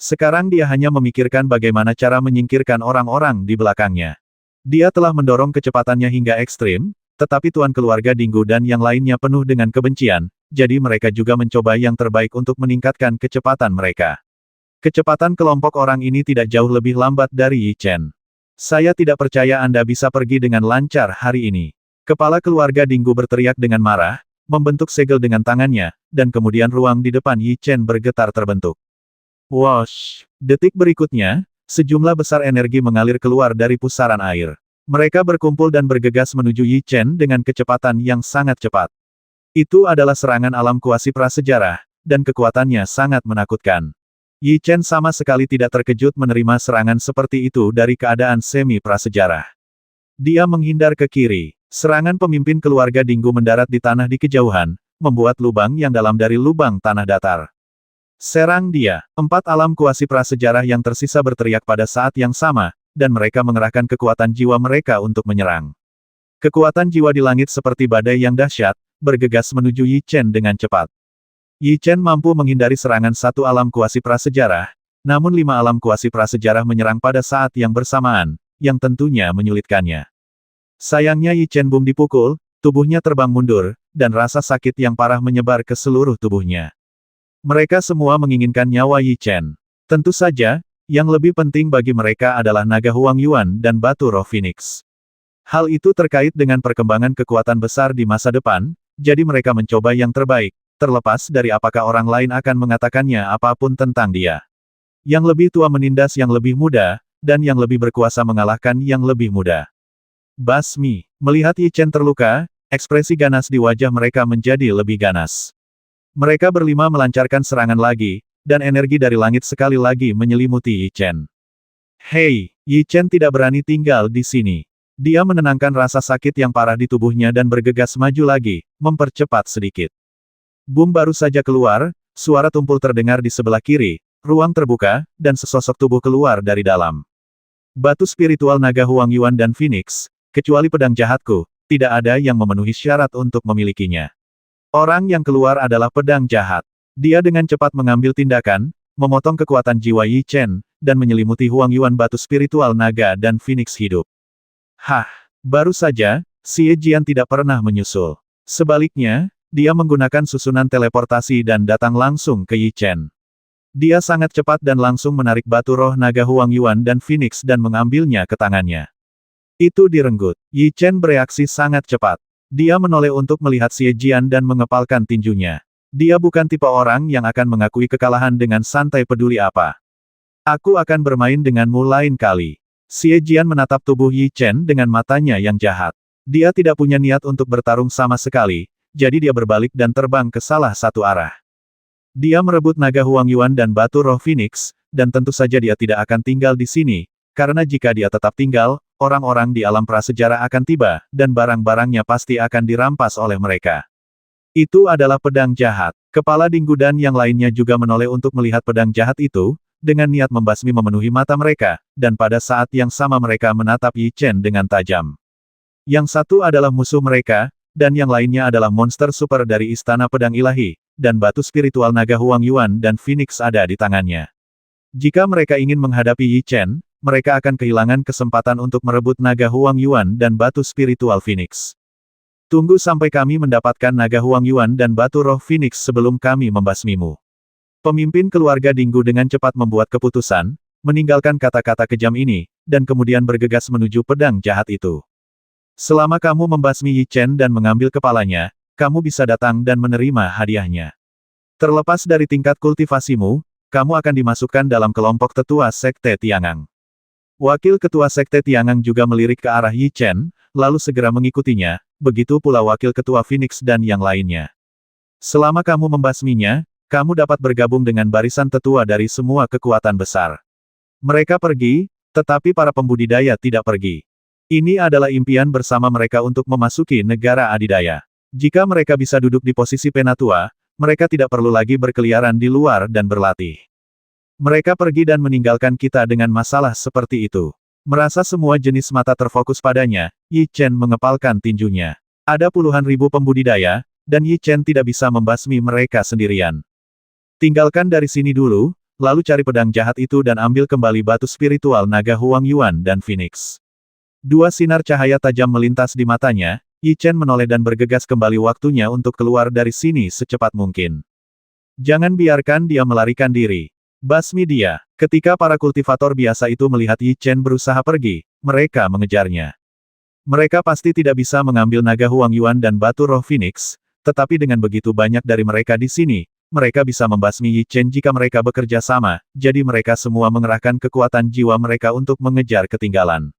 Sekarang dia hanya memikirkan bagaimana cara menyingkirkan orang-orang di belakangnya. Dia telah mendorong kecepatannya hingga ekstrim, tetapi tuan keluarga Dinggu dan yang lainnya penuh dengan kebencian, jadi mereka juga mencoba yang terbaik untuk meningkatkan kecepatan mereka. Kecepatan kelompok orang ini tidak jauh lebih lambat dari Yi Chen. Saya tidak percaya Anda bisa pergi dengan lancar hari ini. Kepala keluarga Dinggu berteriak dengan marah, membentuk segel dengan tangannya, dan kemudian ruang di depan Yi Chen bergetar terbentuk. Wosh! Detik berikutnya, sejumlah besar energi mengalir keluar dari pusaran air. Mereka berkumpul dan bergegas menuju Yi Chen dengan kecepatan yang sangat cepat. Itu adalah serangan alam kuasi prasejarah, dan kekuatannya sangat menakutkan. Yi Chen sama sekali tidak terkejut menerima serangan seperti itu dari keadaan semi prasejarah. Dia menghindar ke kiri. Serangan pemimpin keluarga Dinggu mendarat di tanah di kejauhan, membuat lubang yang dalam dari lubang tanah datar. Serang dia. 4 alam kuasi prasejarah yang tersisa berteriak pada saat yang sama, dan mereka mengerahkan kekuatan jiwa mereka untuk menyerang. Kekuatan jiwa di langit seperti badai yang dahsyat, bergegas menuju Yi Chen dengan cepat. Yi Chen mampu menghindari serangan 1 alam kuasi prasejarah, namun 5 alam kuasi prasejarah menyerang pada saat yang bersamaan, yang tentunya menyulitkannya. Sayangnya Yi Chen Bum dipukul, tubuhnya terbang mundur, dan rasa sakit yang parah menyebar ke seluruh tubuhnya. Mereka semua menginginkan nyawa Yi Chen. Tentu saja, yang lebih penting bagi mereka adalah naga Huang Yuan dan batu roh Phoenix. Hal itu terkait dengan perkembangan kekuatan besar di masa depan, jadi mereka mencoba yang terbaik, terlepas dari apakah orang lain akan mengatakannya apapun tentang dia. Yang lebih tua menindas yang lebih muda, dan yang lebih berkuasa mengalahkan yang lebih muda. Basmi, melihat Yi Chen terluka, ekspresi ganas di wajah mereka menjadi lebih ganas. Mereka berlima melancarkan serangan lagi, dan energi dari langit sekali lagi menyelimuti Yi Chen. Hei, Yi Chen tidak berani tinggal di sini. Dia menenangkan rasa sakit yang parah di tubuhnya dan bergegas maju lagi, mempercepat sedikit. Bum baru saja keluar, suara tumpul terdengar di sebelah kiri, ruang terbuka, dan sesosok tubuh keluar dari dalam. Batu spiritual naga Huang Yuan dan Phoenix, kecuali pedang jahatku, tidak ada yang memenuhi syarat untuk memilikinya. Orang yang keluar adalah pedang jahat. Dia dengan cepat mengambil tindakan, memotong kekuatan jiwa Yi Chen, dan menyelimuti Huang Yuan batu spiritual naga dan Phoenix hidup. Hah, baru saja, Xie Jian tidak pernah menyusul. Sebaliknya, dia menggunakan susunan teleportasi dan datang langsung ke Yi Chen. Dia sangat cepat dan langsung menarik batu roh naga Huang Yuan dan Phoenix dan mengambilnya ke tangannya. Itu direnggut. Yi Chen bereaksi sangat cepat. Dia menoleh untuk melihat Xie Jian dan mengepalkan tinjunya. Dia bukan tipe orang yang akan mengakui kekalahan dengan santai peduli apa. Aku akan bermain denganmu lain kali. Xie Jian menatap tubuh Yi Chen dengan matanya yang jahat. Dia tidak punya niat untuk bertarung sama sekali, jadi dia berbalik dan terbang ke salah satu arah. Dia merebut naga Huang Yuan dan batu roh Phoenix, dan tentu saja dia tidak akan tinggal di sini, karena jika dia tetap tinggal, orang-orang di alam prasejarah akan tiba, dan barang-barangnya pasti akan dirampas oleh mereka. Itu adalah pedang jahat. Kepala Dinggu dan yang lainnya juga menoleh untuk melihat pedang jahat itu, dengan niat membasmi memenuhi mata mereka, dan pada saat yang sama mereka menatap Yi Chen dengan tajam. Yang satu adalah musuh mereka, dan yang lainnya adalah monster super dari Istana Pedang Ilahi, dan batu spiritual naga Huang Yuan dan Phoenix ada di tangannya. Jika mereka ingin menghadapi Yi Chen, mereka akan kehilangan kesempatan untuk merebut naga Huang Yuan dan batu spiritual Phoenix. Tunggu sampai kami mendapatkan naga Huang Yuan dan batu roh Phoenix sebelum kami membasmimu. Pemimpin keluarga Dinggu dengan cepat membuat keputusan, meninggalkan kata-kata kejam ini, dan kemudian bergegas menuju pedang jahat itu. Selama kamu membasmi Yi Chen dan mengambil kepalanya, kamu bisa datang dan menerima hadiahnya. Terlepas dari tingkat kultivasimu, kamu akan dimasukkan dalam kelompok tetua Sekte Tiangang. Wakil ketua Sekte Tiangang juga melirik ke arah Yi Chen, lalu segera mengikutinya, begitu pula wakil ketua Phoenix dan yang lainnya. Selama kamu membasminya, kamu dapat bergabung dengan barisan tetua dari semua kekuatan besar. Mereka pergi, tetapi para pembudidaya tidak pergi. Ini adalah impian bersama mereka untuk memasuki negara adidaya. Jika mereka bisa duduk di posisi penatua, mereka tidak perlu lagi berkeliaran di luar dan berlatih. Mereka pergi dan meninggalkan kita dengan masalah seperti itu. Merasa semua jenis mata terfokus padanya, Yi Chen mengepalkan tinjunya. Ada puluhan ribu pembudidaya, dan Yi Chen tidak bisa membasmi mereka sendirian. Tinggalkan dari sini dulu, lalu cari pedang jahat itu dan ambil kembali batu spiritual naga Huang Yuan dan Phoenix. Dua sinar cahaya tajam melintas di matanya, Yi Chen menoleh dan bergegas kembali waktunya untuk keluar dari sini secepat mungkin. Jangan biarkan dia melarikan diri. Basmi dia. Ketika para kultivator biasa itu melihat Yi Chen berusaha pergi, mereka mengejarnya. Mereka pasti tidak bisa mengambil naga Huang Yuan dan batu roh Phoenix, tetapi dengan begitu banyak dari mereka di sini, mereka bisa membasmi Yi Chen jika mereka bekerja sama, jadi mereka semua mengerahkan kekuatan jiwa mereka untuk mengejar ketinggalan.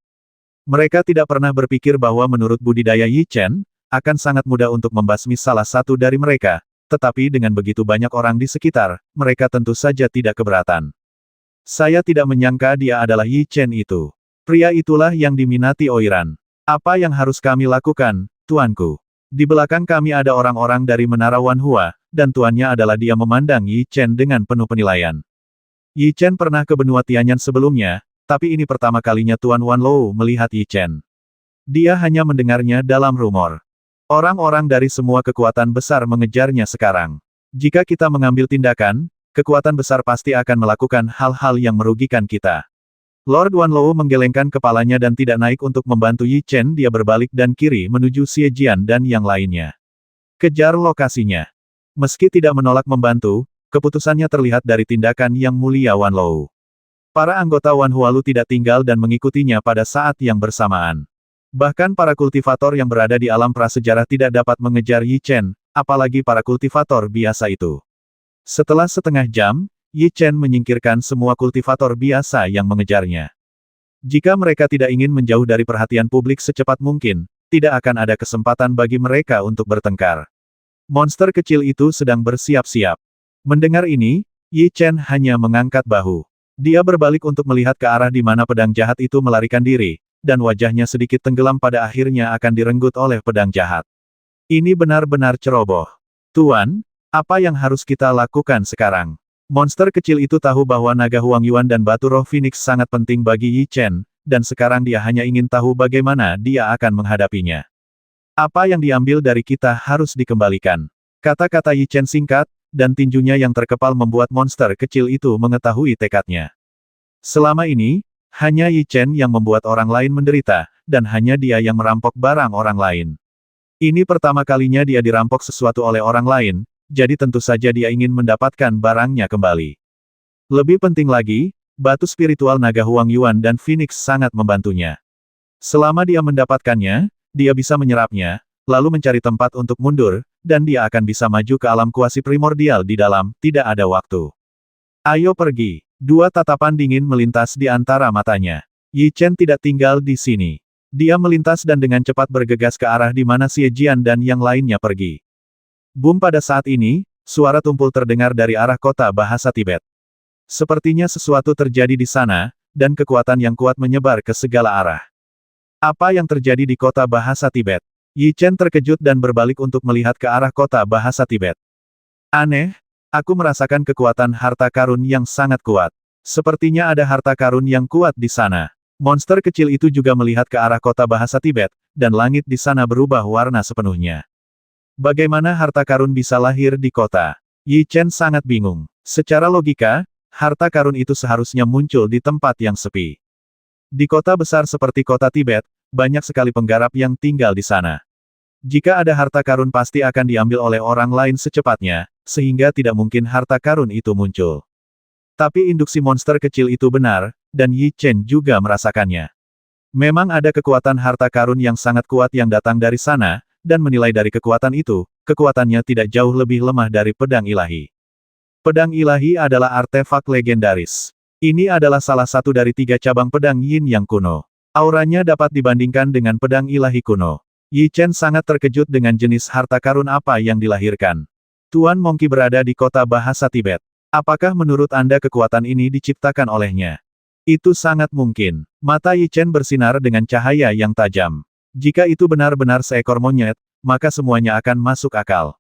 Mereka tidak pernah berpikir bahwa menurut budidaya Yi Chen, akan sangat mudah untuk membasmi salah satu dari mereka, tetapi dengan begitu banyak orang di sekitar, mereka tentu saja tidak keberatan. Saya tidak menyangka dia adalah Yi Chen itu. Pria itulah yang diminati Oiran. Apa yang harus kami lakukan, tuanku? Di belakang kami ada orang-orang dari Menara Wanhua, dan tuannya adalah dia memandang Yi Chen dengan penuh penilaian. Yi Chen pernah ke benua Tianyan sebelumnya, tapi ini pertama kalinya Tuan Wanlou melihat Yi Chen. Dia hanya mendengarnya dalam rumor. Orang-orang dari semua kekuatan besar mengejarnya sekarang. Jika kita mengambil tindakan, kekuatan besar pasti akan melakukan hal-hal yang merugikan kita. Lord Wanlou menggelengkan kepalanya dan tidak naik untuk membantu Yi Chen. Dia berbalik dan kiri menuju Xie Jian dan yang lainnya. Kejar lokasinya. Meski tidak menolak membantu, keputusannya terlihat dari tindakan yang mulia Wanlou. Para anggota Wanhualu tidak tinggal dan mengikutinya pada saat yang bersamaan. Bahkan para kultivator yang berada di alam prasejarah tidak dapat mengejar Yi Chen, apalagi para kultivator biasa itu. Setelah setengah jam, Yi Chen menyingkirkan semua kultivator biasa yang mengejarnya. Jika mereka tidak ingin menjauh dari perhatian publik secepat mungkin, tidak akan ada kesempatan bagi mereka untuk bertengkar. Monster kecil itu sedang bersiap-siap. Mendengar ini, Yi Chen hanya mengangkat bahu. Dia berbalik untuk melihat ke arah di mana pedang jahat itu melarikan diri, dan wajahnya sedikit tenggelam pada akhirnya akan direnggut oleh pedang jahat. Ini benar-benar ceroboh. Tuan, apa yang harus kita lakukan sekarang? Monster kecil itu tahu bahwa naga Huang Yuan dan batu roh Phoenix sangat penting bagi Yi Chen, dan sekarang dia hanya ingin tahu bagaimana dia akan menghadapinya. Apa yang diambil dari kita harus dikembalikan. Kata-kata Yi Chen singkat, dan tinjunya yang terkepal membuat monster kecil itu mengetahui tekadnya. Selama ini, hanya Yi Chen yang membuat orang lain menderita, dan hanya dia yang merampok barang orang lain. Ini pertama kalinya dia dirampok sesuatu oleh orang lain, jadi tentu saja dia ingin mendapatkan barangnya kembali. Lebih penting lagi, batu spiritual naga Huang Yuan dan Phoenix sangat membantunya. Selama dia mendapatkannya, dia bisa menyerapnya, lalu mencari tempat untuk mundur, dan dia akan bisa maju ke alam kuasi primordial di dalam, tidak ada waktu. Ayo pergi. Dua tatapan dingin melintas di antara matanya. Yi Chen tidak tinggal di sini. Dia melintas dan dengan cepat bergegas ke arah di mana Xie Jian dan yang lainnya pergi. Boom, pada saat ini, suara tumpul terdengar dari arah kota bahasa Tibet. Sepertinya sesuatu terjadi di sana, dan kekuatan yang kuat menyebar ke segala arah. Apa yang terjadi di kota bahasa Tibet? Yi Chen terkejut dan berbalik untuk melihat ke arah kota bahasa Tibet. Aneh, aku merasakan kekuatan harta karun yang sangat kuat. Sepertinya ada harta karun yang kuat di sana. Monster kecil itu juga melihat ke arah kota bahasa Tibet, dan langit di sana berubah warna sepenuhnya. Bagaimana harta karun bisa lahir di kota? Yi Chen sangat bingung. Secara logika, harta karun itu seharusnya muncul di tempat yang sepi. Di kota besar seperti kota Tibet, banyak sekali penggarap yang tinggal di sana. Jika ada harta karun pasti akan diambil oleh orang lain secepatnya, sehingga tidak mungkin harta karun itu muncul. Tapi induksi monster kecil itu benar, dan Yi Chen juga merasakannya. Memang ada kekuatan harta karun yang sangat kuat yang datang dari sana, dan menilai dari kekuatan itu, kekuatannya tidak jauh lebih lemah dari pedang ilahi. Pedang ilahi adalah artefak legendaris. Ini adalah salah satu dari 3 cabang pedang yin yang kuno. Auranya dapat dibandingkan dengan pedang ilahi kuno. Yi Chen sangat terkejut dengan jenis harta karun apa yang dilahirkan. Tuan Monkey berada di kota bahasa Tibet. Apakah menurut Anda kekuatan ini diciptakan olehnya? Itu sangat mungkin. Mata Yi Chen bersinar dengan cahaya yang tajam. Jika itu benar-benar seekor monyet, maka semuanya akan masuk akal.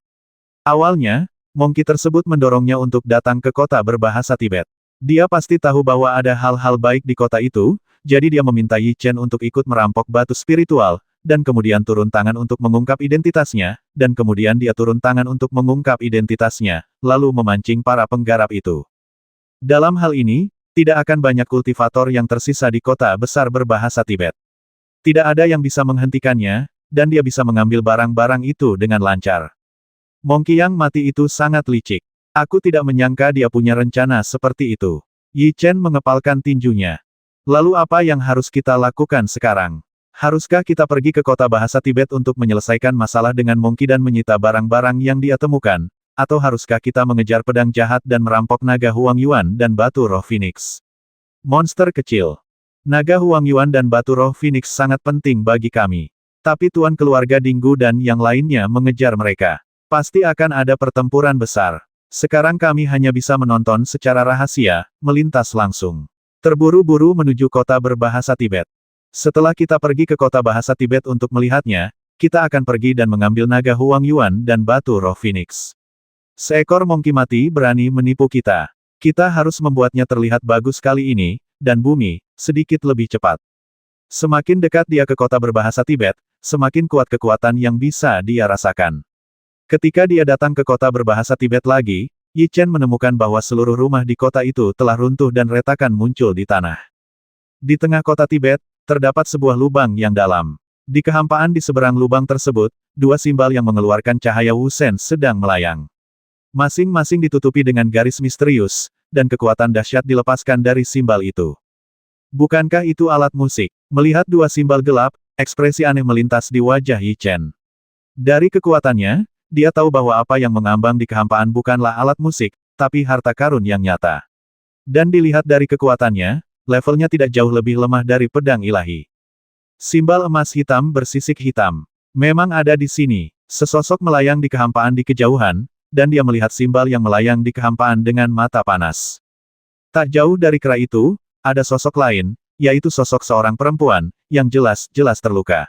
Awalnya, Monkey tersebut mendorongnya untuk datang ke kota berbahasa Tibet. Dia pasti tahu bahwa ada hal-hal baik di kota itu, jadi dia meminta Yi Chen untuk ikut merampok batu spiritual, dan kemudian turun tangan untuk mengungkap identitasnya, dan kemudian dia turun tangan untuk mengungkap identitasnya, lalu memancing para penggarap itu. Dalam hal ini, tidak akan banyak kultivator yang tersisa di kota besar berbahasa Tibet. Tidak ada yang bisa menghentikannya, dan dia bisa mengambil barang-barang itu dengan lancar. Monkey yang mati itu sangat licik. Aku tidak menyangka dia punya rencana seperti itu. Yi Chen mengepalkan tinjunya. Lalu apa yang harus kita lakukan sekarang? Haruskah kita pergi ke kota bahasa Tibet untuk menyelesaikan masalah dengan Monkey dan menyita barang-barang yang dia temukan? Atau haruskah kita mengejar pedang jahat dan merampok naga Huang Yuan dan batu roh Phoenix? Monster kecil. Naga Huang Yuan dan batu roh Phoenix sangat penting bagi kami. Tapi tuan keluarga Dinggu dan yang lainnya mengejar mereka. Pasti akan ada pertempuran besar. Sekarang kami hanya bisa menonton secara rahasia, melintas langsung. Terburu-buru menuju kota berbahasa Tibet. Setelah kita pergi ke kota bahasa Tibet untuk melihatnya, kita akan pergi dan mengambil naga Huang Yuan dan batu roh Phoenix. Seekor Monkey mati berani menipu kita. Kita harus membuatnya terlihat bagus kali ini, dan bumi, sedikit lebih cepat. Semakin dekat dia ke kota berbahasa Tibet, semakin kuat kekuatan yang bisa dia rasakan. Ketika dia datang ke kota berbahasa Tibet lagi, Yi Chen menemukan bahwa seluruh rumah di kota itu telah runtuh dan retakan muncul di tanah. Di tengah kota Tibet, terdapat sebuah lubang yang dalam. Di kehampaan di seberang lubang tersebut, 2 simbal yang mengeluarkan cahaya Wusen sedang melayang. Masing-masing ditutupi dengan garis misterius, dan kekuatan dahsyat dilepaskan dari simbal itu. Bukankah itu alat musik? Melihat 2 simbal gelap, ekspresi aneh melintas di wajah Yi Chen. Dari kekuatannya, dia tahu bahwa apa yang mengambang di kehampaan bukanlah alat musik, tapi harta karun yang nyata. Dan dilihat dari kekuatannya, levelnya tidak jauh lebih lemah dari pedang ilahi. Simbal emas hitam bersisik hitam. Memang ada di sini. Sesosok melayang di kehampaan di kejauhan, dan dia melihat simbal yang melayang di kehampaan dengan mata panas. Tak jauh dari kera itu, ada sosok lain, yaitu sosok seorang perempuan, yang jelas-jelas terluka.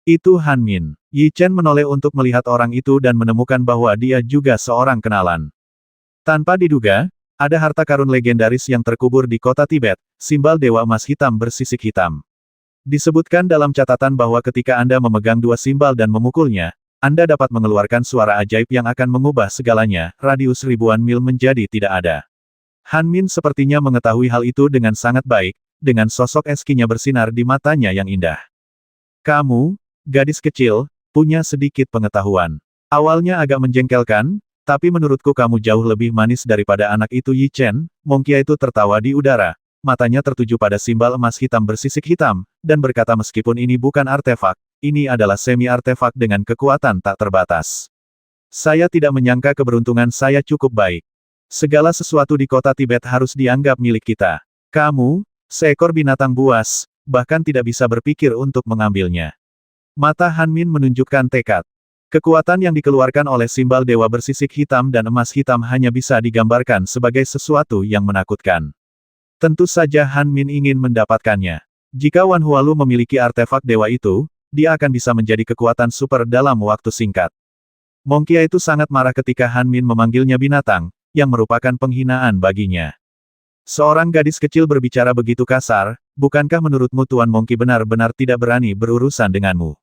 Itu Han Min. Yi Chen menoleh untuk melihat orang itu dan menemukan bahwa dia juga seorang kenalan. Tanpa diduga, ada harta karun legendaris yang terkubur di kota Tibet, simbal dewa emas hitam bersisik hitam. Disebutkan dalam catatan bahwa ketika Anda memegang 2 simbal dan memukulnya, Anda dapat mengeluarkan suara ajaib yang akan mengubah segalanya, radius ribuan mil menjadi tidak ada. Han Min sepertinya mengetahui hal itu dengan sangat baik, dengan sosok eskinya bersinar di matanya yang indah. Kamu, gadis kecil, punya sedikit pengetahuan. Awalnya agak menjengkelkan, tapi menurutku kamu jauh lebih manis daripada anak itu Yi Chen. Mongkia itu tertawa di udara, matanya tertuju pada simbal emas hitam bersisik hitam, dan berkata meskipun ini bukan artefak, ini adalah semi-artefak dengan kekuatan tak terbatas. Saya tidak menyangka keberuntungan saya cukup baik. Segala sesuatu di kota Tibet harus dianggap milik kita. Kamu, seekor binatang buas, bahkan tidak bisa berpikir untuk mengambilnya. Mata Han Min menunjukkan tekad. Kekuatan yang dikeluarkan oleh simbal dewa bersisik hitam dan emas hitam hanya bisa digambarkan sebagai sesuatu yang menakutkan. Tentu saja Han Min ingin mendapatkannya. Jika Wan Hualu memiliki artefak dewa itu, dia akan bisa menjadi kekuatan super dalam waktu singkat. Mongkia itu sangat marah ketika Han Min memanggilnya binatang, yang merupakan penghinaan baginya. Seorang gadis kecil berbicara begitu kasar, bukankah menurutmu Tuan Mongki benar-benar tidak berani berurusan denganmu?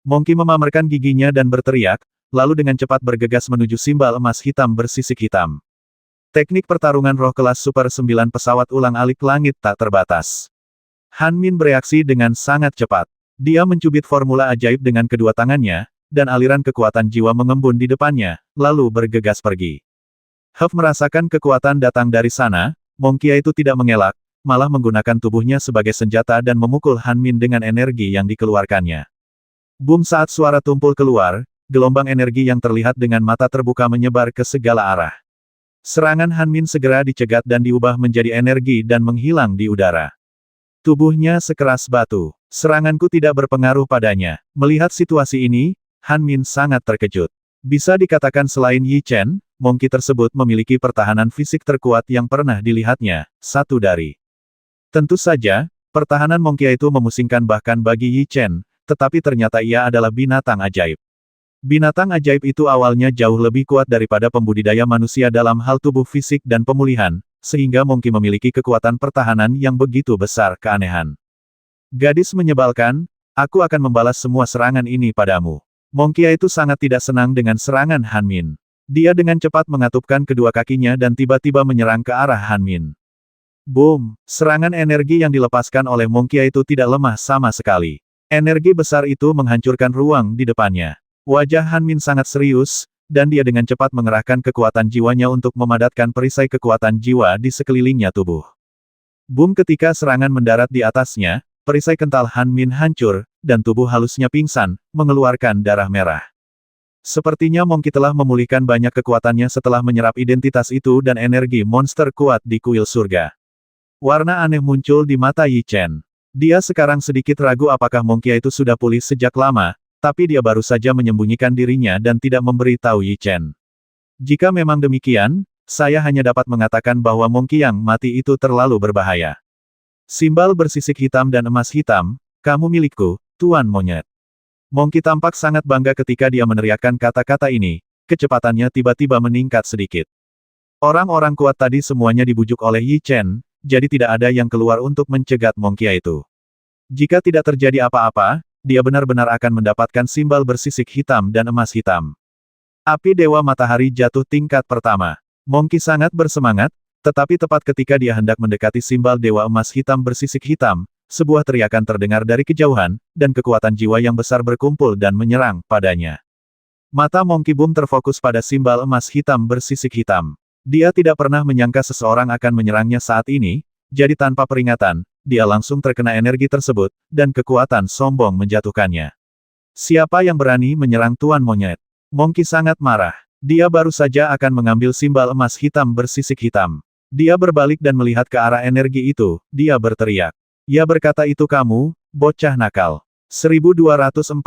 Mongki memamerkan giginya dan berteriak, lalu dengan cepat bergegas menuju simbal emas hitam bersisik hitam. Teknik pertarungan roh kelas Super 9 pesawat ulang-alik langit tak terbatas. Han Min bereaksi dengan sangat cepat. Dia mencubit formula ajaib dengan kedua tangannya, dan aliran kekuatan jiwa mengembun di depannya, lalu bergegas pergi. Huff merasakan kekuatan datang dari sana, Mongkia itu tidak mengelak, malah menggunakan tubuhnya sebagai senjata dan memukul Han Min dengan energi yang dikeluarkannya. Boom saat suara tumpul keluar, gelombang energi yang terlihat dengan mata terbuka menyebar ke segala arah. Serangan Han Min segera dicegat dan diubah menjadi energi dan menghilang di udara. Tubuhnya sekeras batu. Seranganku tidak berpengaruh padanya. Melihat situasi ini, Han Min sangat terkejut. Bisa dikatakan selain Yi Chen, Mongki tersebut memiliki pertahanan fisik terkuat yang pernah dilihatnya, satu dari. Tentu saja, pertahanan Mongkia itu memusingkan bahkan bagi Yi Chen, tetapi ternyata ia adalah binatang ajaib. Binatang ajaib itu awalnya jauh lebih kuat daripada pembudidaya manusia dalam hal tubuh fisik dan pemulihan, sehingga Mongki memiliki kekuatan pertahanan yang begitu besar keanehan. Gadis menyebalkan, aku akan membalas semua serangan ini padamu. Mongkia itu sangat tidak senang dengan serangan Han Min. Dia dengan cepat mengatupkan kedua kakinya dan tiba-tiba menyerang ke arah Han Min. Boom! Serangan energi yang dilepaskan oleh Mongkia itu tidak lemah sama sekali. Energi besar itu menghancurkan ruang di depannya. Wajah Han Min sangat serius, dan dia dengan cepat mengerahkan kekuatan jiwanya untuk memadatkan perisai kekuatan jiwa di sekelilingnya tubuh. Boom! Ketika serangan mendarat di atasnya, perisai kental Han Min hancur, dan tubuh halusnya pingsan, mengeluarkan darah merah. Sepertinya Mongki telah memulihkan banyak kekuatannya setelah menyerap identitas itu dan energi monster kuat di kuil surga. Warna aneh muncul di mata Yi Chen. Dia sekarang sedikit ragu apakah Mongkia itu sudah pulih sejak lama, tapi dia baru saja menyembunyikan dirinya dan tidak memberi tahu Yi Chen. Jika memang demikian, saya hanya dapat mengatakan bahwa Mongki yang mati itu terlalu berbahaya. Simbal bersisik hitam dan emas hitam, kamu milikku, Tuan Monyet. Mongki tampak sangat bangga ketika dia meneriakkan kata-kata ini, kecepatannya tiba-tiba meningkat sedikit. Orang-orang kuat tadi semuanya dibujuk oleh Yi Chen, jadi tidak ada yang keluar untuk mencegat Mongkia itu. Jika tidak terjadi apa-apa, dia benar-benar akan mendapatkan simbal bersisik hitam dan emas hitam. Api Dewa Matahari jatuh tingkat pertama. Mongki sangat bersemangat, tetapi tepat ketika dia hendak mendekati simbal Dewa Emas Hitam bersisik hitam, sebuah teriakan terdengar dari kejauhan, dan kekuatan jiwa yang besar berkumpul dan menyerang padanya. Mata Mongki Boom terfokus pada simbal emas hitam bersisik hitam. Dia tidak pernah menyangka seseorang akan menyerangnya saat ini, jadi tanpa peringatan, dia langsung terkena energi tersebut, dan kekuatan sombong menjatuhkannya. Siapa yang berani menyerang Tuan Monyet? Mongki sangat marah. Dia baru saja akan mengambil simbal emas hitam bersisik hitam. Dia berbalik dan melihat ke arah energi itu, dia berteriak. Ia berkata itu kamu, bocah nakal. 1240.